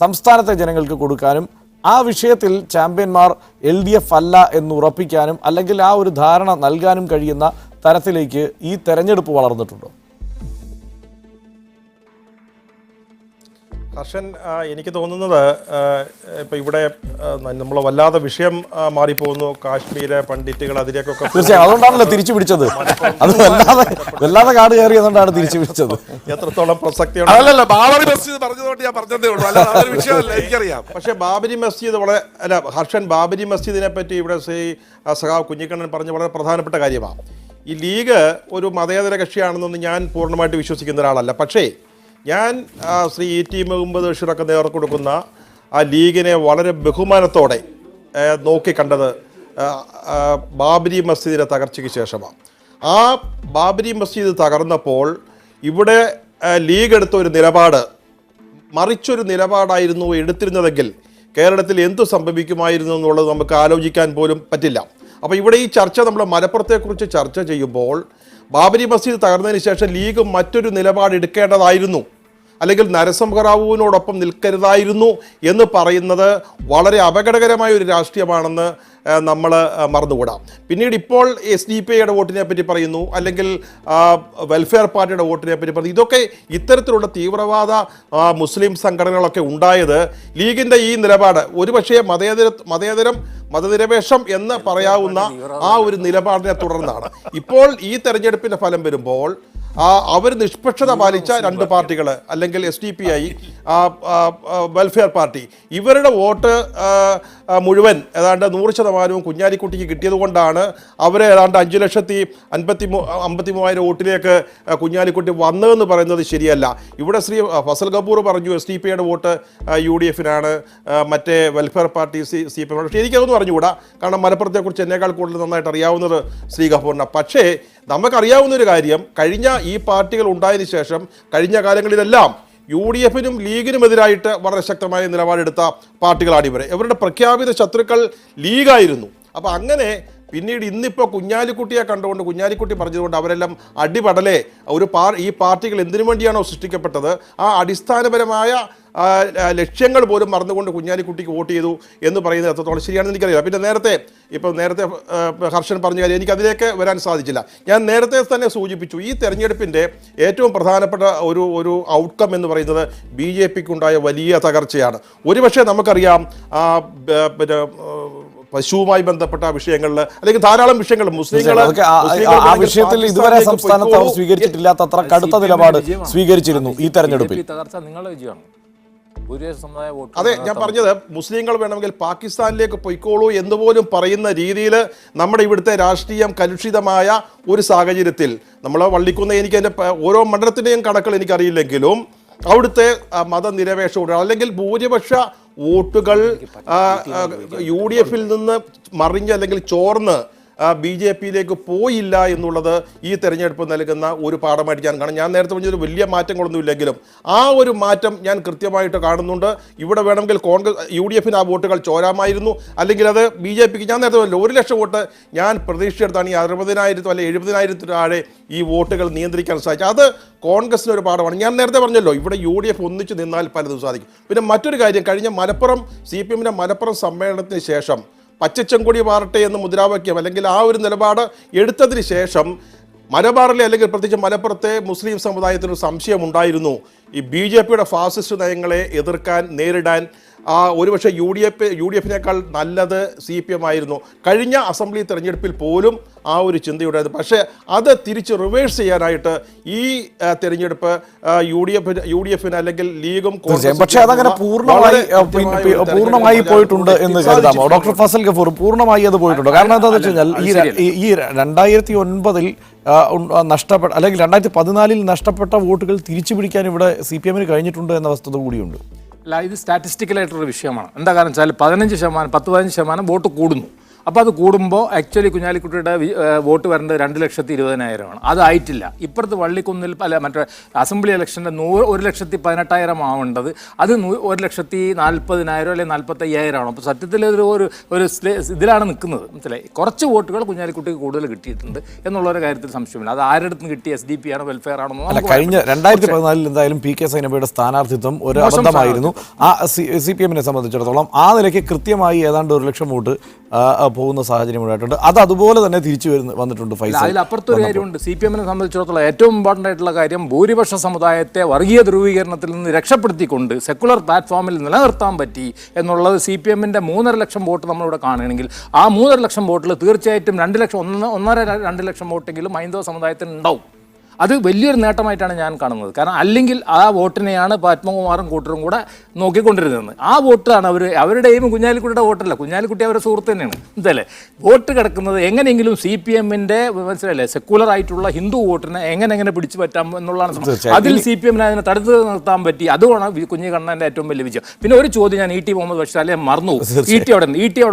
സംസ്ഥാനത്തെ ജനങ്ങൾക്ക് കൊടുക്കാനും ആ വിഷയത്തിൽ ചാമ്പ്യന്മാർ LDF അല്ല എന്ന് ഉറപ്പിക്കാനും അല്ലെങ്കിൽ ആ ഒരു ധാരണ നൽകാനും കഴിയുന്ന തരത്തിലേക്ക് ഈ തെരഞ്ഞെടുപ്പ് വളർന്നിട്ടുണ്ടോ? ഹർഷൻ, എനിക്ക് തോന്നുന്നത് ഇപ്പം ഇവിടെ നമ്മൾ വല്ലാതെ വിഷയം മാറിപ്പോകുന്നു. കാശ്മീരെ പണ്ഡിറ്റുകൾ അതിലേക്കൊക്കെ തീർച്ചയായും അതുകൊണ്ടാണല്ലോ തിരിച്ചു പിടിച്ചത്. അത് വല്ലാതെ കാട് കയറിയതുകൊണ്ടാണ് തിരിച്ചു പിടിച്ചത്. എത്രത്തോളം പ്രസക്തിയുണ്ട്. അല്ലല്ല, ബാബറി മസ്ജിദ് പറഞ്ഞതുകൊണ്ട് ഞാൻ പറഞ്ഞതേ ഉള്ളൂ, അല്ല അതൊരു വിഷയമല്ല, എനിക്കറിയാം. പക്ഷേ ബാബരി മസ്ജിദ് ഹർഷൻ, ബാബരി മസ്ജിദിനെ പറ്റി ഇവിടെ സഖാവ് കുഞ്ഞിക്കണ്ണൻ പറഞ്ഞ വളരെ പ്രധാനപ്പെട്ട കാര്യമാണ്. ഈ ലീഗ് ഒരു മതേതര കക്ഷിയാണെന്നൊന്നും ഞാൻ പൂർണ്ണമായിട്ട് വിശ്വസിക്കുന്ന ഒരാളല്ല. പക്ഷേ ഞാൻ ശ്രീ E.T. മുഹമ്മദ് ബഷീറൊക്കെ നേർക്ക് കൊടുക്കുന്ന ആ ലീഗിനെ വളരെ ബഹുമാനത്തോടെ നോക്കിക്കണ്ടത് ബാബരി മസ്ജിദിൻ്റെ തകർച്ചയ്ക്ക് ശേഷമാണ്. ആ ബാബരി മസ്ജിദ് തകർന്നപ്പോൾ ഇവിടെ ലീഗ് എടുത്ത ഒരു നിലപാട് മറിച്ചൊരു നിലപാടായിരുന്നു എടുത്തിരുന്നതെങ്കിൽ കേരളത്തിൽ എന്തു സംഭവിക്കുമായിരുന്നു എന്നുള്ളത് നമുക്ക് ആലോചിക്കാൻ പോലും പറ്റില്ല. അപ്പോൾ ഇവിടെ ഈ ചർച്ച നമ്മൾ മലപ്പുറത്തെക്കുറിച്ച് ചർച്ച ചെയ്യുമ്പോൾ ബാബരി മസ്ജിദ് തകർന്നതിന് ശേഷം ലീഗ് മറ്റൊരു നിലപാട് എടുക്കേണ്ടതായിരുന്നു, അല്ലെങ്കിൽ നരസിംഹറാവുവിനോടൊപ്പം നിൽക്കരുതായിരുന്നു എന്ന് പറയുന്നത് വളരെ അപകടകരമായ ഒരു രാഷ്ട്രീയമാണെന്ന് നമ്മൾ മറന്നുകൂടാം. പിന്നീട് ഇപ്പോൾ SDPIയുടെ വോട്ടിനെ പറ്റി പറയുന്നു, അല്ലെങ്കിൽ വെൽഫെയർ പാർട്ടിയുടെ വോട്ടിനെ പറ്റി പറയുന്നു. ഇതൊക്കെ ഇത്തരത്തിലുള്ള തീവ്രവാദ മുസ്ലിം സംഘടനകളൊക്കെ ഉണ്ടായത് ലീഗിൻ്റെ ഈ നിലപാട് ഒരുപക്ഷേ മതനിരപേക്ഷം എന്ന് പറയാവുന്ന ആ ഒരു നിലപാടിനെ തുടർന്നാണ്. ഇപ്പോൾ ഈ തെരഞ്ഞെടുപ്പിൻ്റെ ഫലം വരുമ്പോൾ അവർ നിഷ്പക്ഷത പാലിച്ച രണ്ട് പാർട്ടികൾ, അല്ലെങ്കിൽ SDPI, വെൽഫെയർ പാർട്ടി, ഇവരുടെ വോട്ട് മുഴുവൻ ഏതാണ്ട് 100% കുഞ്ഞാലിക്കുട്ടിക്ക് കിട്ടിയതുകൊണ്ടാണ് അവരെ ഏതാണ്ട് 5,53,000 വോട്ടിലേക്ക് കുഞ്ഞാലിക്കുട്ടി വന്നതെന്ന് പറയുന്നത് ശരിയല്ല. ഇവിടെ ശ്രീ ഫസൽ ഗഫൂർ പറഞ്ഞു SDPIയുടെ വോട്ട് UDF-നാണ്, മറ്റേ വെൽഫെയർ പാർട്ടി CPM. പക്ഷേ എനിക്കതൊന്നും പറഞ്ഞുകൂടാ, കാരണം മലപ്പുറത്തെക്കുറിച്ച് എന്നേക്കാൾ കൂടുതൽ നന്നായിട്ട് അറിയാവുന്നത് ശ്രീ ഗഫൂറിനാണ്. പക്ഷേ നമുക്കറിയാവുന്നൊരു കാര്യം, കഴിഞ്ഞ ഈ പാർട്ടികൾ ഉണ്ടായതിനു ശേഷം കഴിഞ്ഞ കാലങ്ങളിലെല്ലാം UDF-നും ലീഗിനുമെതിരായിട്ട് വളരെ ശക്തമായ നിലപാടെടുത്ത പാർട്ടികളാണ് ഇവരെ. ഇവരുടെ പ്രഖ്യാപിത ശത്രുക്കൾ ലീഗായിരുന്നു. അപ്പോൾ അങ്ങനെ പിന്നീട് ഇന്നിപ്പോൾ കുഞ്ഞാലിക്കുട്ടിയെ കണ്ടുകൊണ്ട്, കുഞ്ഞാലിക്കുട്ടി പറഞ്ഞതുകൊണ്ട് അവരെല്ലാം അടിപടലേ ഈ പാർട്ടികൾ എന്തിനു വേണ്ടിയാണോ സൃഷ്ടിക്കപ്പെട്ടത് ആ അടിസ്ഥാനപരമായ ലക്ഷ്യങ്ങൾ പോലും മറന്നുകൊണ്ട് കുഞ്ഞാലിക്കുട്ടിക്ക് വോട്ട് ചെയ്തു എന്ന് പറയുന്നത് എത്രത്തോളം ശരിയാണെന്ന് എനിക്കറിയില്ല. പിന്നെ നേരത്തെ ഹർഷൻ പറഞ്ഞ കാര്യം എനിക്കതിലേക്ക് വരാൻ സാധിച്ചില്ല. ഞാൻ നേരത്തെ തന്നെ സൂചിപ്പിച്ചു, ഈ തെരഞ്ഞെടുപ്പിൻ്റെ ഏറ്റവും പ്രധാനപ്പെട്ട ഒരു ഔട്ട്കം എന്ന് പറയുന്നത് BJPക്കുണ്ടായ വലിയ തകർച്ചയാണ്. ഒരുപക്ഷെ നമുക്കറിയാം പിന്നെ പശുവുമായി ബന്ധപ്പെട്ട വിഷയങ്ങളിൽ, അല്ലെങ്കിൽ ധാരാളം വിഷയങ്ങൾ ആ വിഷയത്തിൽ ഇതുവരെ സംസ്ഥാനത്ത് അവർ സ്വീകരിച്ചിട്ടില്ലാത്തത്ര കടുത്ത നിലപാട് സ്വീകരിച്ചിരുന്നു ഈ തെരഞ്ഞെടുപ്പിൽ. അതെ, ഞാൻ പറഞ്ഞത് മുസ്ലിങ്ങൾ വേണമെങ്കിൽ പാകിസ്ഥാനിലേക്ക് പൊയ്ക്കോളൂ എന്ന് പോലും പറയുന്ന രീതിയിൽ നമ്മുടെ ഇവിടുത്തെ രാഷ്ട്രീയം കലുഷിതമായ ഒരു സാഹചര്യത്തിൽ നമ്മൾ വള്ളിക്കുന്ന, എനിക്ക് എൻ്റെ ഓരോ മണ്ഡലത്തിൻ്റെയും കണക്കുകൾ എനിക്കറിയില്ലെങ്കിലും അവിടുത്തെ മതനിരപേക്ഷ വോട്ടുകൾ അല്ലെങ്കിൽ ഭൂരിപക്ഷ വോട്ടുകൾ UDF-ൽ നിന്ന് മറിഞ്ഞ് അല്ലെങ്കിൽ ചോർന്ന് BJPയിലേക്ക് പോയില്ല എന്നുള്ളത് ഈ തെരഞ്ഞെടുപ്പ് നൽകുന്ന ഒരു പാഠമായിട്ട് ഞാൻ കാണും. ഞാൻ നേരത്തെ പറഞ്ഞൊരു വലിയ മാറ്റങ്ങളൊന്നും ഇല്ലെങ്കിലും ആ ഒരു മാറ്റം ഞാൻ കൃത്യമായിട്ട് കാണുന്നുണ്ട്. ഇവിടെ വേണമെങ്കിൽ UDF-ന് ആ വോട്ടുകൾ ചോരാമായിരുന്നു, അല്ലെങ്കിൽ അത് BJPക്ക്, ഞാൻ നേരത്തെ പറഞ്ഞില്ല, 1 ലക്ഷം വോട്ട് ഞാൻ പ്രതീക്ഷിച്ചെടുത്താണ് ഈ 60,000 അല്ലെങ്കിൽ 70,000 താഴെ ഈ വോട്ടുകൾ നിയന്ത്രിക്കാൻ സാധിച്ചത്. അത് കോൺഗ്രസിനൊരു പാഠമാണ്. ഞാൻ നേരത്തെ പറഞ്ഞല്ലോ, ഇവിടെ UDF ഒന്നിച്ച് നിന്നാൽ പലതും സാധിക്കും. പിന്നെ മറ്റൊരു കാര്യം, കഴിഞ്ഞ CPM-ന്റെ മലപ്പുറം സമ്മേളനത്തിന് ശേഷം പച്ചച്ചെങ്കൊടി പാറട്ടെ എന്ന് മുദ്രാവാക്യം അല്ലെങ്കിൽ ആ ഒരു നിലപാട് എടുത്തതിന് ശേഷം മലബാറിലെ, അല്ലെങ്കിൽ പ്രത്യേകിച്ച് മലപ്പുറത്തെ മുസ്ലിം സമുദായത്തിന് സംശയമുണ്ടായിരുന്നു ഈ BJPയുടെ ഫാസിസ്റ്റ് നയങ്ങളെ എതിർക്കാൻ, നേരിടാൻ ഒരുപക്ഷെ UDF-നേക്കാൾ നല്ലത് CPM ആയിരുന്നു. കഴിഞ്ഞ അസംബ്ലി തെരഞ്ഞെടുപ്പിൽ പോലും ആ ഒരു ചിന്തയുണ്ടായിരുന്നു. പക്ഷേ അത് തിരിച്ച് റിവേഴ്സ് ചെയ്യാനായിട്ട് ഈ തെരഞ്ഞെടുപ്പ് UDF-ന് അല്ലെങ്കിൽ ലീഗും പക്ഷേ അതങ്ങനെ പൂർണ്ണമായി പോയിട്ടുണ്ട് എന്ന് കരുതാമോ ഡോക്ടർ ഫസൽ ഗഫൂർ? പൂർണ്ണമായി അത് പോയിട്ടുണ്ട്. കാരണം എന്താണെന്ന് വെച്ച് കഴിഞ്ഞാൽ ഈ 2009-ൽ നഷ്ടപ്പെട്ട, അല്ലെങ്കിൽ 2014-ൽ നഷ്ടപ്പെട്ട വോട്ടുകൾ തിരിച്ചു പിടിക്കാൻ ഇവിടെ CPM-ന് കഴിഞ്ഞിട്ടുണ്ട് എന്ന വസ്തുത കൂടിയുണ്ട്. അല്ല, ഇത് സ്റ്റാറ്റിസ്റ്റിക്കലായിട്ടൊരു വിഷയമാണ്. എന്താ കാരണം വെച്ചാൽ 10-15% വോട്ട് കൂടുന്നു. അപ്പോൾ അത് കൂടുമ്പോൾ ആക്ച്വലി കുഞ്ഞാലിക്കുട്ടിയുടെ വോട്ട് വരേണ്ടത് 2,20,000 അതായിട്ടില്ല. ഇപ്പുറത്ത് വള്ളിക്കുന്നിൽ മറ്റേ അസംബ്ലി ഇലക്ഷൻ്റെ 1,18,000 ആവേണ്ടത് അത് 1,40,000 അല്ലെങ്കിൽ 45,000 അപ്പോൾ സത്യത്തിൽ ഒരു ഇതിലാണ് നിൽക്കുന്നത്. മനസ്സിലായി? കുറച്ച് വോട്ടുകൾ കുഞ്ഞാലിക്കുട്ടിക്ക് കൂടുതൽ കിട്ടിയിട്ടുണ്ട് എന്നുള്ളൊരു കാര്യത്തിൽ സംശയമില്ല. അത് ആരുടെ അടുത്ത് കിട്ടി, SDP ആണോ വെൽഫെയർ ആണോ? കഴിഞ്ഞ 2014 എന്തായാലും PK സൈനബയുടെ സ്ഥാനാർത്ഥിത്വം ഒരു അബദ്ധമായിരുന്നു. CPM-നെ സംബന്ധിച്ചിടത്തോളം ആ നിലയ്ക്ക് കൃത്യമായി ഏതാണ്ട് 1 ലക്ഷം വോട്ട് പോകുന്ന സാഹചര്യം ഉണ്ടായിട്ടുണ്ട്. അത് അതുപോലെ തന്നെ തിരിച്ചു വന്നിട്ടുണ്ട് ഫൈസൽ. അതിലപ്പുറത്തൊരു കാര്യമുണ്ട്. CPM സംബന്ധിച്ചിടത്തോളം ഏറ്റവും ഇമ്പോർട്ടൻ്റ് ആയിട്ടുള്ള കാര്യം ഭൂരിപക്ഷ സമുദായത്തെ വർഗീയ ധ്രുവീകരണത്തിൽ നിന്ന് രക്ഷപ്പെടുത്തിക്കൊണ്ട് സെക്കുലർ പ്ലാറ്റ്ഫോമിൽ നിലനിർത്താൻ പറ്റി എന്നുള്ളത്. CPM 3.5 ലക്ഷം വോട്ട് നമ്മളിവിടെ കാണുകയാണെങ്കിൽ ആ 3.5 ലക്ഷം വോട്ടിൽ തീർച്ചയായിട്ടും 1.5-2 ലക്ഷം വോട്ടെങ്കിലും ഹൈന്ദവ സമുദായത്തിന് ഉണ്ടാവും. അത് വലിയൊരു നേട്ടമായിട്ടാണ് ഞാൻ കാണുന്നത്. കാരണം അല്ലെങ്കിൽ ആ വോട്ടിനെയാണ് പത്മകുമാറും കൂട്ടരും കൂടെ നോക്കിക്കൊണ്ടിരുന്നത്. ആ വോട്ടാണ് അവരുടെയും കുഞ്ഞാലിക്കുട്ടിയുടെ വോട്ടല്ല, കുഞ്ഞാലിക്കുട്ടി അവരുടെ സുഹൃത്ത് തന്നെയാണ്. എന്തല്ലേ വോട്ട് കിടക്കുന്നത് എങ്ങനെയെങ്കിലും CPM മനസ്സിലല്ലേ സെക്കുലർ ആയിട്ടുള്ള ഹിന്ദു വോട്ടിനെ എങ്ങനെ പിടിച്ചു പറ്റാം എന്നുള്ളതാണ് സംഭവം. അതിൽ CPM അതിനെ തടുത്ത് നിർത്താൻ പറ്റി. അതുമാണ് കുഞ്ഞിക്കണ്ണൻ്റെ ഏറ്റവും വലിയ വിജയം. പിന്നെ ഒരു ചോദ്യം ഞാൻ ET മുഹമ്മദ് ബഷീർ അല്ലെ മറന്നു. ET അവിടെ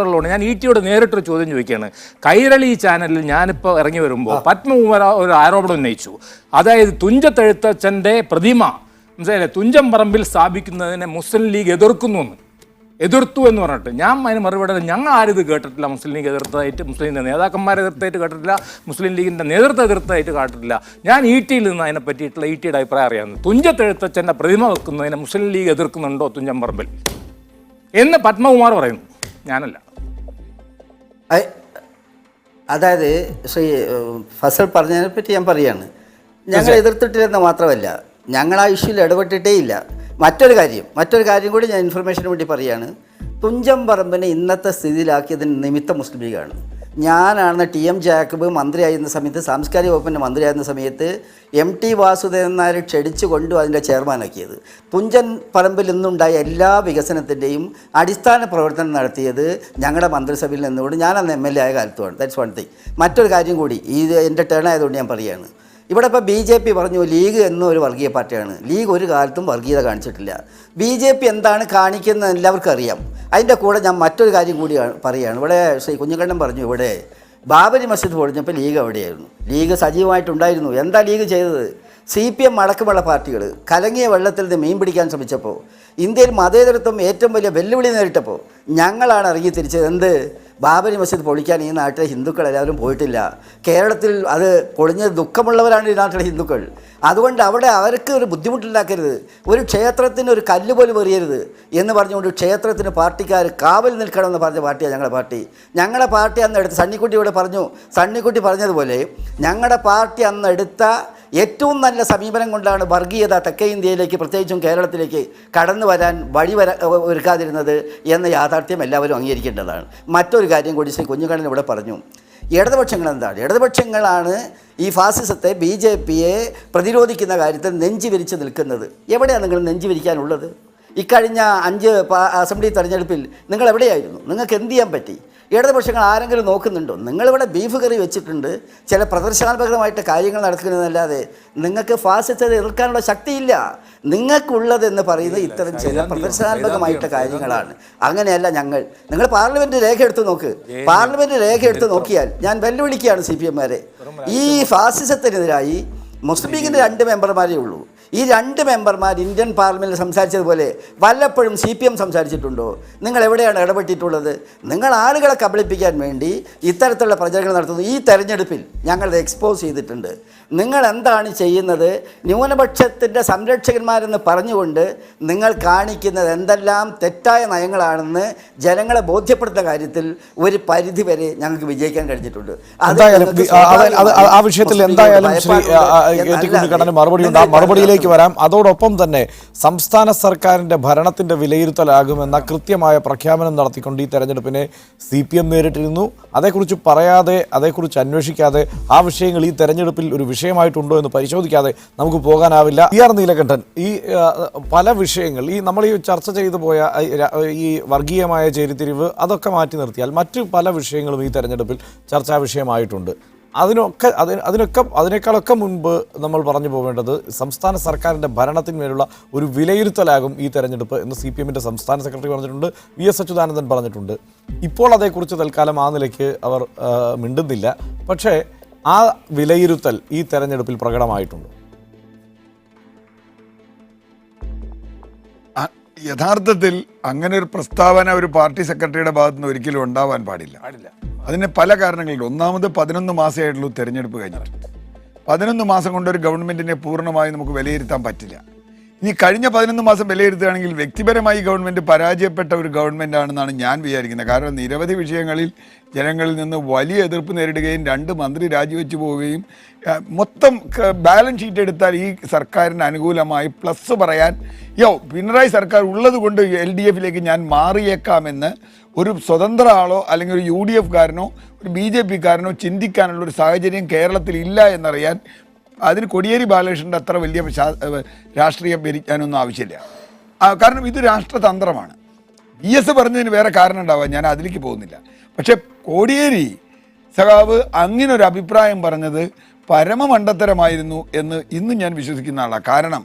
ഉള്ളതുകൊണ്ട് ഞാൻ ETയോട് നേരിട്ടൊരു ചോദ്യം ചോദിക്കുകയാണ്. കൈരളി ചാനലിൽ ഞാനിപ്പോൾ ഇറങ്ങി വരുമ്പോൾ പത്മകുമാർ ഒരു ആരോപണം ഉന്നയിച്ചു. അതായത് തുഞ്ചത്തെഴുത്തച്ഛൻ്റെ പ്രതിമ മനസ്സിലായില്ലേ തുഞ്ചൻ പറമ്പിൽ സ്ഥാപിക്കുന്നതിനെ മുസ്ലിം ലീഗ് എതിർത്തു എന്ന് പറഞ്ഞിട്ട് ഞാൻ അതിന് മറുപടി ഞങ്ങൾ ആരും ഇത് കേട്ടിട്ടില്ല. മുസ്ലിം ലീഗ് എതിർത്തതായിട്ട്, മുസ്ലിം നേതാക്കന്മാരെ എതിർത്തായിട്ട് കേട്ടിട്ടില്ല, മുസ്ലിം ലീഗിൻ്റെ നേതൃത്വം എതിർത്തതായിട്ട് കേട്ടിട്ടില്ല. ഞാൻ ETയിൽ നിന്ന് അതിനെ പറ്റിയിട്ടുള്ള ETയുടെ അഭിപ്രായം അറിയാമെന്ന്. തുഞ്ചത്തെഴുത്തച്ഛൻ്റെ പ്രതിമ വെക്കുന്നതിനെ മുസ്ലിം ലീഗ് എതിർക്കുന്നുണ്ടോ തുഞ്ചൻ പറമ്പിൽ എന്ന് പത്മകുമാർ പറയുന്നു, ഞാനല്ല. അതായത് ശ്രീ ഫസൽ പറഞ്ഞതിനെ പറ്റി ഞാൻ പറയുകയാണ്. ഞങ്ങൾ എതിർത്തിട്ടില്ലെന്ന് മാത്രമല്ല, ഞങ്ങൾ ആ ഇഷ്യൂവിൽ ഇടപെട്ടിട്ടേ ഇല്ല. മറ്റൊരു കാര്യം കൂടി ഞാൻ ഇൻഫർമേഷന് വേണ്ടി പറയുകയാണ്. തുഞ്ചൻ പറമ്പിനെ ഇന്നത്തെ സ്ഥിതിയിലാക്കിയതിന് നിമിത്തം മുസ്ലിം ലീഗാണ്. ഞാനാണ് TM ജാക്കബ് മന്ത്രിയായിരുന്ന സമയത്ത്, സാംസ്കാരിക വകുപ്പിൻ്റെ മന്ത്രിയായിരുന്ന സമയത്ത് MT വാസുദേവൻ നായർ ക്ഷണിച്ചു കൊണ്ടു അതിൻ്റെ ചെയർമാനാക്കിയത്. തുഞ്ചൻ പറമ്പിൽ നിന്നുണ്ടായ എല്ലാ വികസനത്തിൻ്റെയും അടിസ്ഥാന പ്രവർത്തനം നടത്തിയത് ഞങ്ങളുടെ മന്ത്രിസഭയിൽ നിന്നുകൊണ്ട് ഞാൻ അന്ന് MLA ആയ കാലത്തുമാണ്. That's one thing. മറ്റൊരു കാര്യം കൂടി, ഇത് എൻ്റെ ടേൺ ആയതുകൊണ്ട് ഞാൻ പറയുകയാണ്. ഇവിടെ ഇപ്പോൾ BJP പറഞ്ഞു ലീഗ് എന്നും ഒരു വർഗീയ പാർട്ടിയാണ്. ലീഗ് ഒരു കാലത്തും വർഗീയത കാണിച്ചിട്ടില്ല. BJP എന്താണ് കാണിക്കുന്നത് എല്ലാവർക്കും അറിയാം. അതിൻ്റെ കൂടെ ഞാൻ മറ്റൊരു കാര്യം കൂടി പറയുകയാണ്. ഇവിടെ ശ്രീ കുഞ്ഞിക്കണ്ണൻ പറഞ്ഞു ഇവിടെ ബാബരി മസ്ജിദ് പൊളിഞ്ഞപ്പോൾ ലീഗ് എവിടെയായിരുന്നു? ലീഗ് സജീവമായിട്ടുണ്ടായിരുന്നു. എന്താ ലീഗ് ചെയ്തത്? CPM അടക്കമുള്ള പാർട്ടികൾ കലങ്ങിയ വെള്ളത്തിൽ നിന്ന് മീൻ പിടിക്കാൻ ശ്രമിച്ചപ്പോൾ, ഇന്ത്യയിൽ മതേതരത്വം ഏറ്റവും വലിയ വെല്ലുവിളി നേരിട്ടപ്പോൾ ഞങ്ങളാണ് ഇറങ്ങി തിരിച്ചത്. എന്ത്? ബാബരി മസ്ജിദ് പൊളിക്കാൻ ഈ നാട്ടിലെ ഹിന്ദുക്കൾ എല്ലാവരും പോയിട്ടില്ല. കേരളത്തിൽ അത് പൊളിഞ്ഞ ദുഃഖമുള്ളവരാണ് ഈ നാട്ടിലെ ഹിന്ദുക്കൾ. അതുകൊണ്ട് അവിടെ അവർക്ക് ഒരു ബുദ്ധിമുട്ടുണ്ടാക്കരുത്, ഒരു ക്ഷേത്രത്തിന് ഒരു കല്ല് പോലും എറിയരുത് എന്ന് പറഞ്ഞുകൊണ്ട് ക്ഷേത്രത്തിന് പാർട്ടിക്കാർ കാവൽ നിൽക്കണമെന്ന് പറഞ്ഞ പാർട്ടിയാണ് ഞങ്ങളുടെ പാർട്ടി അന്ന് എടുത്ത് സണ്ണിക്കുട്ടി ഇവിടെ പറഞ്ഞു. സണ്ണിക്കുട്ടി പറഞ്ഞതുപോലെ ഞങ്ങളുടെ പാർട്ടി അന്ന് എടുത്ത ഏറ്റവും നല്ല സമീപനം കൊണ്ടാണ് വർഗീയത തെക്കേ ഇന്ത്യയിലേക്ക് പ്രത്യേകിച്ചും കേരളത്തിലേക്ക് കടന്നു വരാൻ ഒരുക്കാതിരുന്നത് എന്ന യാഥാർത്ഥ്യം എല്ലാവരും അംഗീകരിക്കേണ്ടതാണ്. മറ്റൊരു കാര്യം കൂടി ശ്രീ കുഞ്ഞുകണ്ണൻ ഇവിടെ പറഞ്ഞു. ഇടതുപക്ഷങ്ങൾ എന്താണ്? ഇടതുപക്ഷങ്ങളാണ് ഈ ഫാസിസത്തെ BJPയെ പ്രതിരോധിക്കുന്ന കാര്യത്തിൽ നെഞ്ചു വിരിച്ച് നിൽക്കുന്നത്. എവിടെയാണ് നിങ്ങൾ നെഞ്ചു വിരിക്കാനുള്ളത്? ഇക്കഴിഞ്ഞ 5 അസംബ്ലി തെരഞ്ഞെടുപ്പിൽ നിങ്ങൾ എവിടെയായിരുന്നു? നിങ്ങൾക്ക് എന്ത് ചെയ്യാൻ പറ്റി? ഇടതുപക്ഷങ്ങൾ ആരെങ്കിലും നോക്കുന്നുണ്ടോ? നിങ്ങളിവിടെ ബീഫ് കറി വെച്ചിട്ടുണ്ട്, ചില പ്രദർശനാത്മകമായിട്ട് കാര്യങ്ങൾ നടക്കുന്നതല്ലാതെ നിങ്ങൾക്ക് ഫാസിസത്തെ എതിർക്കാനുള്ള ശക്തിയില്ല. നിങ്ങൾക്കുള്ളതെന്ന് പറയുന്നത് ഇത്തരം ചില പ്രദർശനാത്മകമായിട്ട് കാര്യങ്ങളാണ്. അങ്ങനെയല്ല നിങ്ങൾ പാർലമെൻറ്റ് രേഖ എടുത്ത് നോക്കിയാൽ ഞാൻ വെല്ലുവിളിക്കുകയാണ് CPM-മാരെ. ഈ ഫാസിസത്തിനെതിരായി മുസ്ലിം ലീഗിൻ്റെ 2 മെമ്പർമാരേ ഉള്ളൂ. ഈ 2 മെമ്പർമാർ ഇന്ത്യൻ പാർലമെൻറ്റിൽ സംസാരിച്ചതുപോലെ വല്ലപ്പോഴും CPM സംസാരിച്ചിട്ടുണ്ടോ? നിങ്ങൾ എവിടെയാണ് ഇടപെട്ടിട്ടുള്ളത്? നിങ്ങൾ ആളുകളെ കബളിപ്പിക്കാൻ വേണ്ടി ഇത്തരത്തിലുള്ള പ്രചരണങ്ങൾ നടത്തുന്നു. ഈ തെരഞ്ഞെടുപ്പിൽ ഞങ്ങളത് എക്സ്പോസ് ചെയ്തിട്ടുണ്ട്. നിങ്ങൾ എന്താണ് ചെയ്യുന്നത്? ന്യൂനപക്ഷത്തിൻ്റെ സംരക്ഷകന്മാരെന്ന് പറഞ്ഞുകൊണ്ട് നിങ്ങൾ കാണിക്കുന്നത് എന്തെല്ലാം തെറ്റായ നയങ്ങളാണെന്ന് ജനങ്ങളെ ബോധ്യപ്പെടുത്തുന്ന കാര്യത്തിൽ ഒരു പരിധി വരെ ഞങ്ങൾക്ക് വിജയിക്കാൻ കഴിഞ്ഞിട്ടുണ്ട്. ആ വിഷയത്തിൽ എന്തായാലും മറുപടിയിലേക്ക് വരാം. അതോടൊപ്പം തന്നെ സംസ്ഥാന സർക്കാരിന്റെ ഭരണത്തിന്റെ വിലയിരുത്തലാകുമെന്ന കൃത്യമായ പ്രഖ്യാപനം നടത്തിക്കൊണ്ട് ഈ തെരഞ്ഞെടുപ്പിനെ CPM നേരിട്ടിരുന്നു. അതേക്കുറിച്ച് പറയാതെ, അതേക്കുറിച്ച് അന്വേഷിക്കാതെ, ആ വിഷയങ്ങൾ ഈ തെരഞ്ഞെടുപ്പിൽ ഒരു വിഷയമായിട്ടുണ്ടോ എന്ന് പരിശോധിക്കാതെ നമുക്ക് പോകാനാവില്ല. PR നീലകണ്ഠൻ, ഈ പല വിഷയങ്ങൾ നമ്മൾ ഈ ചർച്ച ചെയ്തു പോയ ഈ വർഗീയമായ ചേരിതിരിവ് അതൊക്കെ മാറ്റി നിർത്തിയാൽ മറ്റു പല വിഷയങ്ങളും ഈ തെരഞ്ഞെടുപ്പിൽ ചർച്ചാ വിഷയമായിട്ടുണ്ട്. അതിനേക്കാളൊക്കെ മുൻപ് നമ്മൾ പറഞ്ഞു പോവേണ്ടത് സംസ്ഥാന സർക്കാരിൻ്റെ ഭരണത്തിന്മേലുള്ള ഒരു വിലയിരുത്തലാകും ഈ തെരഞ്ഞെടുപ്പ് എന്ന് CPM-ൻ്റെ സംസ്ഥാന സെക്രട്ടറി പറഞ്ഞിട്ടുണ്ട്, VS അച്യുതാനന്ദൻ പറഞ്ഞിട്ടുണ്ട്. ഇപ്പോൾ അതേക്കുറിച്ച് തൽക്കാലം ആ നിലയ്ക്ക് അവർ മിണ്ടുന്നില്ല. പക്ഷേ ആ വിലയിരുത്തൽ ഈ തെരഞ്ഞെടുപ്പിൽ പ്രകടമായിട്ടുണ്ട്. യഥാർത്ഥത്തിൽ അങ്ങനെ ഒരു പ്രസ്താവന ഒരു പാർട്ടി സെക്രട്ടറിയുടെ ഭാഗത്ത് നിന്ന് ഒരിക്കലും ഉണ്ടാവാൻ പാടില്ല. അതിന് പല കാരണങ്ങളുണ്ട്. ഒന്നാമത് 11 മാസമായിട്ടുള്ളൂ തെരഞ്ഞെടുപ്പ് കഴിഞ്ഞിട്ട്. 11 മാസം കൊണ്ട് ഒരു ഗവൺമെൻറ്റിനെ പൂർണ്ണമായി നമുക്ക് വിലയിരുത്താൻ പറ്റില്ല. ഇനി കഴിഞ്ഞ 11 മാസം വിലയിരുത്തുകയാണെങ്കിൽ വ്യക്തിപരമായി ഗവൺമെൻറ് പരാജയപ്പെട്ട ഒരു ഗവൺമെൻറ് ആണെന്നാണ് ഞാൻ വിചാരിക്കുന്നത്. കാരണം നിരവധി വിഷയങ്ങളിൽ ജനങ്ങളിൽ നിന്ന് വലിയ എതിർപ്പ് നേരിടുകയും 2 മന്ത്രി രാജിവെച്ച് പോവുകയും മൊത്തം ബാലൻസ് ഷീറ്റ് എടുത്താൽ ഈ സർക്കാരിന് അനുകൂലമായി പ്ലസ് പറയാൻ പിണറായി സർക്കാർ ഉള്ളത് കൊണ്ട് LDFിലേക്ക് ഞാൻ മാറിയേക്കാമെന്ന് ഒരു സ്വതന്ത്ര ആളോ അല്ലെങ്കിൽ ഒരു UDFകാരനോ ഒരു BJPക്കാരനോ ചിന്തിക്കാനുള്ളൊരു സാഹചര്യം കേരളത്തിൽ ഇല്ല എന്നറിയാൻ അതിന് കോടിയേരി ബാലകൃഷ്ണൻ്റെ അത്ര വലിയ രാഷ്ട്രീയം ഭരിക്കാനൊന്നും ആവശ്യമില്ല. കാരണം ഇത് രാഷ്ട്രതന്ത്രമാണ്. VS പറഞ്ഞതിന് വേറെ കാരണം ഉണ്ടാവാം, ഞാൻ അതിലേക്ക് പോകുന്നില്ല. പക്ഷേ കോടിയേരി സഖാവ് അങ്ങനൊരു അഭിപ്രായം പറഞ്ഞത് പരമമണ്ടത്തരമായിരുന്നു എന്ന് ഇന്ന് ഞാൻ വിശ്വസിക്കുന്ന ആളാണ്. കാരണം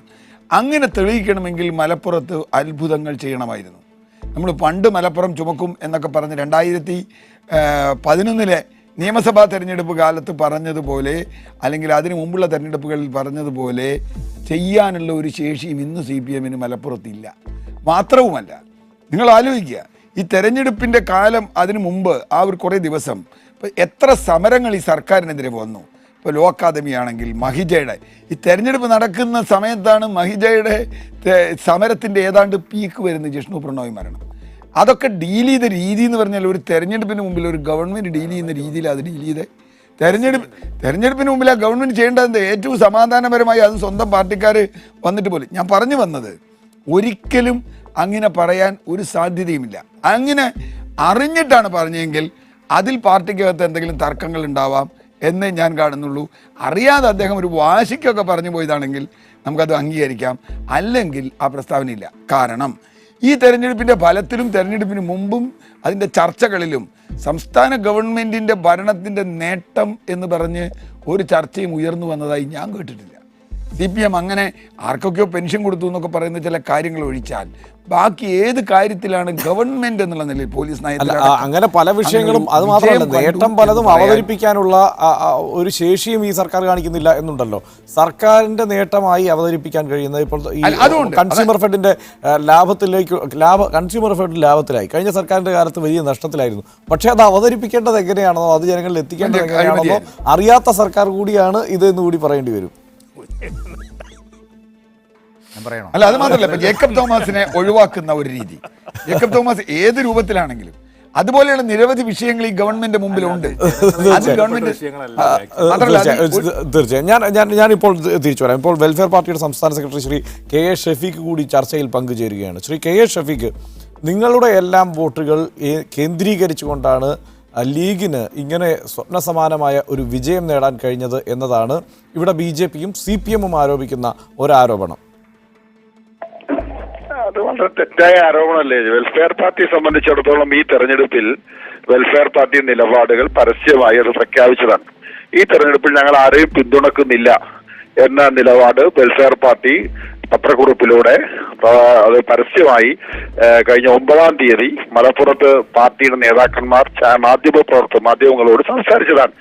അങ്ങനെ തെളിയിക്കണമെങ്കിൽ മലപ്പുറത്ത് അത്ഭുതങ്ങൾ ചെയ്യണമായിരുന്നു. നമ്മൾ പണ്ട് മലപ്പുറം ചുമക്കും എന്നൊക്കെ പറഞ്ഞ് 2011 നിയമസഭാ തെരഞ്ഞെടുപ്പ് കാലത്ത് പറഞ്ഞതുപോലെ അല്ലെങ്കിൽ അതിനു മുമ്പുള്ള തെരഞ്ഞെടുപ്പുകളിൽ പറഞ്ഞതുപോലെ ചെയ്യാനുള്ള ഒരു ശേഷിയും ഇന്ന് CPMന് മലപ്പുറത്തില്ല. മാത്രവുമല്ല, നിങ്ങൾ ആലോചിക്കുക, ഈ തെരഞ്ഞെടുപ്പിൻ്റെ കാലം അതിനു മുമ്പ് ആ ഒരു കുറേ ദിവസം എത്ര സമരങ്ങൾ ഈ സർക്കാരിനെതിരെ വന്നു. ഇപ്പോൾ ലോ അക്കാദമി ആണെങ്കിൽ മഹിജയുടെ ഈ തെരഞ്ഞെടുപ്പ് നടക്കുന്ന സമയത്താണ് മഹിജയുടെ സമരത്തിൻ്റെ ഏതാണ്ട് പീക്ക് വരുന്നത്, ജിഷ്ണു പ്രണോയ് മരണം. അതൊക്കെ ഡീൽ ചെയ്ത രീതി എന്ന് പറഞ്ഞാൽ ഒരു തെരഞ്ഞെടുപ്പിന് മുമ്പിൽ ഒരു ഗവൺമെൻറ് ഡീൽ ചെയ്യുന്ന രീതിയിൽ അത് ഡീൽ ചെയ്ത് തെരഞ്ഞെടുപ്പിന് മുമ്പിൽ ആ ഗവൺമെൻറ് ചെയ്യേണ്ടത് ഏറ്റവും സമാധാനപരമായി അത് സ്വന്തം പാർട്ടിക്കാർ വന്നിട്ട് പോലും. ഞാൻ പറഞ്ഞു വന്നത് ഒരിക്കലും അങ്ങനെ പറയാൻ ഒരു സാധ്യതയുമില്ല. അങ്ങനെ അറിഞ്ഞിട്ടാണ് പറഞ്ഞെങ്കിൽ അതിൽ പാർട്ടിക്കകത്ത് എന്തെങ്കിലും തർക്കങ്ങൾ ഉണ്ടാവാം എന്നേ ഞാൻ കാണുന്നുള്ളൂ. അറിയാതെ അദ്ദേഹം ഒരു വാശിക്കൊക്കെ പറഞ്ഞു പോയതാണെങ്കിൽ നമുക്കത് അംഗീകരിക്കാം, അല്ലെങ്കിൽ ആ പ്രസ്താവനയില്ല. കാരണം ഈ തെരഞ്ഞെടുപ്പിൻ്റെ ഫലത്തിലും തെരഞ്ഞെടുപ്പിന് മുമ്പും അതിൻ്റെ ചർച്ചകളിലും സംസ്ഥാന ഗവൺമെൻറ്റിൻ്റെ ഭരണത്തിൻ്റെ നേട്ടം എന്ന് പറഞ്ഞ് ഒരു ചർച്ചയും ഉയർന്നു വന്നതായി ഞാൻ കേട്ടിട്ടില്ല. CPM അങ്ങനെ ആർക്കൊക്കെയോ പെൻഷൻ കൊടുത്തു എന്നൊക്കെ പറയുന്ന ചില കാര്യങ്ങൾ ഒഴിച്ചാൽ ബാക്കി ഏത് കാര്യത്തിലാണ് ഗവൺമെന്റ് എന്നുള്ള നിലയിൽ പോലീസ് അങ്ങനെ പല വിഷയങ്ങളും അത് മാത്രമല്ല നേട്ടം പലതും അവതരിപ്പിക്കാനുള്ള ഒരു ശേഷിയും ഈ സർക്കാർ കാണിക്കുന്നില്ല എന്നുണ്ടല്ലോ. സർക്കാരിന്റെ നേട്ടമായി അവതരിപ്പിക്കാൻ കഴിയുന്നത് ഇപ്പോൾ ഈ കൺസ്യൂമർ ഫെഡിന്റെ കൺസ്യൂമർ ഫെഡ് ലാഭത്തിലായി. കഴിഞ്ഞ സർക്കാരിന്റെ കാലത്ത് വലിയ നഷ്ടത്തിലായിരുന്നു. പക്ഷെ അത് അവതരിപ്പിക്കേണ്ടത് എങ്ങനെയാണെന്നോ അത് ജനങ്ങളിൽ എത്തിക്കേണ്ടത് എങ്ങനെയാണെന്നോ അറിയാത്ത സർക്കാർ കൂടിയാണ് ഇത് എന്ന് കൂടി പറയേണ്ടി വരും. അല്ല, അത് മാത്രമല്ല, ഇപ്പൊ ജേക്കബ് തോമസിനെ ഒഴിവാക്കുന്ന ഒരു രീതി, ജേക്കബ് തോമസ് ഏത് രൂപത്തിലാണെങ്കിലും അതുപോലെയുള്ള നിരവധി വിഷയങ്ങൾ ഈ ഗവൺമെന്റ് മുമ്പിലുണ്ട്. തീർച്ചയായും ഞാനിപ്പോൾ തിരിച്ചു വരാം. ഇപ്പോൾ വെൽഫെയർ പാർട്ടിയുടെ സംസ്ഥാന സെക്രട്ടറി ശ്രീ KA ഷഫീഖ് കൂടി ചർച്ചയിൽ പങ്കുചേരുകയാണ്. ശ്രീ KA ഷഫീഖ്, നിങ്ങളുടെ എല്ലാം വോട്ടുകൾ കേന്ദ്രീകരിച്ചുകൊണ്ടാണ് ലീഗിന് ഇങ്ങനെ സ്വപ്നസമാനമായ ഒരു വിജയം നേടാൻ കഴിഞ്ഞത് എന്നതാണ് ഇവിടെ BJPയും CPMും ആരോപിക്കുന്ന ഒരാരോപണം. അത് വളരെ തെറ്റായ ആരോപണമല്ലേ? വെൽഫെയർ പാർട്ടിയെ സംബന്ധിച്ചിടത്തോളം ഈ തെരഞ്ഞെടുപ്പിൽ വെൽഫെയർ പാർട്ടി നിലപാടുകൾ പരസ്യമായി അത് പ്രഖ്യാപിച്ചതാണ്. ഈ തെരഞ്ഞെടുപ്പിൽ ഞങ്ങൾ ആരെയും പിന്തുണക്കുന്നില്ല എന്ന നിലപാട് വെൽഫെയർ പാർട്ടി പത്രക്കുറിപ്പിലൂടെ അത് പരസ്യമായി കഴിഞ്ഞ 9-ാം തീയതി മലപ്പുറത്ത് പാർട്ടിയുടെ നേതാക്കന്മാർ മാധ്യമങ്ങളോട് സംസാരിച്ചതാണ്.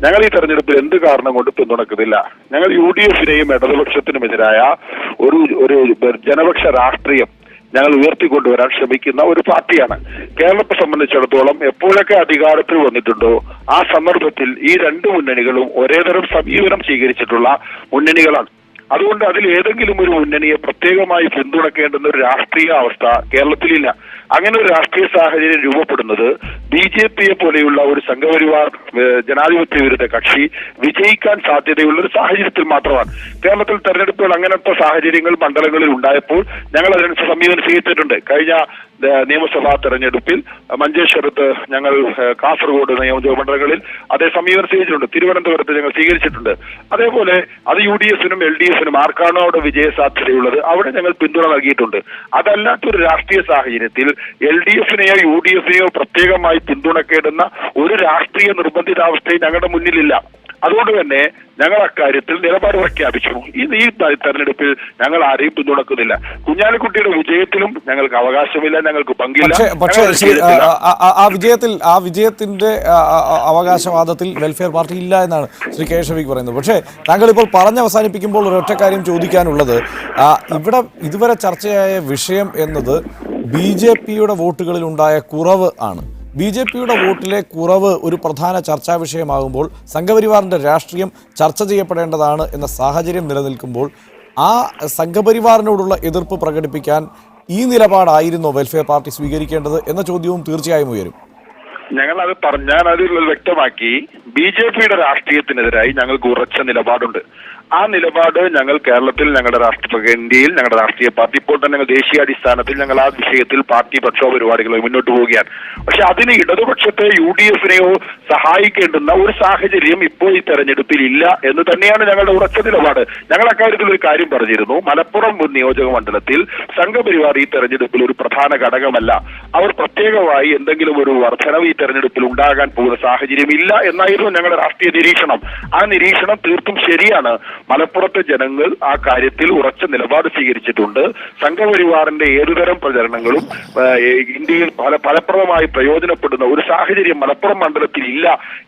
ഞങ്ങൾ ഈ തെരഞ്ഞെടുപ്പിൽ എന്ത് കാരണം കൊണ്ട് പിന്തുണക്കുന്നില്ല. ഞങ്ങൾ UDFനെയും ഇടതുപക്ഷത്തിനുമെതിരായ ഒരു ജനപക്ഷ രാഷ്ട്രീയം ഞങ്ങൾ ഉയർത്തിക്കൊണ്ടുവരാൻ ശ്രമിക്കുന്ന ഒരു പാർട്ടിയാണ്. കേരളത്തെ സംബന്ധിച്ചിടത്തോളം എപ്പോഴൊക്കെ അധികാരത്തിൽ വന്നിട്ടുണ്ടോ ആ സന്ദർഭത്തിൽ ഈ 2 മുന്നണികളും ഒരേതരം സമീപനം സ്വീകരിച്ചിട്ടുള്ള മുന്നണികളാണ്. അതുകൊണ്ട് അതിൽ ഏതെങ്കിലും ഒരു മുന്നണിയെ പ്രത്യേകമായി പിന്തുണക്കേണ്ടുന്ന ഒരു രാഷ്ട്രീയ അവസ്ഥ കേരളത്തിലില്ല. അങ്ങനെ ഒരു രാഷ്ട്രീയ സാഹചര്യം രൂപപ്പെടുന്നത് BJPയെ പോലെയുള്ള ഒരു സംഘപരിവാർ ജനാധിപത്യ വിരുദ്ധ കക്ഷി വിജയിക്കാൻ സാധ്യതയുള്ള ഒരു സാഹചര്യത്തിൽ മാത്രമാണ്. കേരളത്തിൽ തെരഞ്ഞെടുപ്പുകൾ അങ്ങനത്തെ സാഹചര്യങ്ങൾ മണ്ഡലങ്ങളിൽ ഉണ്ടായപ്പോൾ ഞങ്ങൾ അതിനനുസരിച്ച് സമീപനം സ്വീകരിച്ചിട്ടുണ്ട്. കഴിഞ്ഞ നിയമസഭാ തെരഞ്ഞെടുപ്പിൽ മഞ്ചേശ്വരത്ത് ഞങ്ങൾ കാസർഗോഡ് നിയോജക മണ്ഡലങ്ങളിൽ അതേ സമീപനം സ്വീകരിച്ചിട്ടുണ്ട്. തിരുവനന്തപുരത്ത് ഞങ്ങൾ സ്വീകരിച്ചിട്ടുണ്ട്. അതേപോലെ അത് UDFനും LDFനും ആർക്കാണോ അവിടെ വിജയ സാധ്യതയുള്ളത് അവിടെ ഞങ്ങൾ പിന്തുണ നൽകിയിട്ടുണ്ട്. അതല്ലാത്തൊരു രാഷ്ട്രീയ സാഹചര്യത്തിൽ LDFനെയോ UDFനെയോ പ്രത്യേകമായി പിന്തുണക്കേണ്ടുന്ന ഒരു രാഷ്ട്രീയ നിർബന്ധിതാവസ്ഥയും ഞങ്ങളുടെ മുന്നിലില്ല. അതുകൊണ്ട് തന്നെ ഞങ്ങൾ അക്കാര്യത്തിൽ നിലപാട് പ്രഖ്യാപിച്ചു. ഈ തെരഞ്ഞെടുപ്പിൽ ഞങ്ങൾ ആരെയും പിന്തുണക്കുന്നില്ല. കുഞ്ഞാലിക്കുട്ടിയുടെ വിജയത്തിലും ഞങ്ങൾക്ക് അവകാശമില്ല, ഞങ്ങൾക്ക് പങ്കില്ല. പക്ഷേ ആ വിജയത്തിന്റെ അവകാശവാദത്തിൽ വെൽഫെയർ പാർട്ടി ഇല്ല എന്നാണ് ശ്രീ KA ഷഫീഖ് പറയുന്നത്. പക്ഷേ താങ്കൾ ഇപ്പോൾ അവസാനിപ്പിക്കുമ്പോൾ ഒരൊറ്റ കാര്യം ചോദിക്കാനുള്ളത്, ഇവിടെ ഇതുവരെ ചർച്ചയായ വിഷയം എന്നത് BJPയുടെ വോട്ടുകളിൽ ഉണ്ടായ കുറവ് ആണ്. BJPയുടെ വോട്ടിലെ കുറവ് ഒരു പ്രധാന ചർച്ചാ വിഷയമാകുമ്പോൾ സംഘപരിവാറിൻ്റെ രാഷ്ട്രീയം ചർച്ച ചെയ്യപ്പെടേണ്ടതാണ് എന്ന സാഹചര്യം നിലനിൽക്കുമ്പോൾ ആ സംഘപരിവാറിനോടുള്ള എതിർപ്പ് പ്രകടിപ്പിക്കാൻ ഈ നിലപാടായിരുന്നോ വെൽഫെയർ പാർട്ടി സ്വീകരിക്കേണ്ടത് എന്ന ചോദ്യവും തീർച്ചയായും ഉയരും. ഞാനതിൽ വ്യക്തമാക്കി, BJPയുടെ രാഷ്ട്രീയത്തിനെതിരായി ഞങ്ങൾക്ക് ഉറച്ച നിലപാടുണ്ട്. ആ നിലപാട് ഞങ്ങൾ കേരളത്തിൽ ഇന്ത്യയിൽ ഞങ്ങളുടെ രാഷ്ട്രീയ പാർട്ടി ഇപ്പോൾ തന്നെ ദേശീയാടിസ്ഥാനത്തിൽ ഞങ്ങൾ ആ വിഷയത്തിൽ പാർട്ടി പ്രക്ഷോഭ പരിപാടികൾ മുന്നോട്ട് പോവുകയാണ്. പക്ഷെ അതിന് ഇടതുപക്ഷത്തെ UDFനെയോ സഹായിക്കേണ്ടുന്ന ഒരു സാഹചര്യം ഇപ്പോൾ ഈ തെരഞ്ഞെടുപ്പിൽ ഇല്ല എന്ന് തന്നെയാണ് ഞങ്ങളുടെ ഉറച്ച നിലപാട്. ഞങ്ങൾ അക്കാര്യത്തിൽ ഒരു കാര്യം പറഞ്ഞിരുന്നു. മലപ്പുറം മുൻ നിയോജക മണ്ഡലത്തിൽ സംഘപരിവാർ ഈ തെരഞ്ഞെടുപ്പിൽ ഒരു പ്രധാന ഘടകമല്ല. അവർ പ്രത്യേകമായി എന്തെങ്കിലും ഒരു വർധനവ് ഈ തെരഞ്ഞെടുപ്പിൽ ഉണ്ടാകാൻ പോകുന്ന സാഹചര്യം ഇല്ല എന്നായിരുന്നു ഞങ്ങളുടെ രാഷ്ട്രീയ നിരീക്ഷണം. ആ നിരീക്ഷണം തീർത്തും ശരിയാണ്. മലപ്പുറത്തെ ജനങ്ങൾ ആ കാര്യത്തിൽ ഉറച്ച നിലപാട് സ്വീകരിച്ചിട്ടുണ്ട്. സംഘപരിവാറിന്റെ ഏതുതരം പ്രചരണങ്ങളും ഇന്ത്യയിൽ ഫലപ്രദമായി പ്രയോജനപ്പെടുന്ന ഒരു സാഹചര്യം മലപ്പുറം മണ്ഡലത്തിൽ ഇല്ല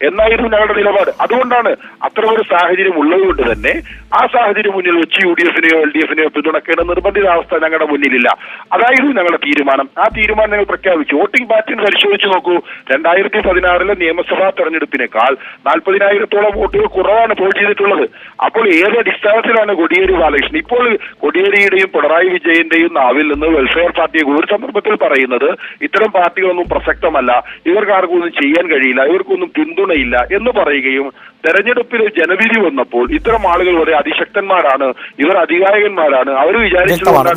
എന്നായിരുന്നു ഞങ്ങളുടെ നിലപാട്. അതുകൊണ്ടാണ് അത്തരമൊരു സാഹചര്യം ഉള്ളതുകൊണ്ട് തന്നെ ആ സാഹചര്യം മുന്നിൽ വെച്ച് UDFനെയോ LDFനെയോ പിന്തുണക്കേണ്ട നിർബന്ധിതാവസ്ഥ ഞങ്ങളുടെ മുന്നിലില്ല. അതായിരുന്നു ഞങ്ങളുടെ തീരുമാനം. ആ തീരുമാനം ഞങ്ങൾ പ്രഖ്യാപിച്ചു. വോട്ടിംഗ് പാറ്റേൺ പരിശോധിച്ച് നോക്കൂ. 2016 നിയമസഭാ തെരഞ്ഞെടുപ്പിനേക്കാൾ 40,000-ഓളം വോട്ടുകൾ കുറവാണ് പോൾ ചെയ്തിട്ടുള്ളത്. അപ്പോൾ ഏത് അടിസ്ഥാനത്തിലാണ് കോടിയേരി ബാലകൃഷ്ണൻ ഇപ്പോൾ കോടിയേരിയുടെയും പിണറായി വിജയന്റെയും നാവിൽ നിന്ന് വെൽഫെയർ പാർട്ടിയെ ഒരു സന്ദർഭത്തിൽ പറയുന്നത് ഇത്തരം പാർട്ടികളൊന്നും പ്രസക്തമല്ല, ഇവർക്കാർക്കൊന്നും ചെയ്യാൻ കഴിയില്ല, ഇവർക്കൊന്നും പിന്തുണയില്ല എന്ന് പറയുകയും തെരഞ്ഞെടുപ്പിൽ ജനവിധി വന്നപ്പോൾ ഇത്തരം ആളുകൾ വരെ അതിശക്തന്മാരാണ്, ഇവർ അധികായകന്മാരാണ്, അവർ വ്യക്തമാണ്.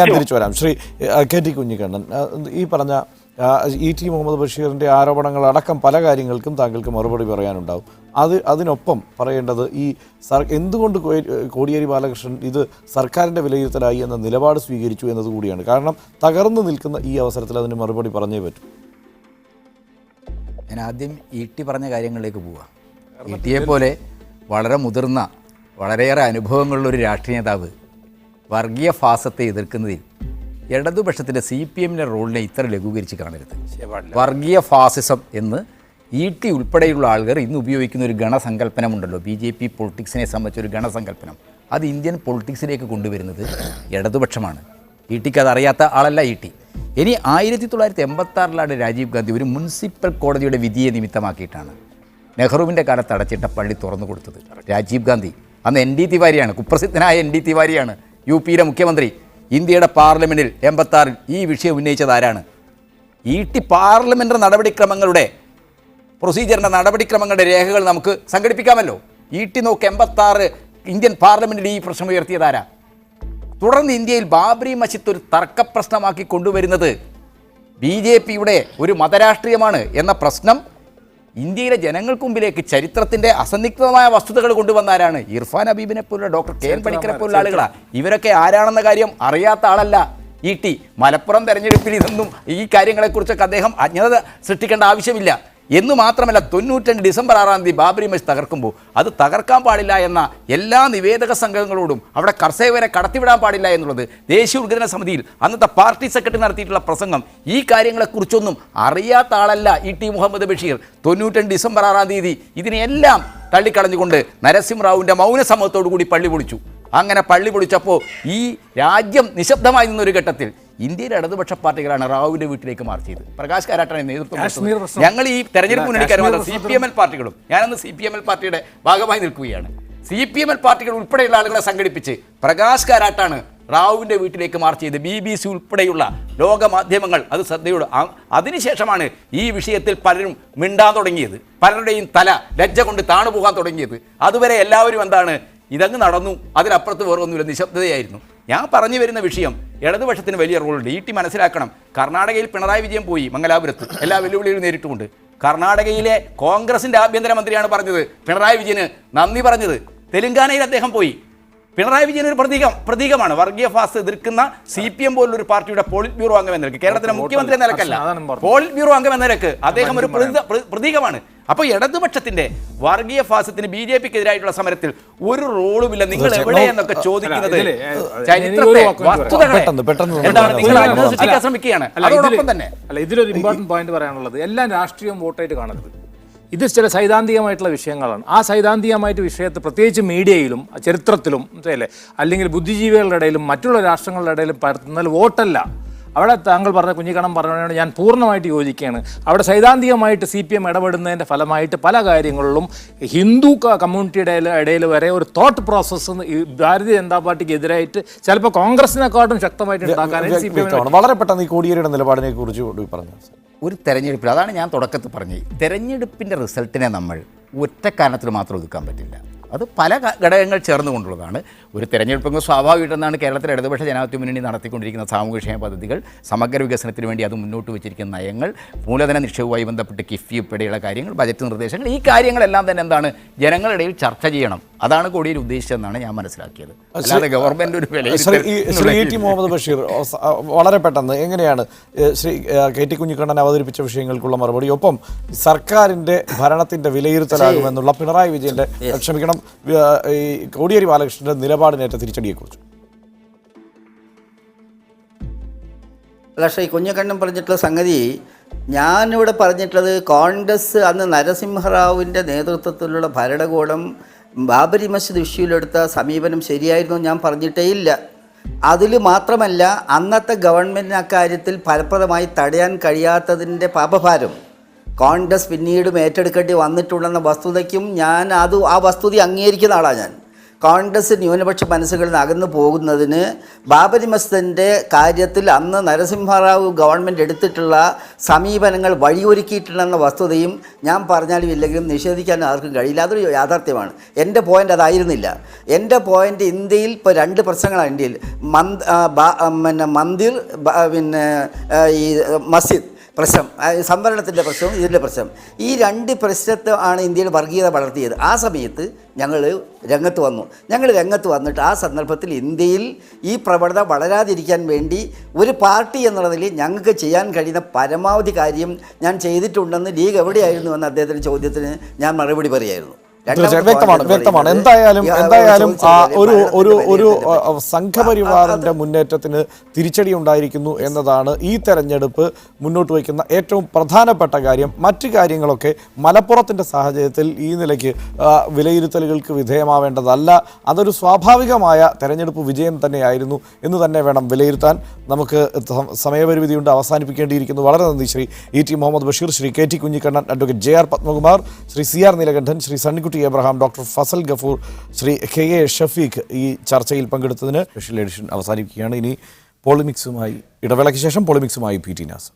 ഞാൻ തിരിച്ചു വരാം. ശ്രീ KT കുഞ്ഞിക്കണ്ണൻ, ഈ പറഞ്ഞ ET മുഹമ്മദ് ബഷീറിൻ്റെ ആരോപണങ്ങൾ അടക്കം പല കാര്യങ്ങൾക്കും താങ്കൾക്ക് മറുപടി പറയാനുണ്ടാവും. അതിനൊപ്പം പറയേണ്ടത് എന്തുകൊണ്ട് കോടിയേരി ബാലകൃഷ്ണൻ ഇത് സർക്കാരിൻ്റെ വിലയിരുത്തലായി എന്ന നിലപാട് സ്വീകരിച്ചു എന്നതുകൂടിയാണ്. കാരണം തകർന്നു നിൽക്കുന്ന ഈ അവസരത്തിൽ അതിന് മറുപടി പറഞ്ഞേ പറ്റൂ. ഞാൻ ആദ്യം ET പറഞ്ഞ കാര്യങ്ങളിലേക്ക് പോവാം. ETയെ പോലെ വളരെ മുതിർന്ന വളരെയേറെ അനുഭവങ്ങളുള്ളൊരു രാഷ്ട്രീയ നേതാവ് വർഗീയ ഫാസത്തെ എതിർക്കുന്നതിൽ ഇടതുപക്ഷത്തിൻ്റെ CPMൻ്റെ റോളിനെ ഇത്ര ലഘൂകരിച്ച് കാണരുത്. വർഗീയ ഫാസിസം എന്ന് ET ഉൾപ്പെടെയുള്ള ആളുകൾ ഇന്ന് ഉപയോഗിക്കുന്ന ഒരു ഗണസങ്കല്പനമുണ്ടല്ലോ, BJP പൊളിറ്റിക്സിനെ സംബന്ധിച്ചൊരു ഗണസങ്കല്പനം, അത് ഇന്ത്യൻ പൊളിറ്റിക്സിലേക്ക് കൊണ്ടുവരുന്നത് ഇടതുപക്ഷമാണ്. ETക്ക് അതറിയാത്ത ആളല്ല ET. ഇനി 1986 രാജീവ് ഗാന്ധി ഒരു മുനിസിപ്പൽ കോടതിയുടെ വിധിയെ നിമിത്തമാക്കിയിട്ടാണ് നെഹ്റുവിൻ്റെ കാലത്ത് അടച്ചിട്ട പള്ളി തുറന്നു കൊടുത്തത്. രാജീവ് ഗാന്ധി അന്ന് ND തിവാരിയാണ്, കുപ്രസിദ്ധനായ ND തിവാരിയാണ് UPയിലെ മുഖ്യമന്ത്രി. ഇന്ത്യയുടെ പാർലമെൻറ്റിൽ 86 ഈ വിഷയം ഉന്നയിച്ചത് ആരാണ്? ET പാർലമെൻ്ററി നടപടിക്രമങ്ങളുടെ പ്രൊസീജിയറിൻ്റെ നടപടിക്രമങ്ങളുടെ രേഖകൾ നമുക്ക് സംഘടിപ്പിക്കാമല്ലോ. ET നോക്ക് 86 ഇന്ത്യൻ പാർലമെൻറ്റിൽ ഈ പ്രശ്നം ഉയർത്തിയതാരാ? തുടർന്ന് ഇന്ത്യയിൽ ബാബറി മസ്ജിദ് ഒരു തർക്കപ്രശ്നമാക്കി കൊണ്ടുവരുന്നത് BJPയുടെ ഒരു മതരാഷ്ട്രീയമാണ് എന്ന പ്രശ്നം ഇന്ത്യയിലെ ജനങ്ങൾക്ക് മുമ്പിലേക്ക് ചരിത്രത്തിൻ്റെ അസന്നിഗ്ധമായ വസ്തുതകൾ കൊണ്ടുവന്നാരാണ്? ഇർഫാൻ ഹബീബിനെ പോലുള്ള ഡോക്ടർ KN പണിക്കരെ പോലുള്ള ആളുകളാണ്. ഇവരൊക്കെ ആരാണെന്ന കാര്യം അറിയാത്ത ആളല്ല ET. മലപ്പുറം തെരഞ്ഞെടുപ്പിൽ ഇതൊന്നും ഈ കാര്യങ്ങളെക്കുറിച്ചൊക്കെ അദ്ദേഹം അജ്ഞത സൃഷ്ടിക്കേണ്ട ആവശ്യമില്ല. എന്ന് മാത്രമല്ല 92 ഡിസംബർ 6 ബാബറി മസ്ജിദ് തകർക്കുമ്പോൾ അത് തകർക്കാൻ പാടില്ല എന്ന എല്ലാ നിവേദക സംഘങ്ങളോടും അവിടെ കർഷകരെ കടത്തിവിടാൻ പാടില്ല എന്നുള്ളത് ദേശീയ ഉദ്ഘാടന സമിതിയിൽ അന്നത്തെ പാർട്ടി സെക്രട്ടറി നടത്തിയിട്ടുള്ള പ്രസംഗം, ഈ കാര്യങ്ങളെക്കുറിച്ചൊന്നും അറിയാത്ത ആളല്ല ET മുഹമ്മദ് ബഷീർ. 92 ഡിസംബർ 6 ഇതിനെല്ലാം തള്ളിക്കളഞ്ഞുകൊണ്ട് നരസിംഹറാവുവിൻ്റെ മൗനസമ്മതത്തോടു കൂടി പള്ളി പൊളിച്ചു. അങ്ങനെ പള്ളി പൊളിച്ചപ്പോൾ ഈ രാജ്യം നിശബ്ദമായി നിന്നൊരു ഘട്ടത്തിൽ ഇന്ത്യയിലെ ഇടതുപക്ഷ പാർട്ടികളാണ് റാവുവിൻ്റെ വീട്ടിലേക്ക് മാർച്ച് ചെയ്ത് പ്രകാശ് കാരാട്ടാണ് നേതൃത്വം. ഞങ്ങൾ ഈ തെരഞ്ഞെടുപ്പ് മുന്നണിക്കാരും CPML പാർട്ടികളും, ഞാനന്ന് CPML പാർട്ടിയുടെ ഭാഗമായി നിൽക്കുകയാണ്. CPML പാർട്ടികൾ ഉൾപ്പെടെയുള്ള ആളുകളെ സംഘടിപ്പിച്ച് പ്രകാശ് കാരാട്ടാണ് റാവുവിൻ്റെ വീട്ടിലേക്ക് മാർച്ച് ചെയ്ത് BBC ഉൾപ്പെടെയുള്ള ലോകമാധ്യമങ്ങൾ അത് ശ്രദ്ധയോട്. അതിനുശേഷമാണ് ഈ വിഷയത്തിൽ പലരും മിണ്ടാൻ തുടങ്ങിയത്, പലരുടെയും തല ലജ്ജ കൊണ്ട് താണുപോകാൻ തുടങ്ങിയത്. അതുവരെ എല്ലാവരും എന്താണ് ഇതങ്ങ് നടന്നു, അതിനപ്പുറത്ത് വേറെ ഒന്നുമില്ല, നിശബ്ദതയായിരുന്നു. ഞാൻ പറഞ്ഞു വരുന്ന വിഷയം ഇടതുപക്ഷത്തിന് വലിയ റോളുണ്ട്. ET മനസ്സിലാക്കണം. കർണാടകയിൽ പിണറായി വിജയൻ പോയി മംഗലാപുരത്ത് എല്ലാ വെല്ലുവിളികളും നേരിട്ടുകൊണ്ട്. കർണാടകയിലെ കോൺഗ്രസിൻ്റെ ആഭ്യന്തരമന്ത്രിയാണ് പറഞ്ഞത് പിണറായി വിജയന് നന്ദി പറഞ്ഞത്. തെലുങ്കാനയിൽ അദ്ദേഹം പോയി. പിണറായി വിജയൻ ഒരു പ്രതീകമാണ്. വർഗീയ ഫാസ് എതിർക്കുന്ന CPM പോലുള്ളൊരു പാർട്ടിയുടെ പോളിറ്റ് ബ്യൂറോ അംഗം എന്ന നിലക്ക്, കേരളത്തിലെ മുഖ്യമന്ത്രി എന്ന നിലക്കല്ല, പോളിറ്റ് ബ്യൂറോ അംഗം എന്ന നിലക്ക് അദ്ദേഹം ഒരു പ്രതീകമാണ്. അപ്പോൾ ഇടതുപക്ഷത്തിന്റെ വർഗീയ ഫാസത്തിന് BJPക്കെതിരായിട്ടുള്ള സമരത്തിൽ ഒരു റോളുമില്ല. നിങ്ങൾ എവിടെയെന്നൊക്കെ ചോദിക്കുന്നത് ചരിത്രത്തെ വസ്തുതകളെ എന്താണ് നിങ്ങൾ അന്വേഷിക്കാൻ ശ്രമിക്കുകയാണ്. അതോടൊപ്പം തന്നെ ഇതിലൊരു ഇമ്പോർട്ടന്റ് പോയിന്റ് പറയാനുള്ളത്, എല്ലാം രാഷ്ട്രീയം വോട്ടായിട്ട് കാണരുത്. ഇത് ചില സൈദ്ധാന്തികമായിട്ടുള്ള വിഷയങ്ങളാണ്. ആ സൈദ്ധാന്തികമായിട്ട് വിഷയത്തെ പ്രത്യേകിച്ച് മീഡിയയിലും ചരിത്രത്തിലും അല്ലേ, അല്ലെങ്കിൽ ബുദ്ധിജീവികളുടെ ഇടയിലും മറ്റുള്ള രാഷ്ട്രങ്ങളുടെ ഇടയിലും പരത്തുന്നതിൽ വോട്ടല്ല. അവിടെ താങ്കൾ പറഞ്ഞ കുഞ്ഞിക്കണ്ണം പറഞ്ഞതിനോട് ഞാൻ പൂർണ്ണമായിട്ട് യോജിക്കുകയാണ്. അവിടെ സൈദ്ധാന്തികമായിട്ട് CPM ഇടപെടുന്നതിൻ്റെ ഫലമായിട്ട് പല കാര്യങ്ങളിലും ഹിന്ദു കമ്മ്യൂണിറ്റിയുടെ ഇടയിൽ വരെ ഒരു തോട്ട് പ്രോസസ്സ് ഭാരതീയ ജനതാ പാർട്ടിക്ക് എതിരായിട്ട് ചിലപ്പോൾ കോൺഗ്രസിനെക്കാട്ടും ശക്തമായിട്ട് ഉണ്ടാക്കാനായിട്ട് CPM. വളരെ പെട്ടെന്ന് ഈ കോടിയേരിയുടെ നിലപാടിനെ കുറിച്ച് പറഞ്ഞു. ഒരു തെരഞ്ഞെടുപ്പിൽ, അതാണ് ഞാൻ തുടക്കത്തിൽ പറഞ്ഞത്, തെരഞ്ഞെടുപ്പിൻ്റെ റിസൾട്ടിനെ നമ്മൾ ഒറ്റ കാരണത്തിൽ മാത്രം ഒതുക്കാൻ പറ്റില്ല. അത് പല ഘടകങ്ങൾ ചേർന്നുകൊണ്ടുള്ളതാണ്. ഒരു തെരഞ്ഞെടുപ്പ് സ്വാഭാവികമായിട്ടെന്നാണ് കേരളത്തിലെ ഇടതുപക്ഷ ജനാധിപത്യ മുന്നണി നടത്തിക്കൊണ്ടിരിക്കുന്ന സാമൂഹ്യക്ഷേമ പദ്ധതികൾ, സമഗ്ര വികസനത്തിന് വേണ്ടി അത് മുന്നോട്ട് വെച്ചിരിക്കുന്ന നയങ്ങൾ, മൂലധന നിക്ഷേപവുമായി ബന്ധപ്പെട്ട് കിഫ്ബി ഉൾപ്പെടെയുള്ള കാര്യങ്ങൾ, ബജറ്റ് നിർദ്ദേശങ്ങൾ, ഈ കാര്യങ്ങളെല്ലാം തന്നെ എന്താണ് ജനങ്ങളുടെ ഇടയിൽ ചർച്ച ചെയ്യണം. അതാണ് കോടിയേരി ഉദ്ദേശിച്ചതെന്നാണ് ഞാൻ മനസ്സിലാക്കിയത്. അല്ലാതെ ഗവൺമെൻറ് ഒരു ശ്രീ ടി മുഹമ്മദ് ബഷീർ വളരെ പെട്ടെന്ന് എങ്ങനെയാണ് ശ്രീ KT കുഞ്ഞിക്കണ്ണൻ അവതരിപ്പിച്ച വിഷയങ്ങൾക്കുള്ള മറുപടി, ഒപ്പം സർക്കാരിൻ്റെ ഭരണത്തിൻ്റെ വിലയിരുത്തലാകുമെന്നുള്ള പിണറായി വിജയൻ്റെ, ക്ഷമിക്കണം, ഈ കോടിയേരി ബാലകൃഷ്ണന്റെ നിലപാടിനേറ്റ തിരിച്ചടിയെക്കുറിച്ച്? പക്ഷേ ഈ കുഞ്ഞിക്കണ്ണൻ പറഞ്ഞിട്ടുള്ള സംഗതി ഞാനിവിടെ പറഞ്ഞിട്ടുള്ളത്, കോൺഗ്രസ് അന്ന് നരസിംഹറാവുവിൻ്റെ നേതൃത്വത്തിലുള്ള ഭരണകൂടം ബാബരി മസ്ജിദ് ഇഷ്യൂവിലെടുത്ത സമീപനം ശരിയായിരുന്നു ഞാൻ പറഞ്ഞിട്ടേ ഇല്ല. അതിൽ മാത്രമല്ല, അന്നത്തെ ഗവൺമെൻറ്റിന് അക്കാര്യത്തിൽ ഫലപ്രദമായി തടയാൻ കഴിയാത്തതിൻ്റെ പാപഭാരം കോൺഗ്രസ് പിന്നീടും ഏറ്റെടുക്കേണ്ടി വന്നിട്ടുണ്ടെന്ന വസ്തുതയ്ക്കും ആ വസ്തുത അംഗീകരിക്കുന്ന ആളാണ് ഞാൻ. കോൺഗ്രസ് ന്യൂനപക്ഷ മനസ്സുകളിൽ നിന്ന് അകന്നു പോകുന്നതിന് ബാബരി മസ്ജിദിൻ്റെ കാര്യത്തിൽ അന്ന് നരസിംഹറാവു ഗവൺമെൻറ് എടുത്തിട്ടുള്ള സമീപനങ്ങൾ വഴിയൊരുക്കിയിട്ടുണ്ടെന്ന വസ്തുതയും ഞാൻ പറഞ്ഞാലും ഇല്ലെങ്കിലും നിഷേധിക്കാൻ ആർക്കും കഴിയില്ല. അതൊരു യാഥാർത്ഥ്യമാണ്. എൻ്റെ പോയിൻ്റ് അതായിരുന്നില്ല. എൻ്റെ പോയിൻ്റ്, ഇന്ത്യയിൽ ഇപ്പോൾ 2 പ്രശ്നങ്ങളാണ്. ഇന്ത്യയിൽ മന്ദിർ, പിന്നെ ഈ മസ്ജിദ് പ്രശ്നം, സംവരണത്തിൻ്റെ പ്രശ്നവും ഇതിൻ്റെ പ്രശ്നം, ഈ 2 പ്രശ്നത്തെ ആണ് ഇന്ത്യയിൽ വർഗീയത വളർത്തിയത്. ആ സമയത്ത് ഞങ്ങൾ രംഗത്ത് വന്നിട്ട് ആ സന്ദർഭത്തിൽ ഇന്ത്യയിൽ ഈ പ്രവണത വളരാതിരിക്കാൻ വേണ്ടി ഒരു പാർട്ടി എന്നുള്ള നിലയിൽ ഞങ്ങൾക്ക് ചെയ്യാൻ കഴിയുന്ന പരമാവധി കാര്യം ഞാൻ ചെയ്തിട്ടുണ്ടെന്ന് ലീഗ് എവിടെയായിരുന്നു എന്ന അദ്ദേഹത്തിൻ്റെ ചോദ്യത്തിന് ഞാൻ മറുപടി പറയായിരുന്നു. വ്യക്തമാണ്. എന്തായാലും ഒരു സംഘപരിവാറിന്റെ മുന്നേറ്റത്തിന് തിരിച്ചടി ഉണ്ടായിരിക്കുന്നു എന്നതാണ് ഈ തെരഞ്ഞെടുപ്പ് മുന്നോട്ട് വയ്ക്കുന്ന ഏറ്റവും പ്രധാനപ്പെട്ട കാര്യം. മറ്റു കാര്യങ്ങളൊക്കെ മലപ്പുറത്തിന്റെ സാഹചര്യത്തിൽ ഈ നിലയ്ക്ക് വിലയിരുത്തലുകൾക്ക് വിധേയമാവേണ്ടതല്ല. അതൊരു സ്വാഭാവികമായ തെരഞ്ഞെടുപ്പ് വിജയം തന്നെയായിരുന്നു എന്ന് തന്നെ വേണം വിലയിരുത്താൻ. നമുക്ക് സമയപരിമിതിയുണ്ട്, അവസാനിപ്പിക്കേണ്ടിയിരിക്കുന്നു. വളരെ നന്ദി Shri E.T. Muhammad Basheer, Shri KT Kunhikannan, advocate JR Padmakumar, Shri CR Neelakandan, Shri Sunnykutty Abraham, doctor Fazal Gafoor, Shri KA Shafeeq ഈ ചർച്ചയിൽ പങ്കെടുത്തതിന് സ്പെഷ്യൽ എഡിഷൻ അവസാനിപ്പിക്കുകയാണ്. ഇനി പോളിമിക്സുമായി ഇടവേളയ്ക്ക് ശേഷം പോളിമിക്സുമായി PT നാസർ.